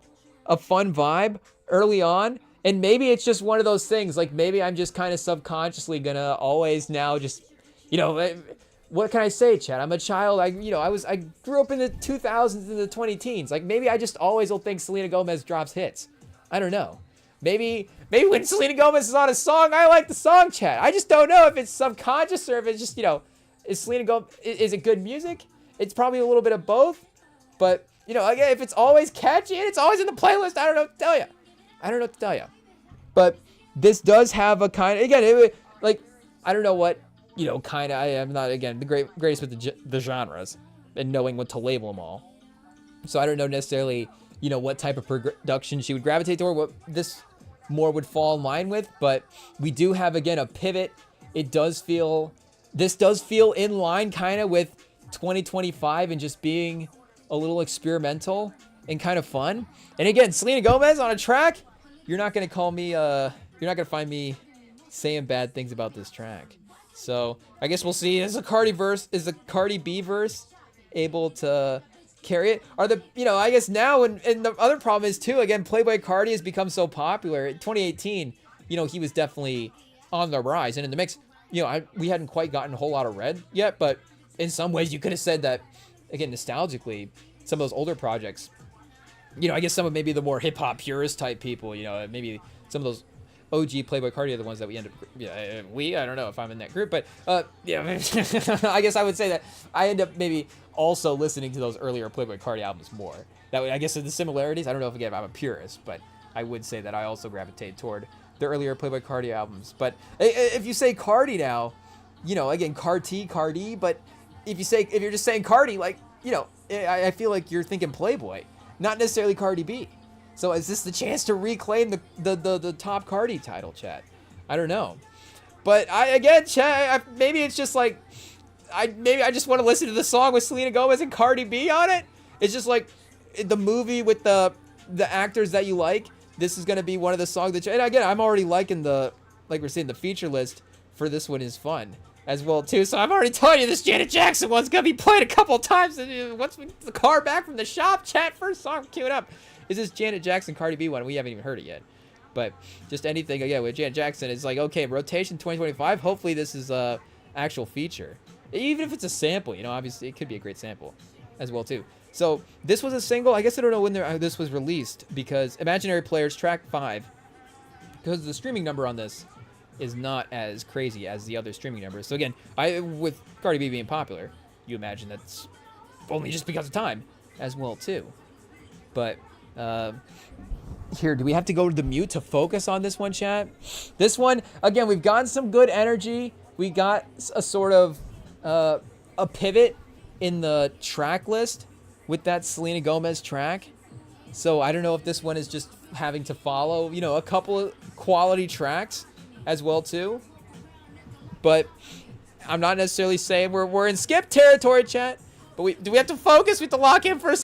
fun vibe early on, and maybe it's just one of those things. Like maybe I'm just kind of subconsciously gonna always now just, what can I say, Chet? I'm a child. I grew up in the 2000s and the 2010s. Like maybe I just always will think Selena Gomez drops hits. I don't know. Maybe when Selena Gomez is on a song, I like the song, Chet. I just don't know if it's subconscious or if it's just, is Selena Gomez, is it good music? It's probably a little bit of both. But, again, if it's always catchy and it's always in the playlist, I don't know what to tell you. But this does have a kind of, again, I don't know what, kind of, I am not, again, the greatest with the genres and knowing what to label them all. So I don't know necessarily, what type of production she would gravitate toward, what this more would fall in line with. But we do have, again, a pivot. This does feel in line kind of with 2025 and just being a little experimental and kind of fun. And again, Selena Gomez on a track, you're not going to call me, you're not going to find me saying bad things about this track. So I guess we'll see. Is the Cardi B verse able to carry it? I guess now, and the other problem is too, again, Playboy Cardi has become so popular. In 2018, he was definitely on the rise and in the mix. We hadn't quite gotten a whole lot of red yet, but in some ways you could have said that, again, nostalgically, some of those older projects, I guess some of maybe the more hip hop purist type people, maybe some of those OG Playboy Cardi are the ones that we end up, I don't know if I'm in that group, but I guess I would say that I end up maybe also listening to those earlier Playboy Cardi albums more. That way, I guess the similarities, I don't know if again I'm a purist, but I would say that I also gravitate toward the earlier Playboy Cardi albums. But if you say Cardi now, again, Cardi, but if you're just saying Cardi, I feel like you're thinking Playboy, not necessarily Cardi B. So is this the chance to reclaim the top Cardi title, Chat? I don't know. But maybe it's just like, maybe I just want to listen to the song with Selena Gomez and Cardi B on it. It's just like the movie with the actors that you like. This is going to be one of the songs that, and again, I'm already liking like we're saying, the feature list for this one is fun as well too. So I'm already telling you this Janet Jackson one's going to be played a couple times. And once we get the car back from the shop, Chat, first song, cue it up. Is this Janet Jackson Cardi B one? We haven't even heard it yet. But just anything, again, with Janet Jackson, it's like, okay, rotation 2025. Hopefully this is a actual feature. Even if it's a sample, obviously it could be a great sample as well too. So this was a single. I guess I don't know when this was released because Imaginary Players track 5, because the streaming number on this is not as crazy as the other streaming numbers. So again, with Cardi B being popular, you imagine that's only just because of time as well too. But here, do we have to go to the mute to focus on this one, Chat? This one, again, we've gotten some good energy. We got a sort of a pivot in the track list with that Selena Gomez track. So I don't know if this one is just having to follow, a couple of quality tracks as well too. But I'm not necessarily saying we're in skip territory, Chat. But do we have to focus? We have to lock in for a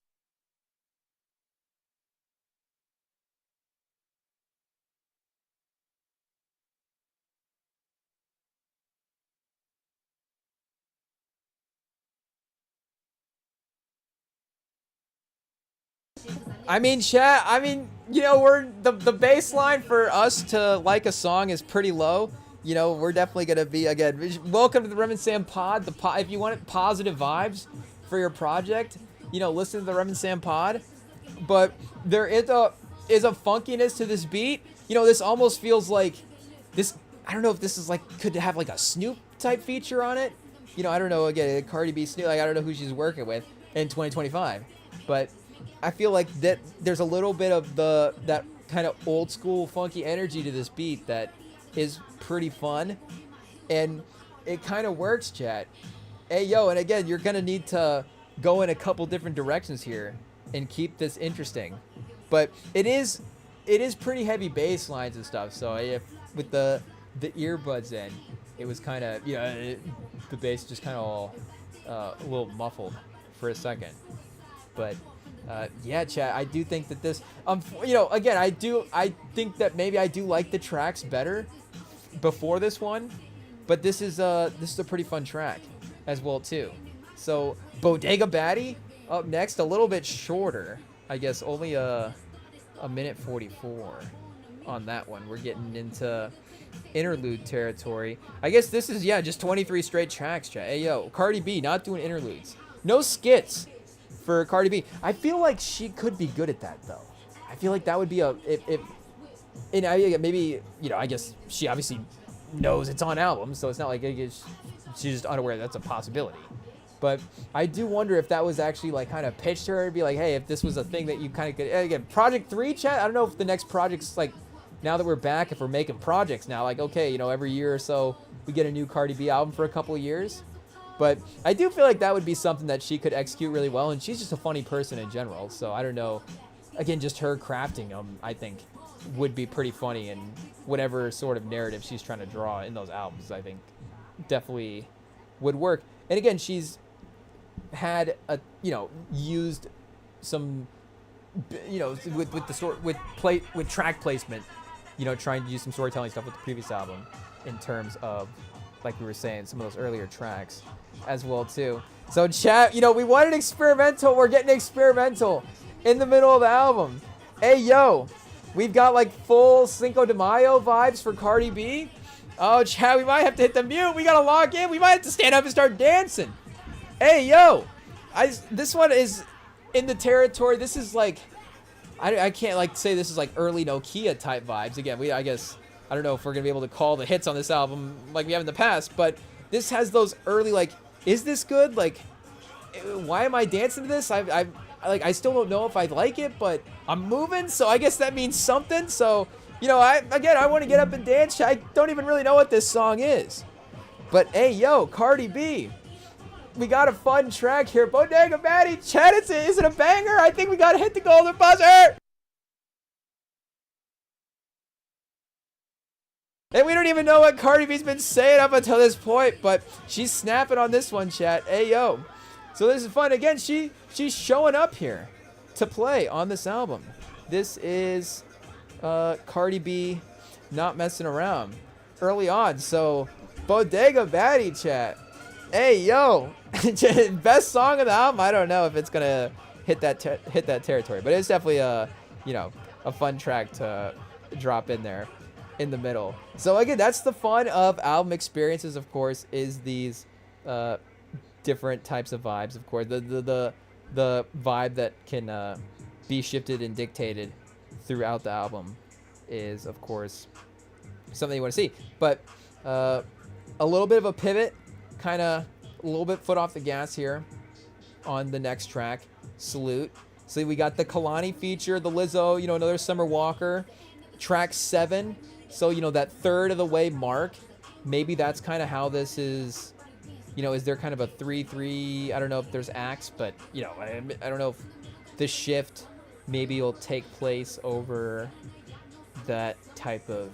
Chat, we're the baseline for us to like a song is pretty low. We're definitely going to be, again, welcome to the Rem and Sam pod. If you want positive vibes for your project, listen to the Rem and Sam pod. But there is a funkiness to this beat. This almost feels like this, I don't know if this is could have a Snoop type feature on it. I don't know, again, Cardi B, Snoop, I don't know who she's working with in 2025. But I feel like that there's a little bit of that kind of old school funky energy to this beat that is pretty fun, and it kind of works, Chat. Hey, yo, and again, you're gonna need to go in a couple different directions here and keep this interesting. But it is pretty heavy bass lines and stuff. So if with the earbuds in, it was kind of the bass just kind of a little muffled for a second. But Yeah, chat. I do think that this, again, I think that maybe I do like the tracks better before this one, but this is a pretty fun track as well too. So Bodega Batty up next, a little bit shorter, I guess, only a minute 44 on that one. We're getting into interlude territory. I guess this is, yeah, just 23 straight tracks, chat. Hey yo, Cardi B not doing interludes, no skits for Cardi B. I feel like she could be good at that though. I feel like that would be maybe, I guess she obviously knows it's on album, so it's not like she's just unaware that's a possibility. But I do wonder if that was actually like kind of pitched to her to be like, hey, if this was a thing that you kind of could, again, Project 3, chat, I don't know if the next project's like, now that we're back, if we're making projects now, like, okay, every year or so we get a new Cardi B album for a couple of years. But I do feel like that would be something that she could execute really well, and she's just a funny person in general, so I don't know. Again, just her crafting them, I think, would be pretty funny, and whatever sort of narrative she's trying to draw in those albums, I think, definitely would work. And again, she's had used some, with track placement, trying to use some storytelling stuff with the previous album in terms of, like we were saying, some of those earlier tracks as well too. So chat, we wanted experimental. We're getting experimental in the middle of the album. Hey yo, we've got like full Cinco de Mayo vibes for Cardi B. Oh chat, we might have to hit the mute. We gotta log in. We might have to stand up and start dancing. Hey yo, this one is in the territory. This is like, I can't like say this is like early Nokia type vibes. Again, I guess I don't know if we're gonna be able to call the hits on this album like we have in the past, but this has those early like, is this good? Like, why am I dancing to this? I still don't know if I like it, but I'm moving, so I guess that means something. So, I want to get up and dance. I don't even really know what this song is, but hey yo, Cardi B, we got a fun track here. Bodega Batty, chat, is it a banger? I think we gotta hit the golden buzzer. And we don't even know what Cardi B's been saying up until this point, but she's snapping on this one, chat. Hey, yo. So this is fun. Again, she's showing up here to play on this album. This is Cardi B not messing around early on. So Bodega Batty, chat. Hey, yo. Best song of the album. I don't know if it's going to hit that territory, but it's definitely a fun track to drop in there in the middle. So again, that's the fun of album experiences, of course, is these different types of vibes. Of course, the vibe that can be shifted and dictated throughout the album is, of course, something you want to see. But a little bit of a pivot, kind of a little bit foot off the gas here on the next track, Salute. So we got the Kalani feature, the Lizzo, another Summer Walker, track 7. So, that third of the way mark, maybe that's kind of how this is, is there kind of a 3-3? I don't know if there's acts, but, I don't know if the shift maybe will take place over that type of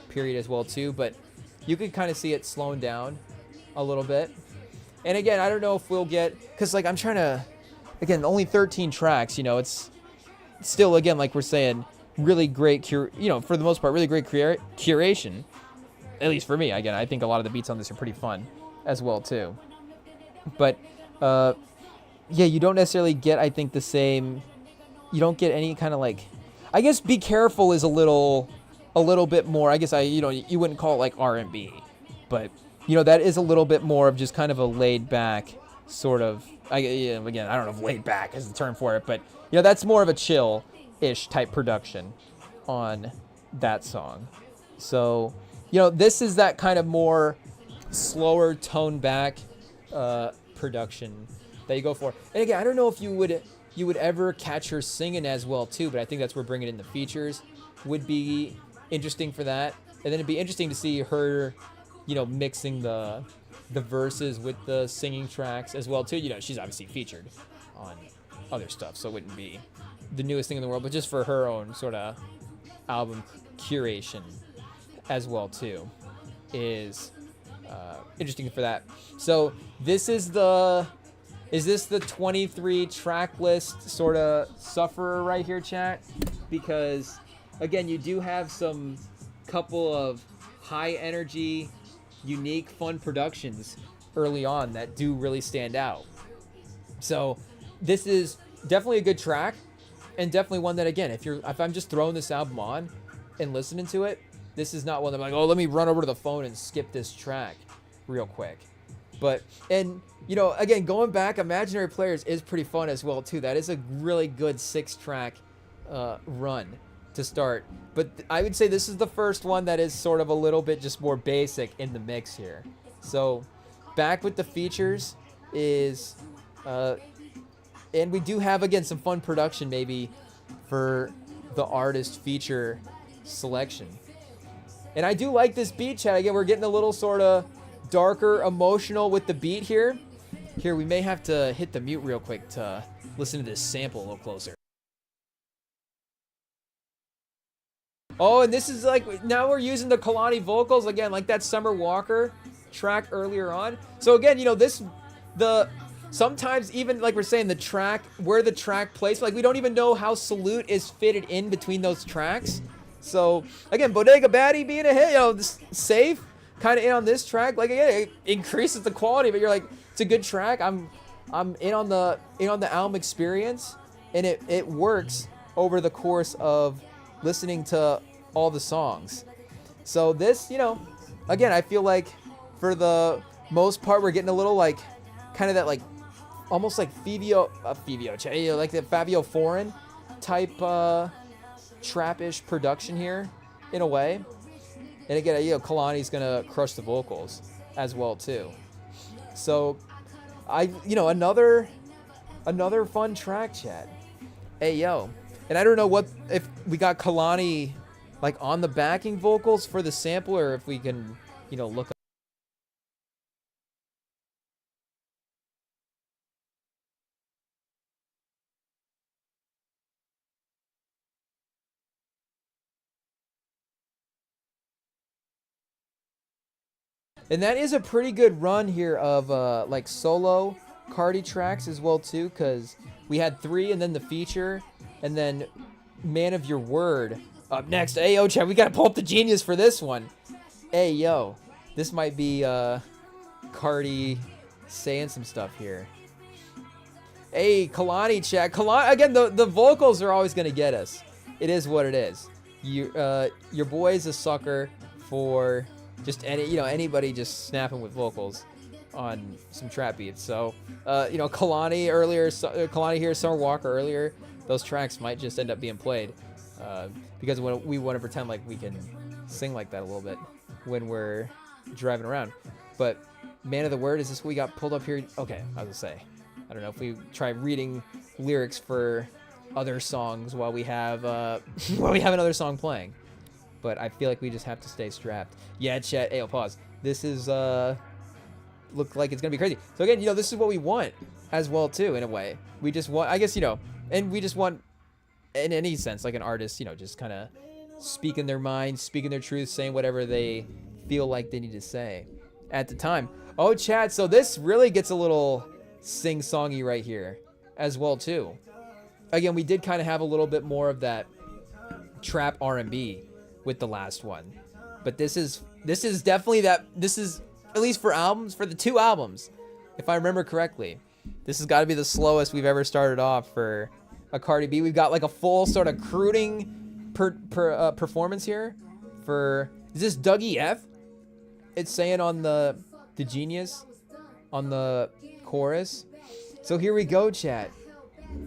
period as well, too. But you could kind of see it slowing down a little bit. And again, I don't know if we'll get, because, like, I'm trying to, again, only 13 tracks, it's still, again, like we're saying, really great, for the most part, really great curation, at least for me. Again, I think a lot of the beats on this are pretty fun as well too. But yeah, you don't necessarily get, I think, the same. You don't get any kind of like, I guess Be Careful is a little bit more. I guess you wouldn't call it like R&B, but that is a little bit more of just kind of a laid back sort of. Again, I don't know if laid back is the term for it, but that's more of a chill-ish type production on that song. So, this is that kind of more slower, toned back production that you go for. And again, I don't know if you would ever catch her singing as well too, but I think that's where bringing in the features would be interesting for that. And then it'd be interesting to see her, mixing the verses with the singing tracks as well too. She's obviously featured on other stuff, so it wouldn't be the newest thing in the world, but just for her own sort of album curation as well too is interesting for that. So this is Is this the 23 track list sort of sufferer right here, chat? Because, again, you do have some couple of high energy, unique, fun productions early on that do really stand out. So this is definitely a good track, and definitely one that, again, if I'm just throwing this album on and listening to it, this is not one that I'm like, oh, let me run over to the phone and skip this track real quick. But, and, you know, again, going back, Imaginary Players is pretty fun as well, too. That is a really good 6-track run to start. But I would say this is the first one that is sort of a little bit just more basic in the mix here. So, back with the features is, and we do have, again, some fun production maybe for the artist feature selection. And I do like this beat, chat. Again, we're getting a little sort of darker, emotional with the beat here. Here, we may have to hit the mute real quick to listen to this sample a little closer. Oh, and this is like, now we're using the Kalani vocals again, like that Summer Walker track earlier on. So again, you know, sometimes even like we're saying, the track, where the track plays, like we don't even know how Salute is fitted in between those tracks. So again, Bodega Baddie being a hit, you know, safe, kind of in on this track. Like again, it increases the quality, but you're like, it's a good track. I'm in on the album experience, and it works over the course of listening to all the songs. So this, you know, again, I feel like for the most part, we're getting a little like, kind of that like, almost like Fabio, you know, like the Fabio Foreign type trap-ish production here, in a way. And again, you know, Kalani's gonna crush the vocals as well too. So, you know, another fun track, chat. Hey yo, and I don't know if we got Kalani like on the backing vocals for the sampler, or if we can, you know, look. And that is a pretty good run here of like solo Cardi tracks as well too, because we had 3 and then the feature, and then Man of Your Word up next. Hey yo, chat, we gotta pull up the genius for this one. Hey yo, this might be Cardi saying some stuff here. Hey, Kalani, chat. Kalani, again, the vocals are always gonna get us. It is what it is. Your boy's a sucker for just anybody just snapping with vocals on some trap beats. So, you know, Kalani earlier, Kalani here, Summer Walker earlier, those tracks might just end up being played because we want to pretend like we can sing like that a little bit when we're driving around. But Man of the Word, is this what we got pulled up here? Okay, I was gonna say, I don't know if we try reading lyrics for other songs while we have another song playing. But I feel like we just have to stay strapped. Yeah, chat. Hey, pause. This is look like it's gonna be crazy. So again, you know, this is what we want as well too, in a way. We just want, I guess, you know, and we just want, in any sense, like an artist, you know, just kind of speaking their mind, speaking their truth, saying whatever they feel like they need to say at the time. Oh, chat. So this really gets a little sing-songy right here as well too. Again, we did kind of have a little bit more of that trap R&B with the last one, but this is definitely that. This is, at least for the 2 albums, if I remember correctly, this has got to be the slowest we've ever started off for a Cardi B. We've got like a full sort of crooning performance here for, is this Dougie F? It's saying on the genius on the chorus. So here we go, chat.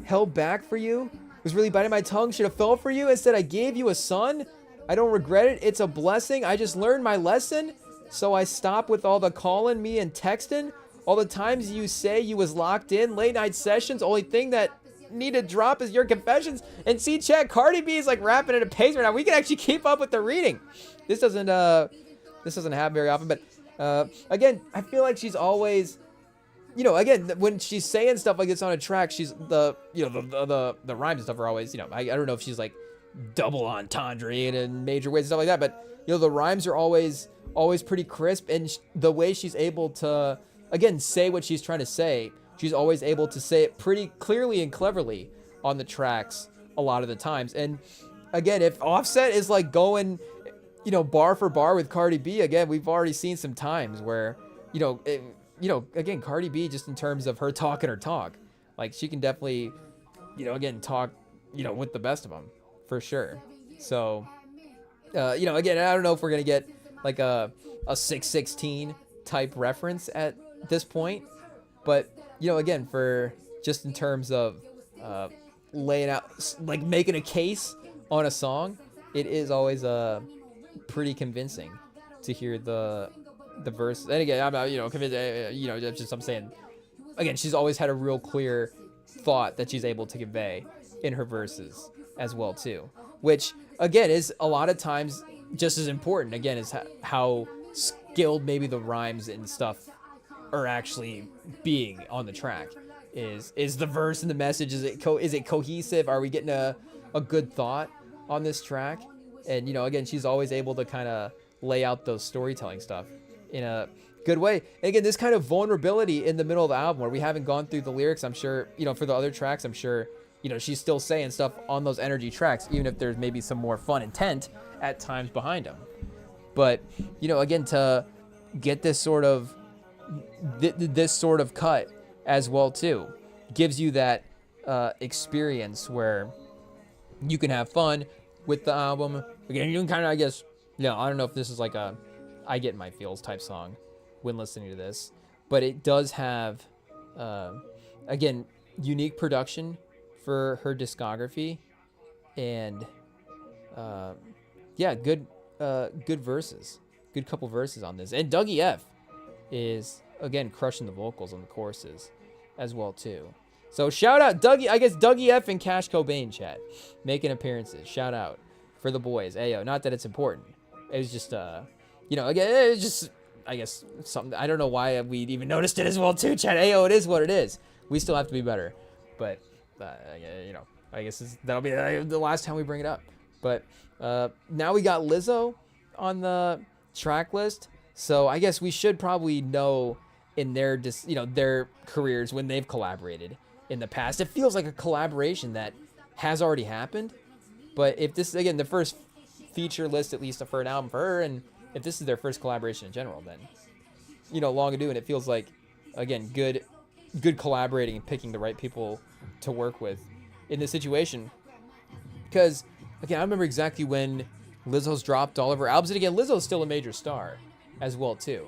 Held back for you, was really biting my tongue, should have fell for you, instead I gave you a son. I don't regret it, it's a blessing. I just learned my lesson, so I stop with all the calling me and texting. All the times you say you was locked in, late night sessions, only thing that need to drop is your confessions. And see, chat, Cardi B is like rapping at a pace right now. We can actually keep up with the reading. This doesn't happen very often, but again, I feel like she's always, you know, again, when she's saying stuff like this on a track, she's the rhymes and stuff are always, you know, I don't know if she's like double entendre in major ways and stuff like that, but you know, the rhymes are always pretty crisp, and the way she's able to, again, say what she's trying to say she's always able to say it pretty clearly and cleverly on the tracks a lot of the times. And again, if Offset is like going, bar for bar with Cardi B, again, we've already seen some times where, again, Cardi B, just in terms of her talking her talk, like she can definitely, again, talk, with the best of them for sure. So, again, I don't know if we're going to get like a 616 type reference at this point, but, again, for just in terms of laying out, like making a case on a song, it is always pretty convincing to hear the verse. And again, I'm not, convinced, I'm saying, again, she's always had a real clear thought that she's able to convey in her verses as well too, which again is a lot of times just as important, again, is how skilled maybe the rhymes and stuff are actually being on the track. Is the verse and the message, is it cohesive? Are we getting a good thought on this track? And again, she's always able to kind of lay out those storytelling stuff in a good way. And again, this kind of vulnerability in the middle of the album where we haven't gone through the lyrics, I'm sure, for the other tracks, I'm sure, she's still saying stuff on those energy tracks, even if there's maybe some more fun intent at times behind them. But, again, to get this sort of cut as well too, gives you that experience where you can have fun with the album. Again, you can kind of, I guess, I don't know if this is like a I Get in My Feels type song when listening to this, but it does have, again, unique production for her discography, and good verses, good couple verses on this. And Dougie F is again crushing the vocals on the choruses as well too. So shout out Dougie, I guess Dougie F and Cash Cobain, chat, making appearances. Shout out for the boys. Ayo, not that it's important. It was just again, it was just, I guess, something. I don't know why we even noticed it as well too, chat. Ayo, it is what it is. We still have to be better, but I guess that'll be the last time we bring it up. But now we got Lizzo on the track list, so I guess we should probably know in their their careers when they've collaborated in the past. It feels like a collaboration that has already happened, but if this is again the first feature list, at least for an album for her, and if this is their first collaboration in general, then long ado, and it feels like again good collaborating and picking the right people to work with in this situation. Because again, I remember exactly when Lizzo's dropped all of her albums, and again, Lizzo's still a major star as well too,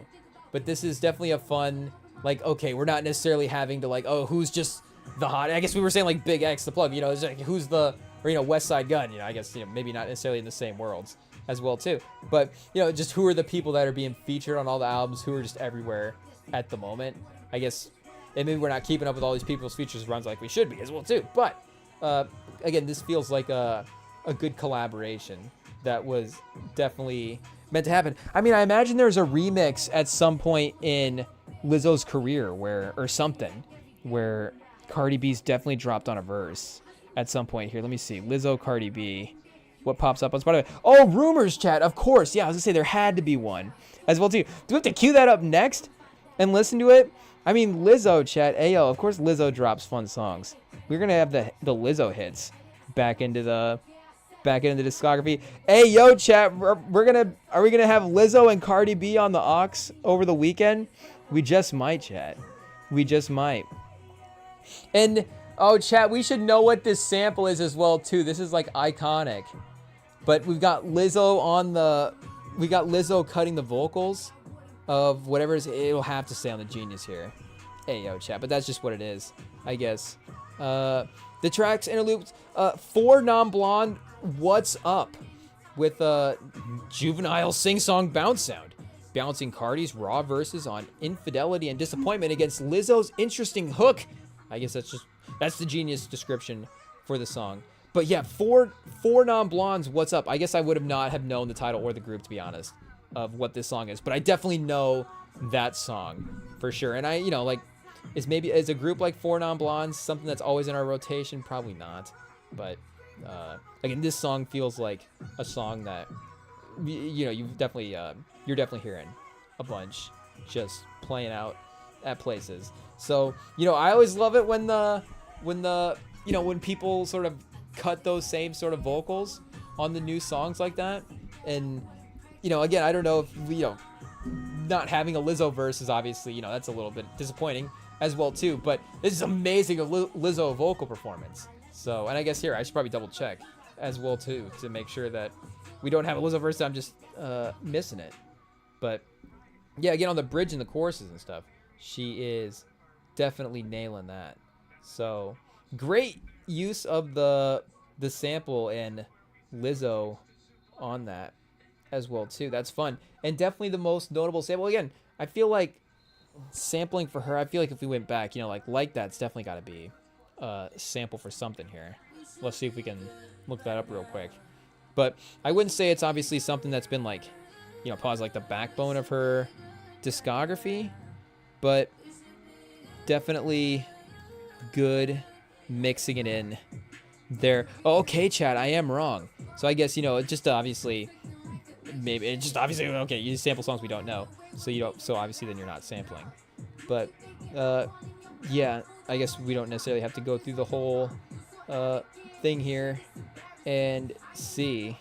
but this is definitely a fun, like, okay, we're not necessarily having to like, oh, who's just the hot, I guess we were saying like Big X the Plug, it's like who's the, or West Side Gun, I guess maybe not necessarily in the same worlds as well too, but just who are the people that are being featured on all the albums, who are just everywhere at the moment, I guess. And maybe we're not keeping up with all these people's features runs like we should be as well too. But again, this feels like a good collaboration that was definitely meant to happen. I mean, I imagine there's a remix at some point in Lizzo's career where Cardi B's definitely dropped on a verse at some point here. Let me see. Lizzo, Cardi B. What pops up on Spotify? Oh, Rumors, chat. Of course. Yeah, I was going to say there had to be one as well too. Do we have to cue that up next and listen to it? I mean, Lizzo, chat. Ayo, of course Lizzo drops fun songs. We're going to have the Lizzo hits back into the discography. Hey, yo, chat, are we going to have Lizzo and Cardi B on the aux over the weekend? We just might, chat. We just might. And, oh, chat, we should know what this sample is as well, too. This is, like, iconic. But we've got Lizzo cutting the vocals of whatever it'll have to say on the Genius here. Hey, yo, chat, but that's just what it is, I guess. The tracks interludes, 4 Non-Blonde, What's Up, with a juvenile sing-song bounce sound, balancing Cardi's raw verses on infidelity and disappointment against Lizzo's interesting hook. I guess that's the Genius description for the song. But yeah, four Non-Blondes, What's Up. I guess I would not have known the title or the group, to be honest, of what this song is, but I definitely know that song for sure. And I, is a group like 4 Non-Blondes something that's always in our rotation? Probably not. But again, this song feels like a song that you're definitely hearing a bunch, just playing out at places. So, I always love it when when people sort of cut those same sort of vocals on the new songs like that. And, again, I don't know if, not having a Lizzo verse is obviously, that's a little bit disappointing as well too, but this is amazing Lizzo vocal performance. So, and I guess here I should probably double check as well too to make sure that we don't have a Lizzo verse. I'm just missing it. But yeah, again, on the bridge and the choruses and stuff, she is definitely nailing that. So great use of the sample and Lizzo on that as well too. That's fun, and definitely the most notable sample. Again, I feel like sampling for her, I feel like if we went back, like that's definitely got to be a sample for something here. Let's see if we can look that up real quick. But I wouldn't say it's obviously something that's been like, probably like the backbone of her discography, but definitely good mixing it in there. Oh, okay, Chad, I am wrong. So I guess, just obviously, okay, you sample songs we don't know. So obviously then you're not sampling. But, yeah, I guess we don't necessarily have to go through the whole thing here and see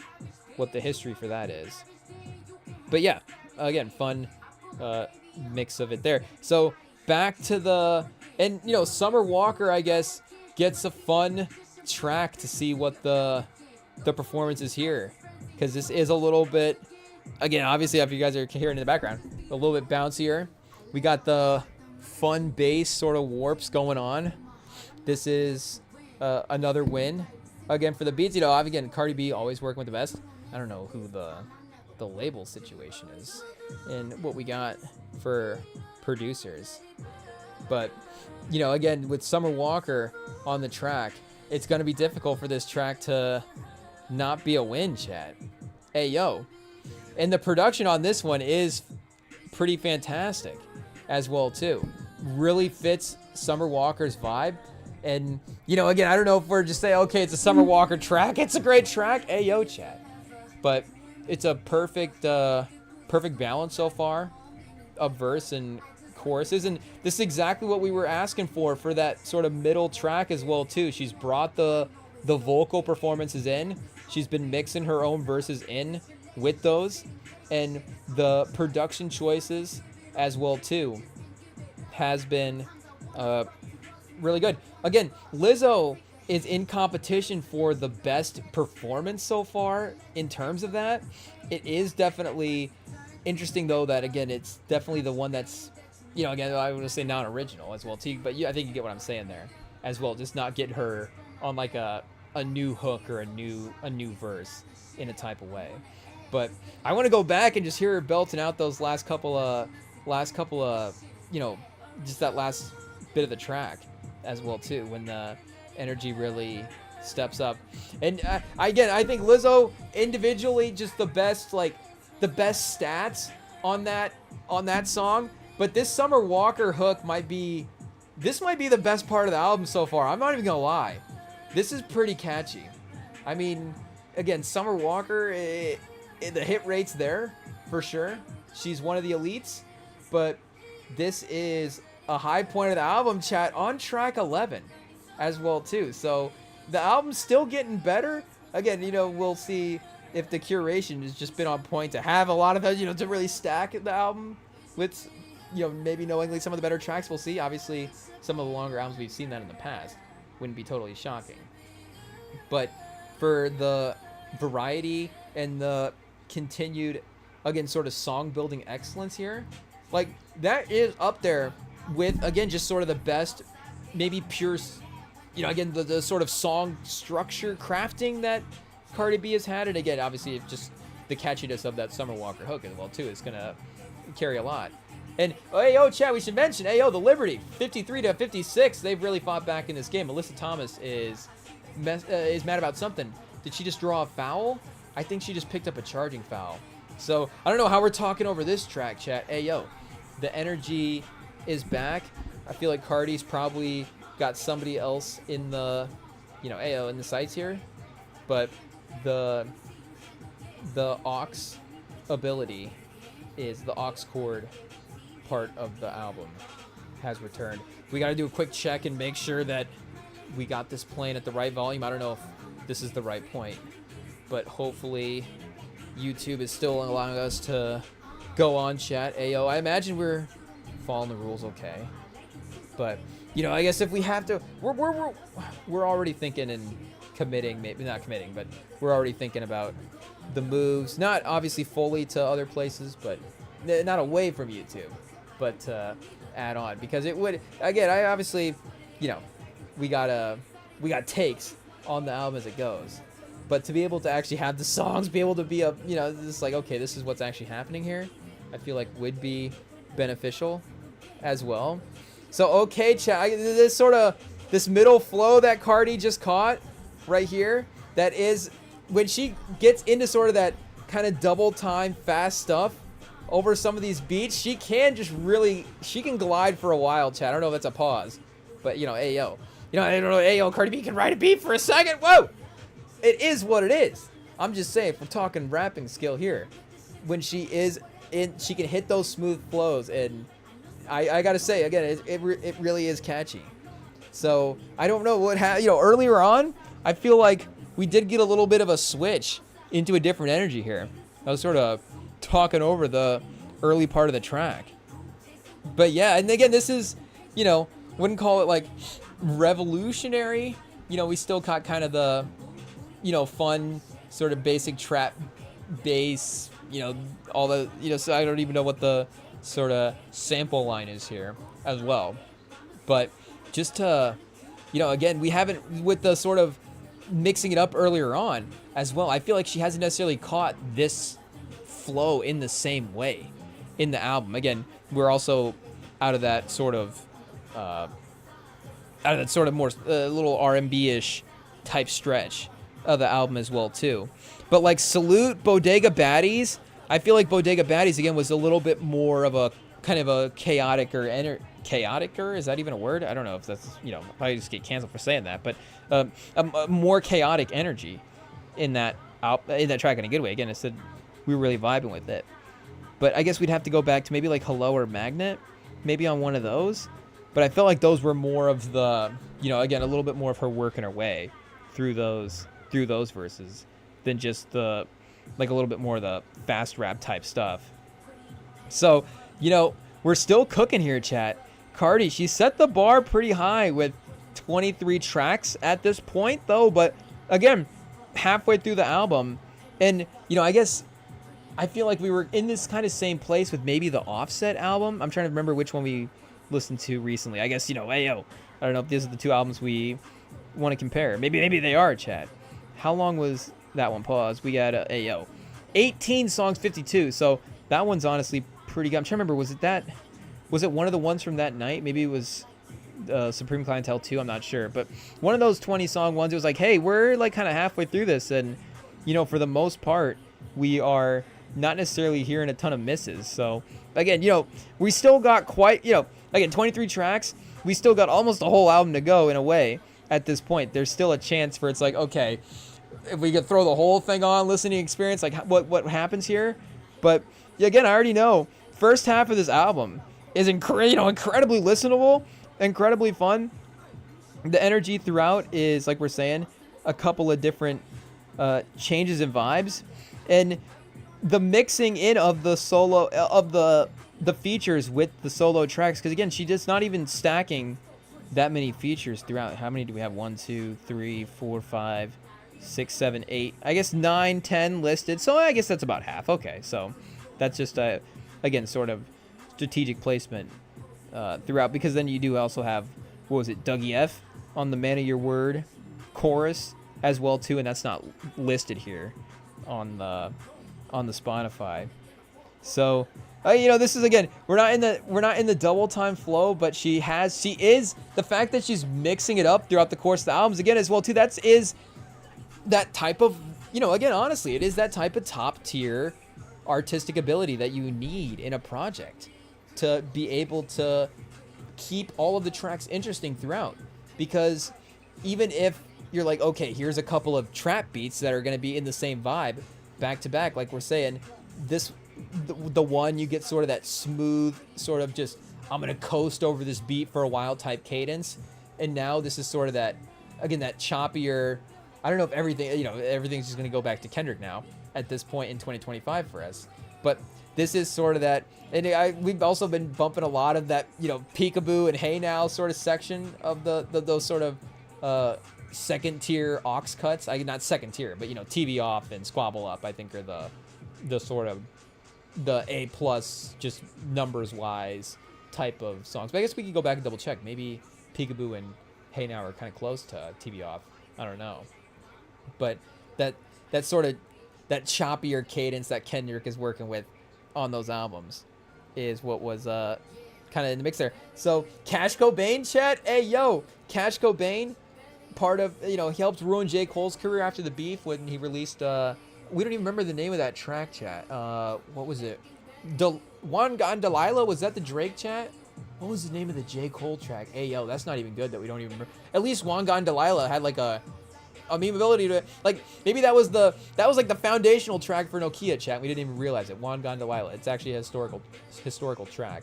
what the history for that is. But yeah, again, fun mix of it there. So back to and Summer Walker, I guess, gets a fun track to see what the performance is here, because this is a little bit, again, obviously if you guys are hearing in the background, a little bit bouncier. We got the fun bass sort of warps going on. This is another win again for the beats. Again, Cardi B always working with the best. I don't know who the label situation is and what we got for producers, but again, with Summer Walker on the track, it's going to be difficult for this track to not be a win, chat. Hey, yo. And the production on this one is pretty fantastic as well, too. Really fits Summer Walker's vibe. And, again, I don't know if we're just saying, okay, it's a Summer Walker track. It's a great track. Hey, yo, chat. But it's a perfect balance so far of verse and choruses, and this is exactly what we were asking for that sort of middle track as well too. She's brought the vocal performances in. She's been mixing her own verses in with those, and the production choices as well too has been really good. Again, Lizzo is in competition for the best performance so far in terms of that. It is definitely interesting though that, again, it's definitely the one that's, again, I would say non-original as well too, but I think you get what I'm saying there as well. Just not get her on like a new hook or a new verse in a type of way. But I want to go back and just hear her belting out those last couple of just that last bit of the track as well too, when the energy really steps up. And again, I think Lizzo individually just the best stats on that song. But this Summer Walker hook might be the best part of the album so far. I'm not even gonna lie. This is pretty catchy. I mean, again, Summer Walker, the hit rate's there for sure. She's one of the elites, but this is a high point of the album, chat, on track 11 as well too. So the album's still getting better. Again, we'll see if the curation has just been on point to have a lot of those, to really stack the album with, maybe knowingly some of the better tracks. We'll see. Obviously, some of the longer albums, we've seen that in the past. Wouldn't be totally shocking. But for the variety and the continued, again, sort of song building excellence here, like, that is up there with, again, just sort of the best, maybe pure, again, the sort of song structure crafting that Cardi B has had. And again, obviously, it's just the catchiness of that Summer Walker hook as well, too, is going to carry a lot. And, hey, yo, chat, we should mention, hey, yo, the Liberty, 53-56, they've really fought back in this game. Alyssa Thomas is mad about something. Did she just draw a foul? I think she just picked up a charging foul. So, I don't know how we're talking over this track, chat. Hey, yo, the energy is back. I feel like Cardi's probably got somebody else in the, in the sights here. But the aux ability is the aux chord part of the album has returned. We got to do a quick check and make sure that we got this playing at the right volume. I don't know if this is the right point, but hopefully YouTube is still allowing us to go on, chat. Ayo, I imagine we're following the rules okay. But, you know, I guess if we have to, we're already thinking and committing, maybe not committing, but we're already thinking about the moves, not obviously fully to other places, but not away from YouTube, but add on, because it would, again, I obviously, you know, we got takes on the album as it goes, but to be able to actually have the songs be able to be a, you know, this like, okay, this is what's actually happening here, I feel like would be beneficial as well. So okay, chat, this middle flow that Cardi just caught right here, that is when she gets into sort of that kind of double time fast stuff over some of these beats, she can just really, she can glide for a while, chat. I don't know if that's a pause, but you know, ayo. You know, I don't know, ayo, Cardi B can ride a beat for a second. Whoa! It is what it is. I'm just saying, if we're talking rapping skill here, when she is in, she can hit those smooth flows, and I gotta say, again, it really is catchy. So, I don't know what happened, you know, earlier on, I feel like we did get a little bit of a switch into a different energy here. I was sort of talking over the early part of the track. But yeah, and again, this is, you know, wouldn't call it like revolutionary. You know, we still got kind of the, you know, fun sort of basic trap bass, you know, all the, you know, so I don't even know what the sort of sample line is here as well. But just to, you know, again, we haven't, with the sort of mixing it up earlier on as well, I feel like she hasn't necessarily caught this flow in the same way in the album. Again, we're also out of that sort of more little R&B-ish type stretch of the album as well too. But like Salute, Bodega Baddies, I feel like Bodega Baddies again was a little bit more of a kind of a chaotic-er, is that even a word? I don't know if that's, you know, I just get canceled for saying that, but a more chaotic energy in that track in a good way. Again, I said we were really vibing with it. But I guess we'd have to go back to maybe like Hello or Magnet, maybe on one of those. But I felt like those were more of the, you know, again, a little bit more of her working her way through those verses than just the, like a little bit more of the fast rap type stuff. So, you know, we're still cooking here, chat. Cardi, she set the bar pretty high with 23 tracks at this point, though. But again, halfway through the album, and, you know, I guess I feel like we were in this kind of same place with maybe the Offset album. I'm trying to remember which one we listened to recently. I guess, you know, ayo, I don't know if these are the two albums we want to compare. Maybe they are, chat. How long was that one? Pause. We got ayo, 18 songs, 52. So that one's honestly pretty good. I'm trying to remember, was it one of the ones from that night? Maybe it was Supreme Clientele 2, I'm not sure. But one of those 20 song ones, it was like, hey, we're like kind of halfway through this, and, you know, for the most part, we are not necessarily hearing a ton of misses. So again, you know, we still got quite, you know, again, 23 tracks, we still got almost a whole album to go in a way at this point. There's still a chance for, it's like, okay, if we could throw the whole thing on, listening experience, like what happens here. But again, I already know first half of this album is incredibly listenable, incredibly fun. The energy throughout is, like we're saying, a couple of different changes in vibes, and the mixing in of the solo of the features with the solo tracks, because again, she just not even stacking that many features throughout. How many do we have? 1, 2, 3, 4, 5, 6, 7, 8. I guess 9, 10 listed. So I guess that's about half. Okay, so that's just again, sort of strategic placement throughout, because then you do also have, what was it, Dougie F on the Man of Your Word chorus as well too, and that's not listed here on the Spotify. So you know, this is, again, we're not in the double time flow, but she is the fact that she's mixing it up throughout the course of the albums again as well too. Is that type of, you know, again, honestly, it is that type of top tier artistic ability that you need in a project to be able to keep all of the tracks interesting throughout. Because even if you're like, okay, here's a couple of trap beats that are going to be in the same vibe back to back, like we're saying, the one you get sort of that smooth, sort of just I'm gonna coast over this beat for a while type cadence. And now this is sort of that, again, that choppier. I don't know if everything, everything's just gonna go back to Kendrick now at this point in 2025 for us. But this is sort of that, and we've also been bumping a lot of that, peekaboo and hey now sort of section of those sort of second tier aux cuts. Not second tier, but TV off and squabble up, I think, are the sort of the A plus just numbers wise type of songs. But I guess we could go back and double check. Maybe peekaboo and hey now are kind of close to TV off. I don't know. But that sort of that choppier cadence that Kendrick is working with on those albums is what was kind of in the mix there. So Cash Cobain, chat. Hey yo, Cash Cobain, part of he helped ruin J. Cole's career after the beef when he released we don't even remember the name of that track, chat. What was it? One Gone Delilah, was that the Drake, chat? What was the name of the J. Cole track? Hey yo, that's not even good that we don't even remember. At least One Gone Delilah had like a memeability to it. Like maybe that was like the foundational track for Nokia, chat. We didn't even realize it. One Gone Delilah. It's actually a historical track.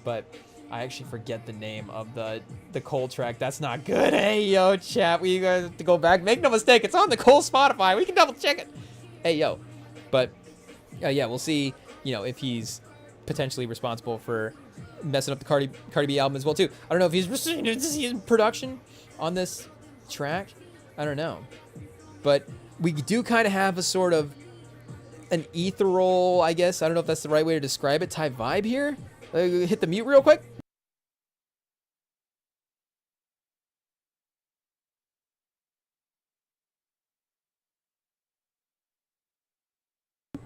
But I actually forget the name of the Cole track. That's not good. Hey yo, chat. We guys have to go back. Make no mistake, it's on the Cole Spotify. We can double check it. Hey yo. But yeah, we'll see, if he's potentially responsible for messing up the Cardi B album as well too. I don't know if he's production on this track. I don't know. But we do kind of have a sort of an ethereal, I guess, I don't know if that's the right way to describe it, type vibe here. Hit the mute real quick.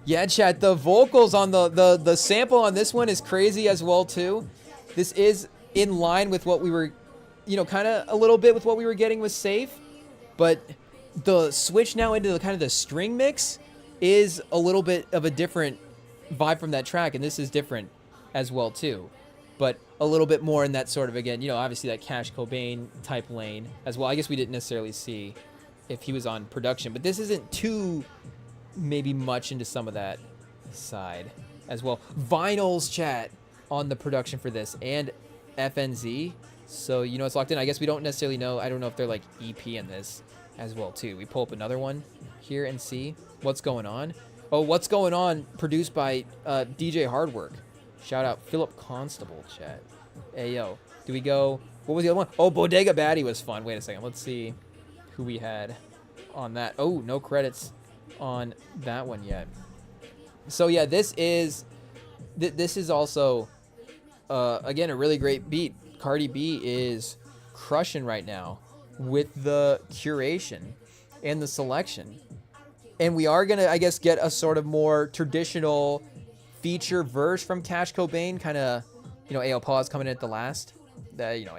Yeah, chat, the vocals on the sample on this one is crazy as well too. This is in line with what we were, kind of a little bit with what we were getting with Safe. But the switch now into the kind of the string mix is a little bit of a different vibe from that track, and this is different as well too. But a little bit more in that sort of, again, obviously that Cash Cobain type lane as well. I guess we didn't necessarily see if he was on production, but this isn't too maybe much into some of that side as well. Vinyls, chat, on the production for this, and FNZ. So, it's locked in. I guess we don't necessarily know. I don't know if they're like EP in this as well too. We pull up another one here and see what's going on. Oh, what's going on? Produced by DJ Hardwork. Shout out Philip Constable, chat. Hey yo, do we go? What was the other one? Oh, Bodega Baddie was fun. Wait a second. Let's see who we had on that. Oh, no credits on that one yet. So yeah, this is also again a really great beat. Cardi B is crushing right now with the curation and the selection. And we are going to, I guess, get a sort of more traditional feature verse from Cash Cobain. Kind of, AO pause coming in at the last. AO.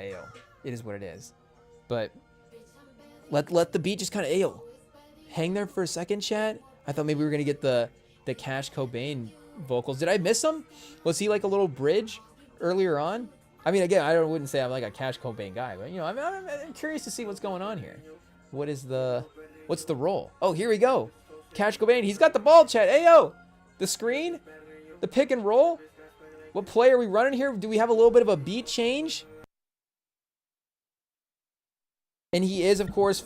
It is what it is. But let the beat just kind of, AO, hang there for a second, chat. I thought maybe we were going to get the Cash Cobain vocals. Did I miss them? Was he like a little bridge earlier on? I mean, again, I wouldn't say I'm like a Cash Cobain guy, but I'm curious to see what's going on here. What's the role? Oh, here we go. Cash Cobain, he's got the ball, chat. Hey yo, the screen, the pick and roll. What play are we running here? Do we have a little bit of a beat change? And he is, of course,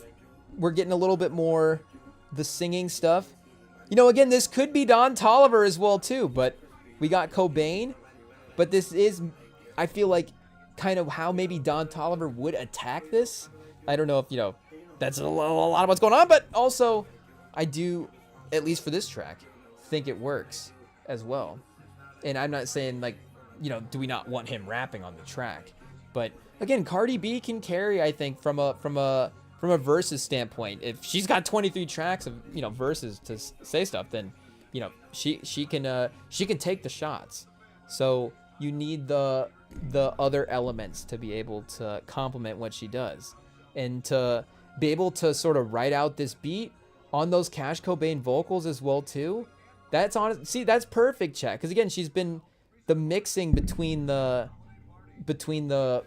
we're getting a little bit more the singing stuff. Again, this could be Don Toliver as well too, but we got Cobain. But this is, I feel like, kind of how maybe Don Toliver would attack this. I don't know if, that's a lot of what's going on, but also I do, at least for this track, think it works as well. And I'm not saying, like, do we not want him rapping on the track? But again, Cardi B can carry, I think, from a verses standpoint. If she's got 23 tracks of, verses to say stuff, then, she can take the shots. So you need the other elements to be able to complement what she does, and to be able to sort of write out this beat on those Cash Cobain vocals as well too. That's honest. See, that's perfect, chat. Because again, she's been the mixing between the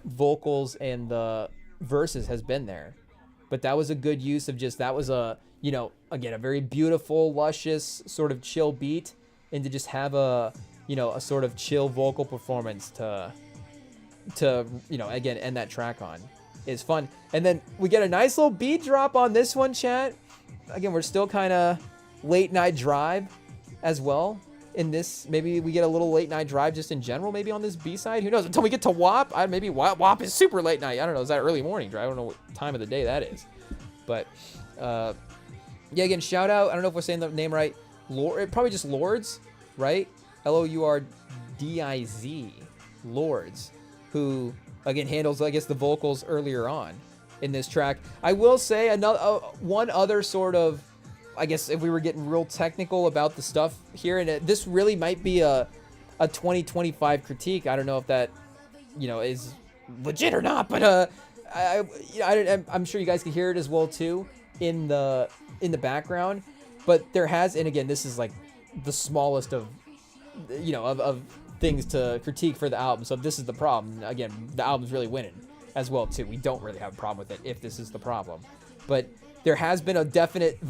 vocals and the verses has been there, but that was a good use of just, that was a, again, a very beautiful, luscious sort of chill beat, and to just have a sort of chill vocal performance to to, again, end that track on is fun. And then we get a nice little beat drop on this one, chat. Again, we're still kind of late night drive as well in this. Maybe we get a little late night drive just in general, maybe on this B-side. Who knows? Until we get to WAP. Maybe WAP is super late night. I don't know. Is that early morning drive? I don't know what time of the day that is. But, yeah, again, shout out. I don't know if we're saying the name right. Probably just Lords, right? Lourdiz. Lords, who, again, handles, I guess, the vocals earlier on in this track. I will say one other sort of, I guess, if we were getting real technical about the stuff here, and this really might be a 2025 critique. I don't know if that, is legit or not, but I'm sure you guys can hear it as well too in the background. But there has, and again, this is like the smallest of, of things to critique for the album. So this is the problem. Again, the album's really winning as well too. We don't really have a problem with it if this is the problem. But there has been a definite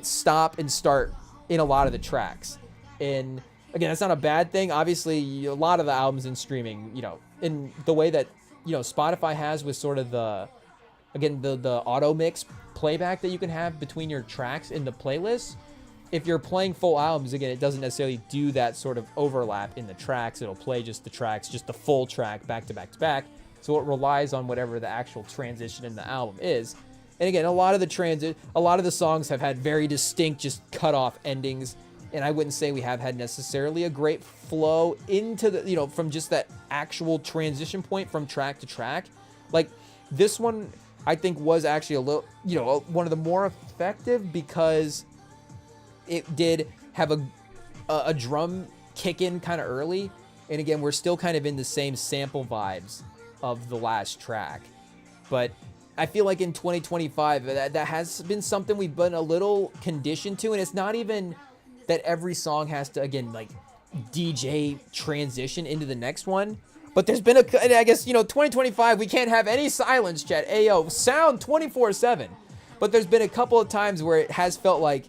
stop and start in a lot of the tracks. And again, that's not a bad thing. Obviously, a lot of the albums in streaming, in the way that, Spotify has with sort of the auto mix playback that you can have between your tracks in the playlist. If you're playing full albums, again, it doesn't necessarily do that sort of overlap in the tracks. It'll play just the tracks, just the full track back to back to back. So it relies on whatever the actual transition in the album is. And again, a lot of the songs have had very distinct, just cut off endings. And I wouldn't say we have had necessarily a great flow into the, from just that actual transition point from track to track. Like this one, I think was actually a little, one of the more effective because it did have a drum kick in kind of early. And again, we're still kind of in the same sample vibes of the last track. But I feel like in 2025, that has been something we've been a little conditioned to. And it's not even that every song has to, again, like DJ transition into the next one. But there's been I guess, 2025, we can't have any silence, chat. Ayo, sound 24/7. But there's been a couple of times where it has felt like,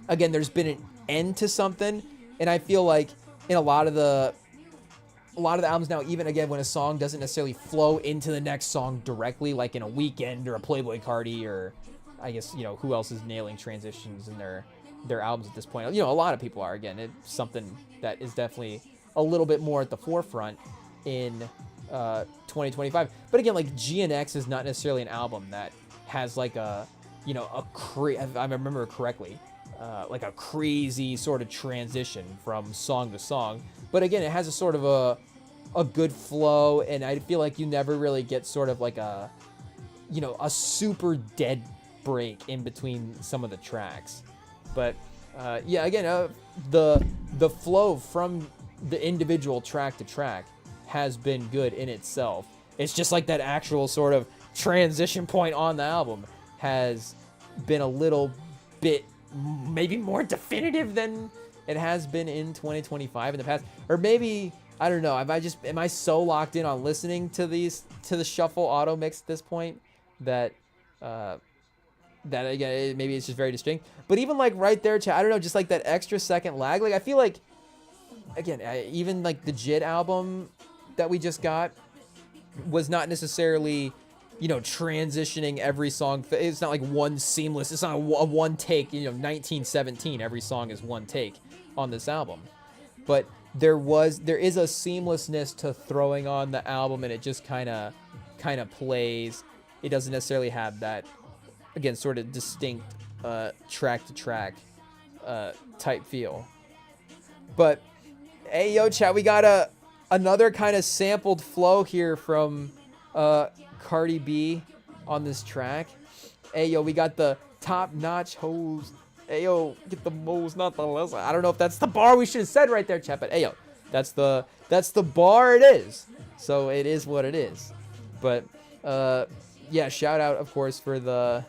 again, there's been an end to something. And I feel like in a lot of the albums now, even again, when a song doesn't necessarily flow into the next song directly, like in a Weekend or a Playboy Cardi, or I guess, who else is nailing transitions in their albums at this point? A lot of people are. Again, it's something that is definitely a little bit more at the forefront in 2025. But again, like GNX is not necessarily an album that has like a, if I remember correctly, like a crazy sort of transition from song to song. But again, it has a sort of a good flow, and I feel like you never really get sort of like a super dead break in between some of the tracks. But yeah, again, the flow from the individual track to track has been good in itself. It's just like that actual sort of transition point on the album has been a little bit maybe more definitive than it has been in 2025 in the past. Or maybe, I don't know, am I so locked in on listening to the shuffle auto mix at this point that again, maybe it's just very distinct. But even like right there, I don't know, just like that extra second lag. Like I feel like, again, even like the JIT album that we just got was not necessarily, transitioning every song. It's not like one seamless. It's not a one take. 1917. Every song is one take on this album, but there is a seamlessness to throwing on the album, and it just kind of plays. It doesn't necessarily have that, again, sort of distinct track to track type feel. But hey, yo, chat, we got another kind of sampled flow here from Cardi B on this track. Hey, yo, we got the top notch hoes. Hey, yo, get the most, not the less. I don't know if that's the bar we should have said right there, chat, but hey, yo, that's the bar it is. So it is what it is. But yeah, shout out, of course, for the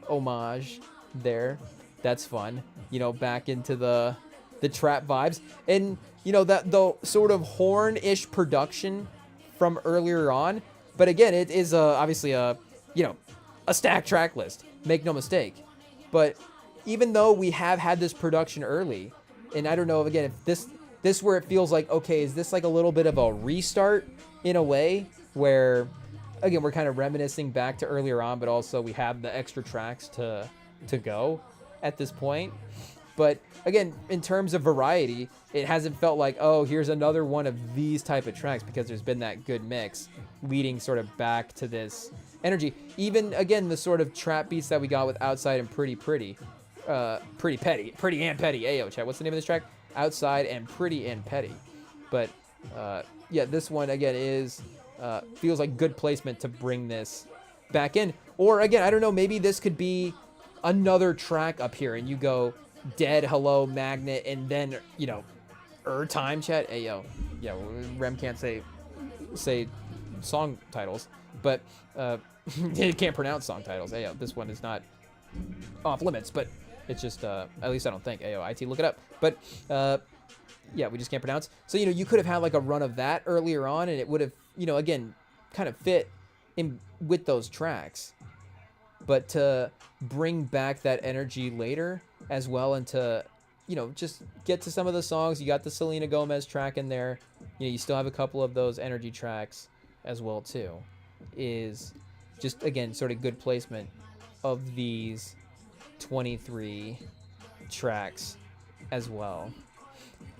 homage there. That's fun. Back into the trap vibes. And, that the sort of horn-ish production from earlier on. But again, it is obviously a stacked track list. Make no mistake. But even though we have had this production early, and I don't know, again, if this where it feels like, okay, is this like a little bit of a restart in a way where, again, we're kind of reminiscing back to earlier on, but also we have the extra tracks to go at this point. But again, in terms of variety, it hasn't felt like, oh, here's another one of these type of tracks, because there's been that good mix leading sort of back to this energy. Even, again, the sort of trap beats that we got with Outside and Pretty Petty. Ayo, chat, what's the name of this track? Outside and Pretty and Petty. But yeah, this one, again, is feels like good placement to bring this back in. Or, again, I don't know, maybe this could be another track up here, and you go Dead, Hello, Magnet, and then, you know, time, chat. Hey, yo. Yeah, Rem can't say song titles, but it can't pronounce song titles. Hey, yo, this one is not off limits, but it's just, at least I don't think. Hey, yo, IT, look it up. But, yeah, we just can't pronounce. So, you know, you could have had like a run of that earlier on, and it would have, you know, again, kind of fit in with those tracks. But to bring back that energy later as well, and to, you know, just get to some of the songs. You got the Selena Gomez track in there. You know, you still have a couple of those energy tracks as well too. Is just, again, sort of good placement of these 23 tracks as well.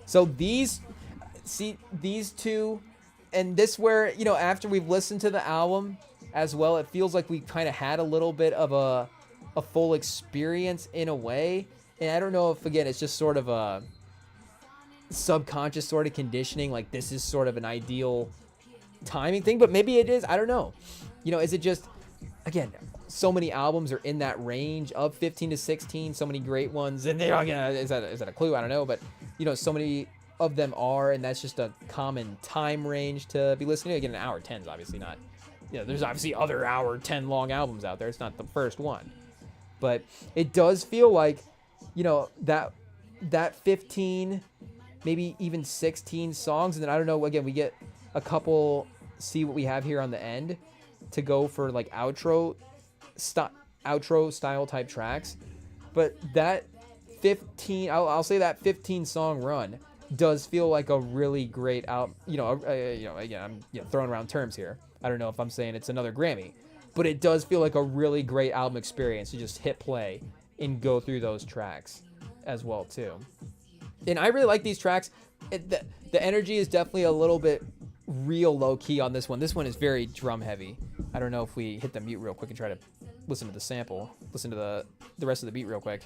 So these two, and this where, you know, after we've listened to the album as well, it feels like we kind of had a little bit of a full experience in a way. And I don't know if, again, it's just sort of a subconscious sort of conditioning, like this is sort of an ideal timing thing, but maybe it is. I don't know. You know, is it just, again, so many albums are in that range of 15 to 16, so many great ones, and they are, again, is that a clue? I don't know, but, you know, so many of them are, and that's just a common time range to be listening to. Again, an hour 10 is obviously not, you know, there's obviously other hour 10 long albums out there. It's not the first one, but it does feel like, you know, that 15, maybe even 16 songs, and then I don't know, again, we get a couple, see what we have here on the end to go for like outro style type tracks. But that 15, I'll say that 15 song run does feel like a really great album. You know, again, I'm throwing around terms here. I don't know if I'm saying it's another Grammy, but it does feel like a really great album experience to just hit play and go through those tracks as well too. And I really like these tracks. The energy is definitely a little bit real low key on this one. This one is very drum heavy. I don't know if we hit the mute real quick and try to listen to the sample, listen to the rest of the beat real quick.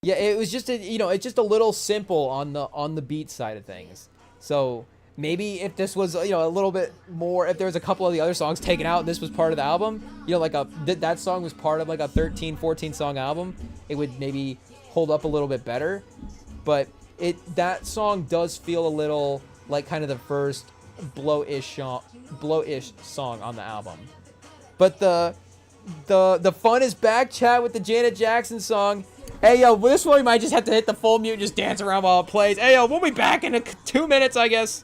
Yeah, it was just it's just a little simple on the beat side of things. So maybe if this was, you know, a little bit more, if there was a couple of the other songs taken out and this was part of the album, you know, like that song was part of like a 13, 14 song album, it would maybe hold up a little bit better. But that song does feel a little like kind of the first blow-ish song on the album. But the fun is back, chat, with the Janet Jackson song. Hey, yo, this one we might just have to hit the full mute and just dance around while it plays. Hey, yo, we'll be back in 2 minutes, I guess.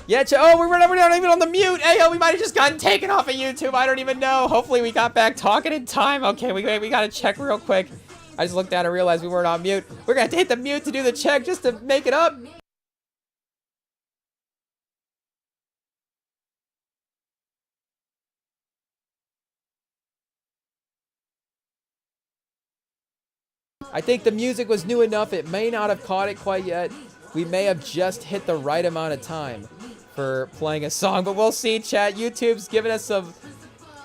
Yeah, oh, we're not even on the mute. Hey, yo, we might have just gotten taken off of YouTube. I don't even know. Hopefully we got back talking in time. Okay, we got to check real quick. I just looked down and realized we weren't on mute. We're going to have to hit the mute to do the check just to make it up. I think the music was new enough. It may not have caught it quite yet. We may have just hit the right amount of time for playing a song, but we'll see, chat. YouTube's giving us a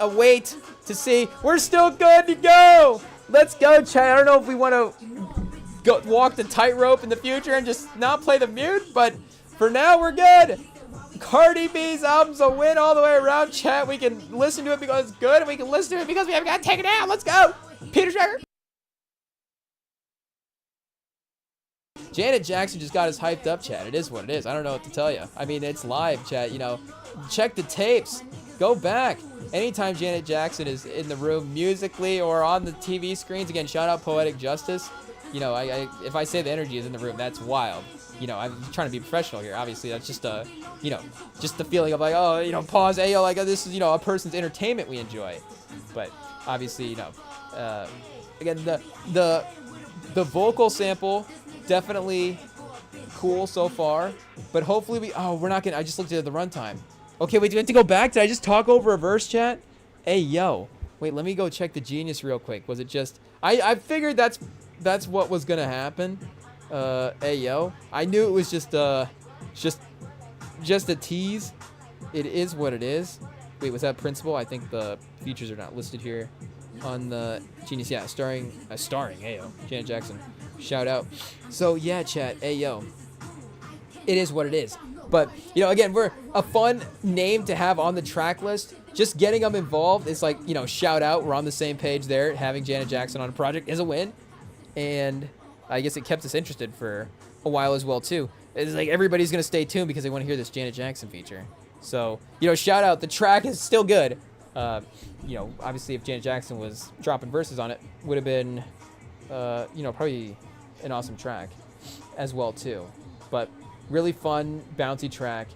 wait to see. We're still good to go. Let's go, chat. I don't know if we want to walk the tightrope in the future and just not play the mute, but for now, we're good. Cardi B's album's a win all the way around, chat. We can listen to it because it's good, and we can listen to it because we haven't got to take it out. Let's go. Peter Tracker. Janet Jackson just got us hyped up, chat. It is what it is. I don't know what to tell you. I mean, it's live, chat. You know, check the tapes. Go back. Anytime Janet Jackson is in the room musically or on the TV screens, again, shout out Poetic Justice. You know, if I say the energy is in the room, that's wild. you know, I'm trying to be professional here. Obviously, that's just you know, just the feeling of like, oh, you know, pause, ayo, like this is, you know, a person's entertainment we enjoy. But obviously, you know, again, the vocal sample definitely cool so far. But hopefully we're not gonna. I just looked at the runtime. Okay, wait, do we have to go back? Did I just talk over a verse, chat? Hey, yo. Wait, let me go check the Genius real quick. Was it just... I figured that's what was going to happen. Hey, yo. I knew it was just a tease. It is what it is. Wait, was that Principal? I think the features are not listed here on the Genius. Yeah, starring, hey, yo. Janet Jackson. Shout out. So, yeah, chat. Hey, yo. It is what it is. But, you know, again, we're a fun name to have on the track list. Just getting them involved is like, you know, shout out. We're on the same page there. Having Janet Jackson on a project is a win. And I guess it kept us interested for a while as well, too. It's like everybody's going to stay tuned because they want to hear this Janet Jackson feature. So, you know, shout out. The track is still good. You know, obviously if Janet Jackson was dropping verses on it, would have been, you know, probably an awesome track as well, too. But... really fun, bouncy track.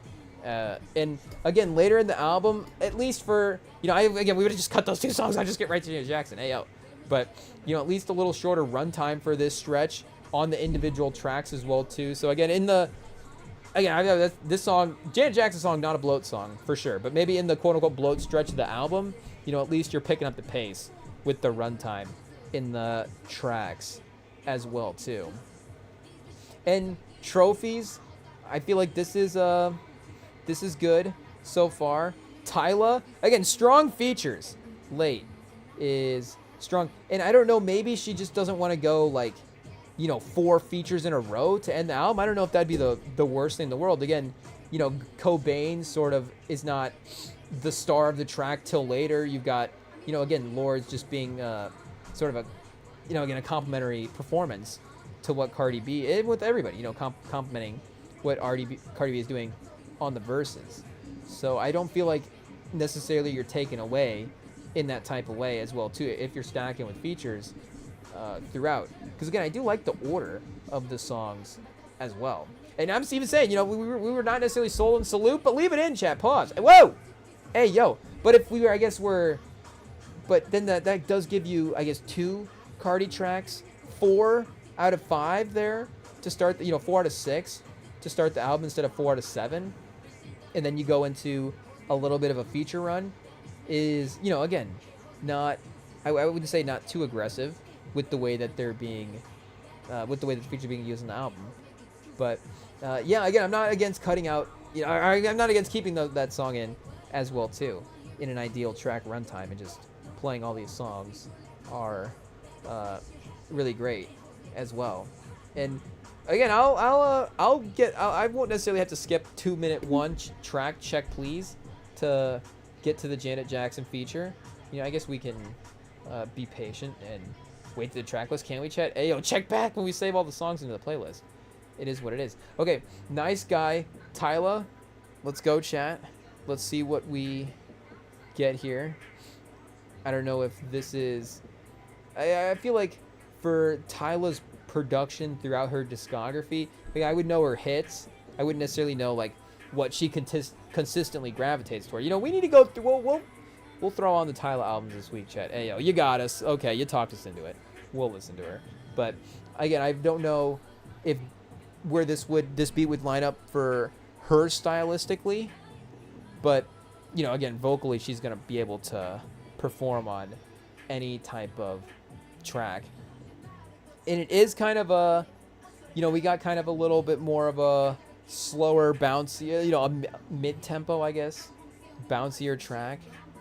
And again, later in the album, at least for, you know, we would have just cut those two songs. I'd just get right to Janet Jackson. Hey, yo. But, you know, at least a little shorter runtime for this stretch on the individual tracks as well, too. So, again, this song, Janet Jackson song, not a bloat song, for sure. But maybe in the quote-unquote bloat stretch of the album, you know, at least you're picking up the pace with the runtime in the tracks as well, too. And trophies... I feel like this is good so far. Tyla, again, strong features. Late is strong. And I don't know, maybe she just doesn't want to go like, you know, 4 features in a row to end the album. I don't know if that'd be the worst thing in the world. Again, you know, Cobain sort of is not the star of the track till later. You've got, you know, again, Lord's just being sort of a, you know, again, a complimentary performance to what Cardi B, and with everybody, you know, complimenting what Cardi B is doing on the verses. So I don't feel like necessarily you're taken away in that type of way as well too if you're stacking with features throughout. Because again, I do like the order of the songs as well. And I'm even saying, you know, we were not necessarily sold in Salute, but leave it in, chat. Pause. Whoa! Hey, yo. But if we were, I guess we're... But then that does give you, I guess, 2 Cardi tracks, 4 out of 5 there to start, you know, 4 out of 6 to start the album instead of 4 out of 7, and then you go into a little bit of a feature run, is, you know, again, not, I wouldn't say not too aggressive with the way that they're being, with the way that the features are being used in the album, but yeah, again, I'm not against cutting out, you know, I'm not against keeping that song in as well too, in an ideal track runtime, and just playing all these songs are really great as well, and. Again, I won't necessarily have to skip 2-minute 1 track check, please, to get to the Janet Jackson feature. You know, I guess we can be patient and wait to the track list, can't we, chat? Hey, yo, check back when we save all the songs into the playlist. It is what it is. Okay, Nice Guy, Tyla. Let's go, chat. Let's see what we get here. I don't know if this is... I feel like for Tyla's production throughout her discography, like I would know her hits. I wouldn't necessarily know like what she consistently gravitates toward. You know, we need to go through. We'll throw on the Tyla albums this week, chat. Hey, yo, you got us. Okay, you talked us into it. We'll listen to her. But again, I don't know if where this beat would line up for her stylistically. But you know, again, vocally, she's gonna be able to perform on any type of track. And it is kind of a, you know, we got kind of a little bit more of a slower, bouncy, you know, a mid-tempo, I guess, bouncier track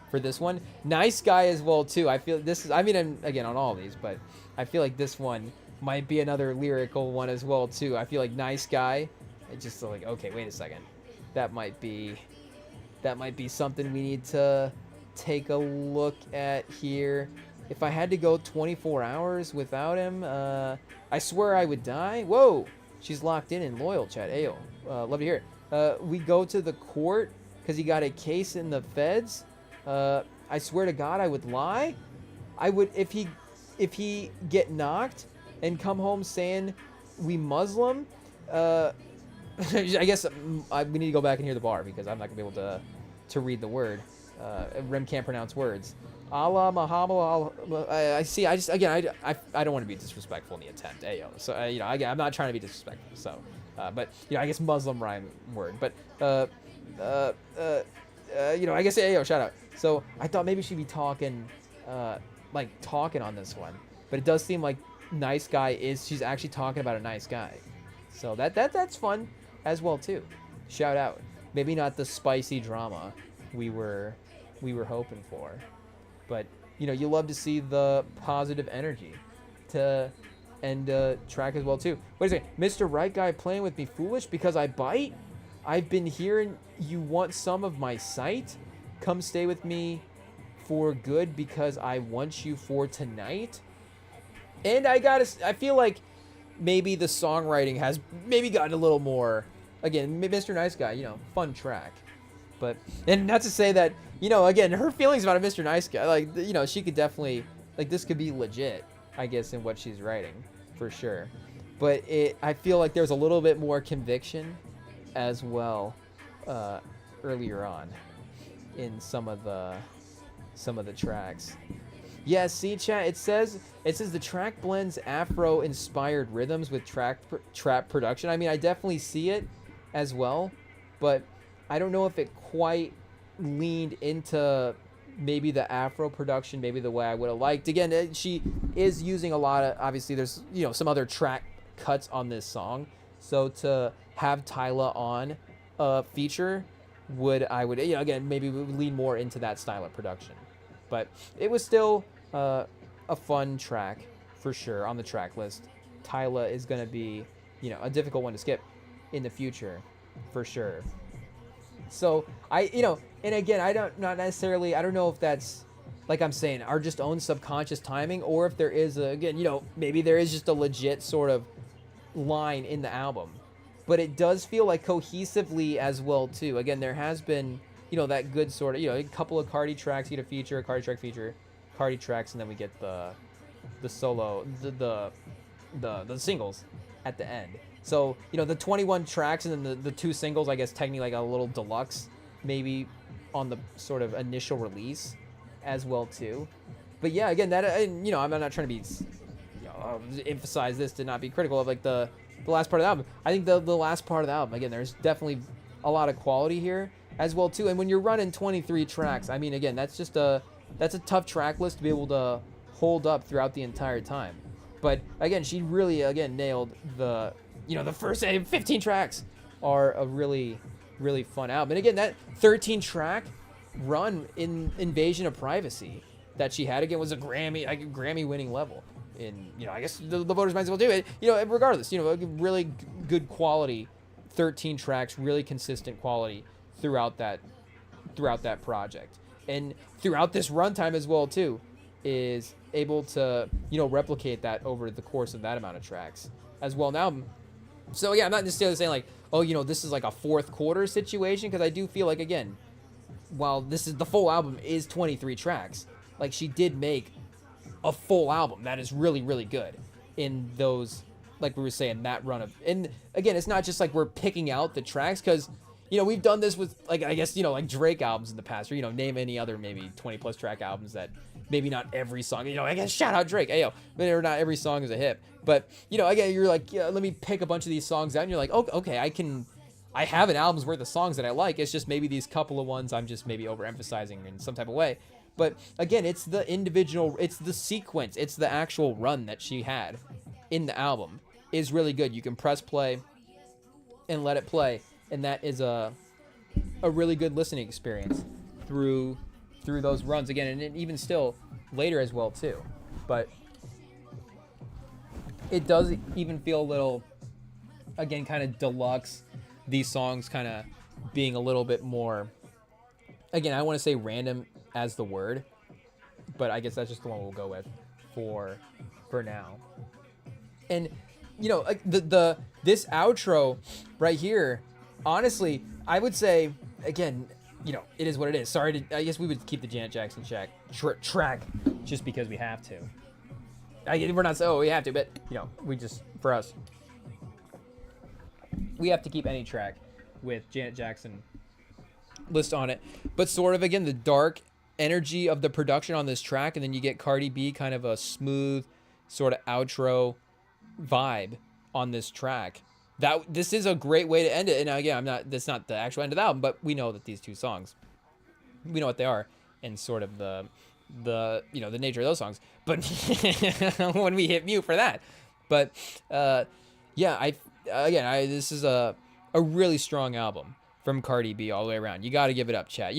for this one. Nice Guy as well, too. I feel this is, I mean, again, on all these, but I feel like this one might be another lyrical one as well, too. I feel like Nice Guy, it's just like, okay, wait a second. That might be something we need to take a look at here. If I had to go 24 hours without him, I swear I would die. Whoa, she's locked in and loyal, chat. Ayo, love to hear it. We go to the court because he got a case in the feds. I swear to God, I would lie. I would if he get knocked and come home saying we Muslim. I guess we need to go back and hear the bar because I'm not gonna be able to read the word. Rem can't pronounce words. Allah Muhammad. I see. I just again I don't want to be disrespectful in the attempt. Ayo. So I'm not trying to be disrespectful. So, but I guess Muslim rhyme word. But I guess ayo. Shout out. So I thought maybe she'd be talking talking on this one, but it does seem like nice guy she's actually talking about a nice guy. So that's fun as well too. Shout out. Maybe not the spicy drama we were hoping for, but you love to see the positive energy to end track as well too. Wait a second, Mr. Right Guy playing with me foolish because I bite? I've been hearing you want some of my sight. Come stay with me for good because I want you for tonight. And I feel like maybe the songwriting has maybe gotten a little more, again, Mr. Nice Guy, fun track. But, and not to say that, again, her feelings about a Mr. Nice Guy, she could definitely, this could be legit, I guess, in what she's writing, for sure. But I feel like there's a little bit more conviction as well earlier on in some of the tracks. Yeah, see, chat, it says the track blends Afro-inspired rhythms with trap production. I mean, I definitely see it as well, but I don't know if it quite leaned into maybe the Afro production, maybe the way I would have liked. Again, she is using a lot of, obviously there's, some other track cuts on this song. So to have Tyla on a feature again, maybe would lean more into that style of production. But it was still a fun track for sure on the track list. Tyla is going to be, a difficult one to skip in the future for sure. So and again, I don't know if that's, like I'm saying, our just own subconscious timing, or if there is maybe there is just a legit sort of line in the album, but it does feel like cohesively as well too. Again, there has been, that good sort of, a couple of Cardi tracks, you get a feature, a Cardi track feature, Cardi tracks, and then we get the solo, the singles at the end. So, the 21 tracks and then the two singles, I guess technically like a little deluxe maybe on the sort of initial release as well too. But yeah, again, that, I'm not trying to be, emphasize this to not be critical of the last part of the album. I think the last part of the album, again, there's definitely a lot of quality here as well too. And when you're running 23 tracks, I mean, again, that's a tough track list to be able to hold up throughout the entire time. But again, she really, nailed the first 15 tracks are a really, really fun album. And again, that 13 track run in Invasion of Privacy that she had, again, was a Grammy winning level. In, I guess the voters might as well do it. Regardless, a really good quality, 13 tracks, really consistent quality throughout that project. And throughout this runtime as well too, is able to, replicate that over the course of that amount of tracks as well. Now, so yeah, I'm not necessarily saying this is like a fourth quarter situation, because I do feel like, again, while this is the full album is 23 tracks, she did make a full album that is really, really good in those, like we were saying, that run of, and again, it's not just we're picking out the tracks, because we've done this with I guess Drake albums in the past, or name any other maybe 20 plus track albums that maybe not every song, I guess shout out Drake, but not every song is a hit. But again, you're let me pick a bunch of these songs out, and you're like, oh, okay, I have an album's worth of songs that I like. It's just maybe these couple of ones I'm just maybe overemphasizing in some type of way. But again, it's the individual, it's the sequence, it's the actual run that she had in the album is really good. You can press play and let it play, and that is a really good listening experience through those runs again, and even still later as well too. But it does even feel a little, again, kind of deluxe, these songs kind of being a little bit more, again, I want to say random as the word, but I guess that's just the one we'll go with for now. And this outro right here, honestly, I would say, again, it is what it is. Sorry I guess we would keep the Janet Jackson track just because we have to. We're not we have to, but we just, for us, we have to keep any track with Janet Jackson list on it. But sort of, again, the dark energy of the production on this track, and then you get Cardi B, kind of a smooth sort of outro vibe on this track. This is a great way to end it. And again, that's not the actual end of the album, but we know that these two songs, we know what they are, and sort of the nature of those songs. But when we hit mute for that, but this is a really strong album from Cardi B all the way around. You got to give it up, chat.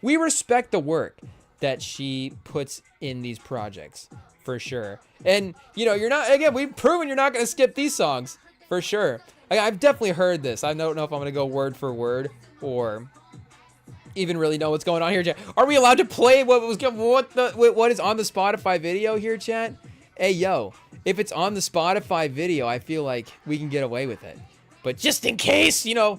We respect the work that she puts in these projects for sure. And we've proven you're not going to skip these songs for sure. I've definitely heard this. I don't know if I'm going to go word for word or even really know what's going on here, chat. Are we allowed to play what is on the Spotify video here, chat? Hey, yo, if it's on the Spotify video, I feel like we can get away with it. But just in case, we'll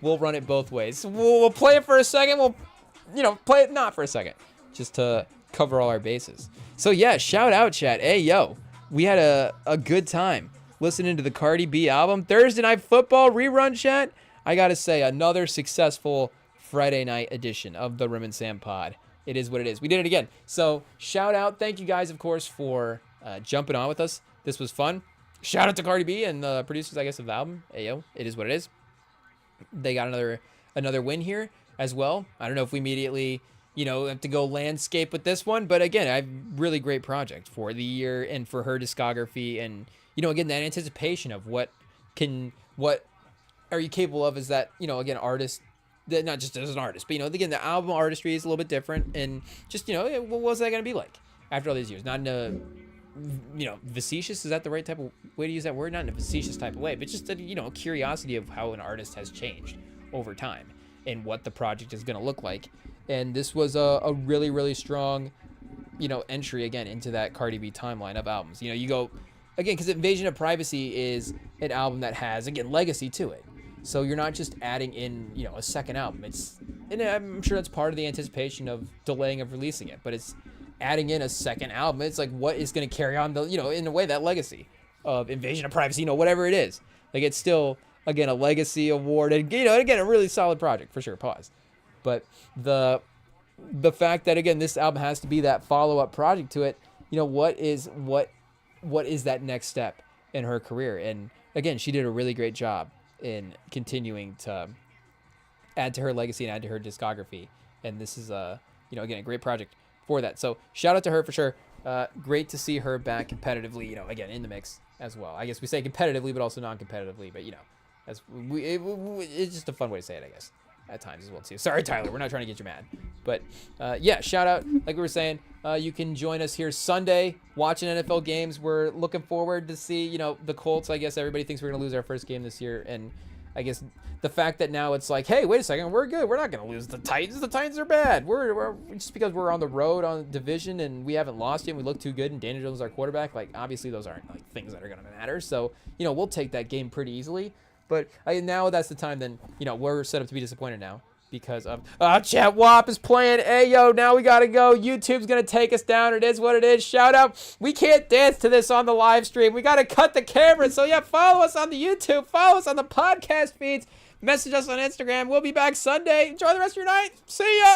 run it both ways. We'll play it for a second. We'll play it not for a second, just to cover all our bases. So yeah, shout out, chat. Hey, yo, we had a good time listening to the Cardi B album. Thursday Night Football rerun, chat. I gotta say, another successful Friday night edition of the Rim and Sam pod. It is what it is. We did it again. So shout out. Thank you guys, of course, for jumping on with us. This was fun. Shout out to Cardi B and the producers, I guess, of the album. Hey, yo, it is what it is. They got another win here as well. I don't know if we immediately, have to go landscape with this one, but again, a really great project for the year and for her discography, and again, that anticipation of what are you capable of as that, again, artist, that not just as an artist, but again, the album artistry is a little bit different, and just what was that going to be like after all these years? Not in a facetious, is that the right type of way to use that word? Not in a facetious type of way, but just a curiosity of how an artist has changed over time and what the project is going to look like. And this was a really, really strong, entry again into that Cardi B timeline of albums. You go again, because Invasion of Privacy is an album that has, again, legacy to it. So you're not just adding in, a second album. And I'm sure that's part of the anticipation of delaying of releasing it, but it's adding in a second album. It's like, what is going to carry on in a way, that legacy of Invasion of Privacy, whatever it is. Like, it's still, again, a legacy award, and again, a really solid project for sure. Pause. But the fact that, again, this album has to be that follow-up project to it, what is that next step in her career? And again, she did a really great job in continuing to add to her legacy and add to her discography. And this is again, a great project for that. So shout out to her for sure. Great to see her back competitively, again, in the mix as well. I guess we say competitively, but also non-competitively, but it's just a fun way to say it, I guess, at times as well too. Sorry, Tyler, we're not trying to get you mad, but yeah, shout out. Like we were saying, you can join us here Sunday watching NFL games. We're looking forward to see, the Colts. I guess everybody thinks we're gonna lose our first game this year, and I guess the fact that now it's like, hey, wait a second, we're good. We're not gonna lose the Titans. The Titans are bad. We're just because we're on the road on division and we haven't lost yet. We look too good, and Daniel Jones is our quarterback. Like, obviously, those aren't like things that are gonna matter. So we'll take that game pretty easily. But now that's the time. Then we're set up to be disappointed now because of Chat Wop is playing. Hey, yo, now we gotta go. YouTube's gonna take us down. It is what it is. Shout out. We can't dance to this on the live stream. We gotta cut the camera. So yeah, follow us on the YouTube. Follow us on the podcast feeds. Message us on Instagram. We'll be back Sunday. Enjoy the rest of your night. See ya.